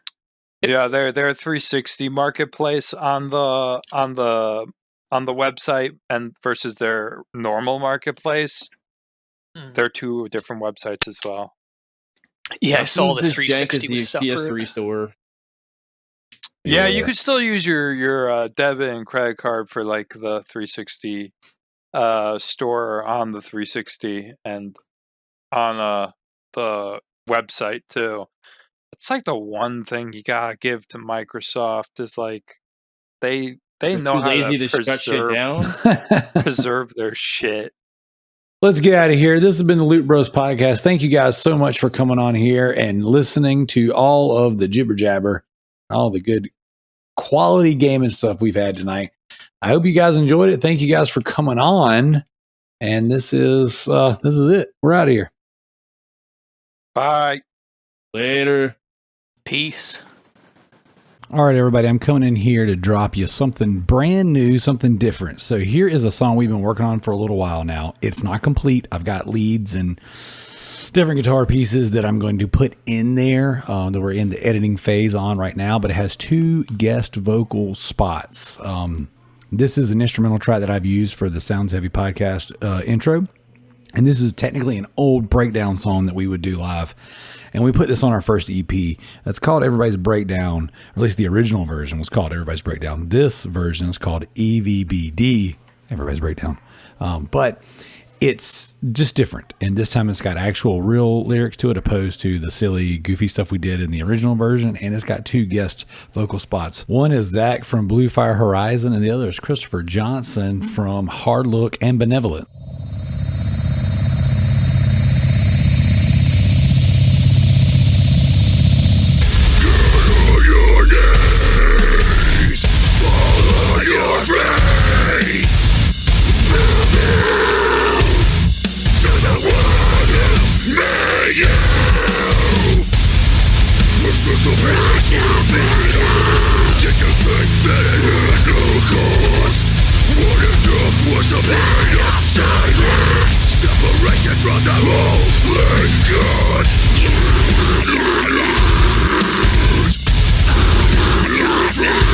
Yeah, their 360 marketplace on the website and versus their normal marketplace. They're 2 different websites as well. Yeah, I saw the This jank is 360 the was separate. PS3 store. Yeah, you could still use your debit and credit card for like the 360 store on the 360 and on the website too. It's like the one thing you gotta give to Microsoft is like they They're know too how lazy to to shut shit down. preserve their shit. Let's get out of here. This has been the Loot Bros podcast. Thank you guys so much for coming on here and listening to all of the jibber jabber, all the good quality gaming stuff we've had tonight. I hope you guys enjoyed it. Thank you guys for coming on. And this is it. We're out of here. Bye. Later. Peace. All right, everybody, I'm coming in here to drop you something brand new, something different. So here is a song we've been working on for a little while now. It's not complete. I've got leads and different guitar pieces that I'm going to put in there that we're in the editing phase on right now, but it has 2 guest vocal spots. This is an instrumental track that I've used for the Sounds Heavy podcast intro. And this is technically an old breakdown song that we would do live. And we put this on our first EP. That's called Everybody's Breakdown, or at least the original version was called Everybody's Breakdown. This version is called EVBD, Everybody's Breakdown. But it's just different. And this time it's got actual real lyrics to it, opposed to the silly, goofy stuff we did in the original version. And it's got 2 guest vocal spots. One is Zach from Blue Fire Horizon, and the other is Christopher Johnson from Hard Look and Benevolent. From the holy God.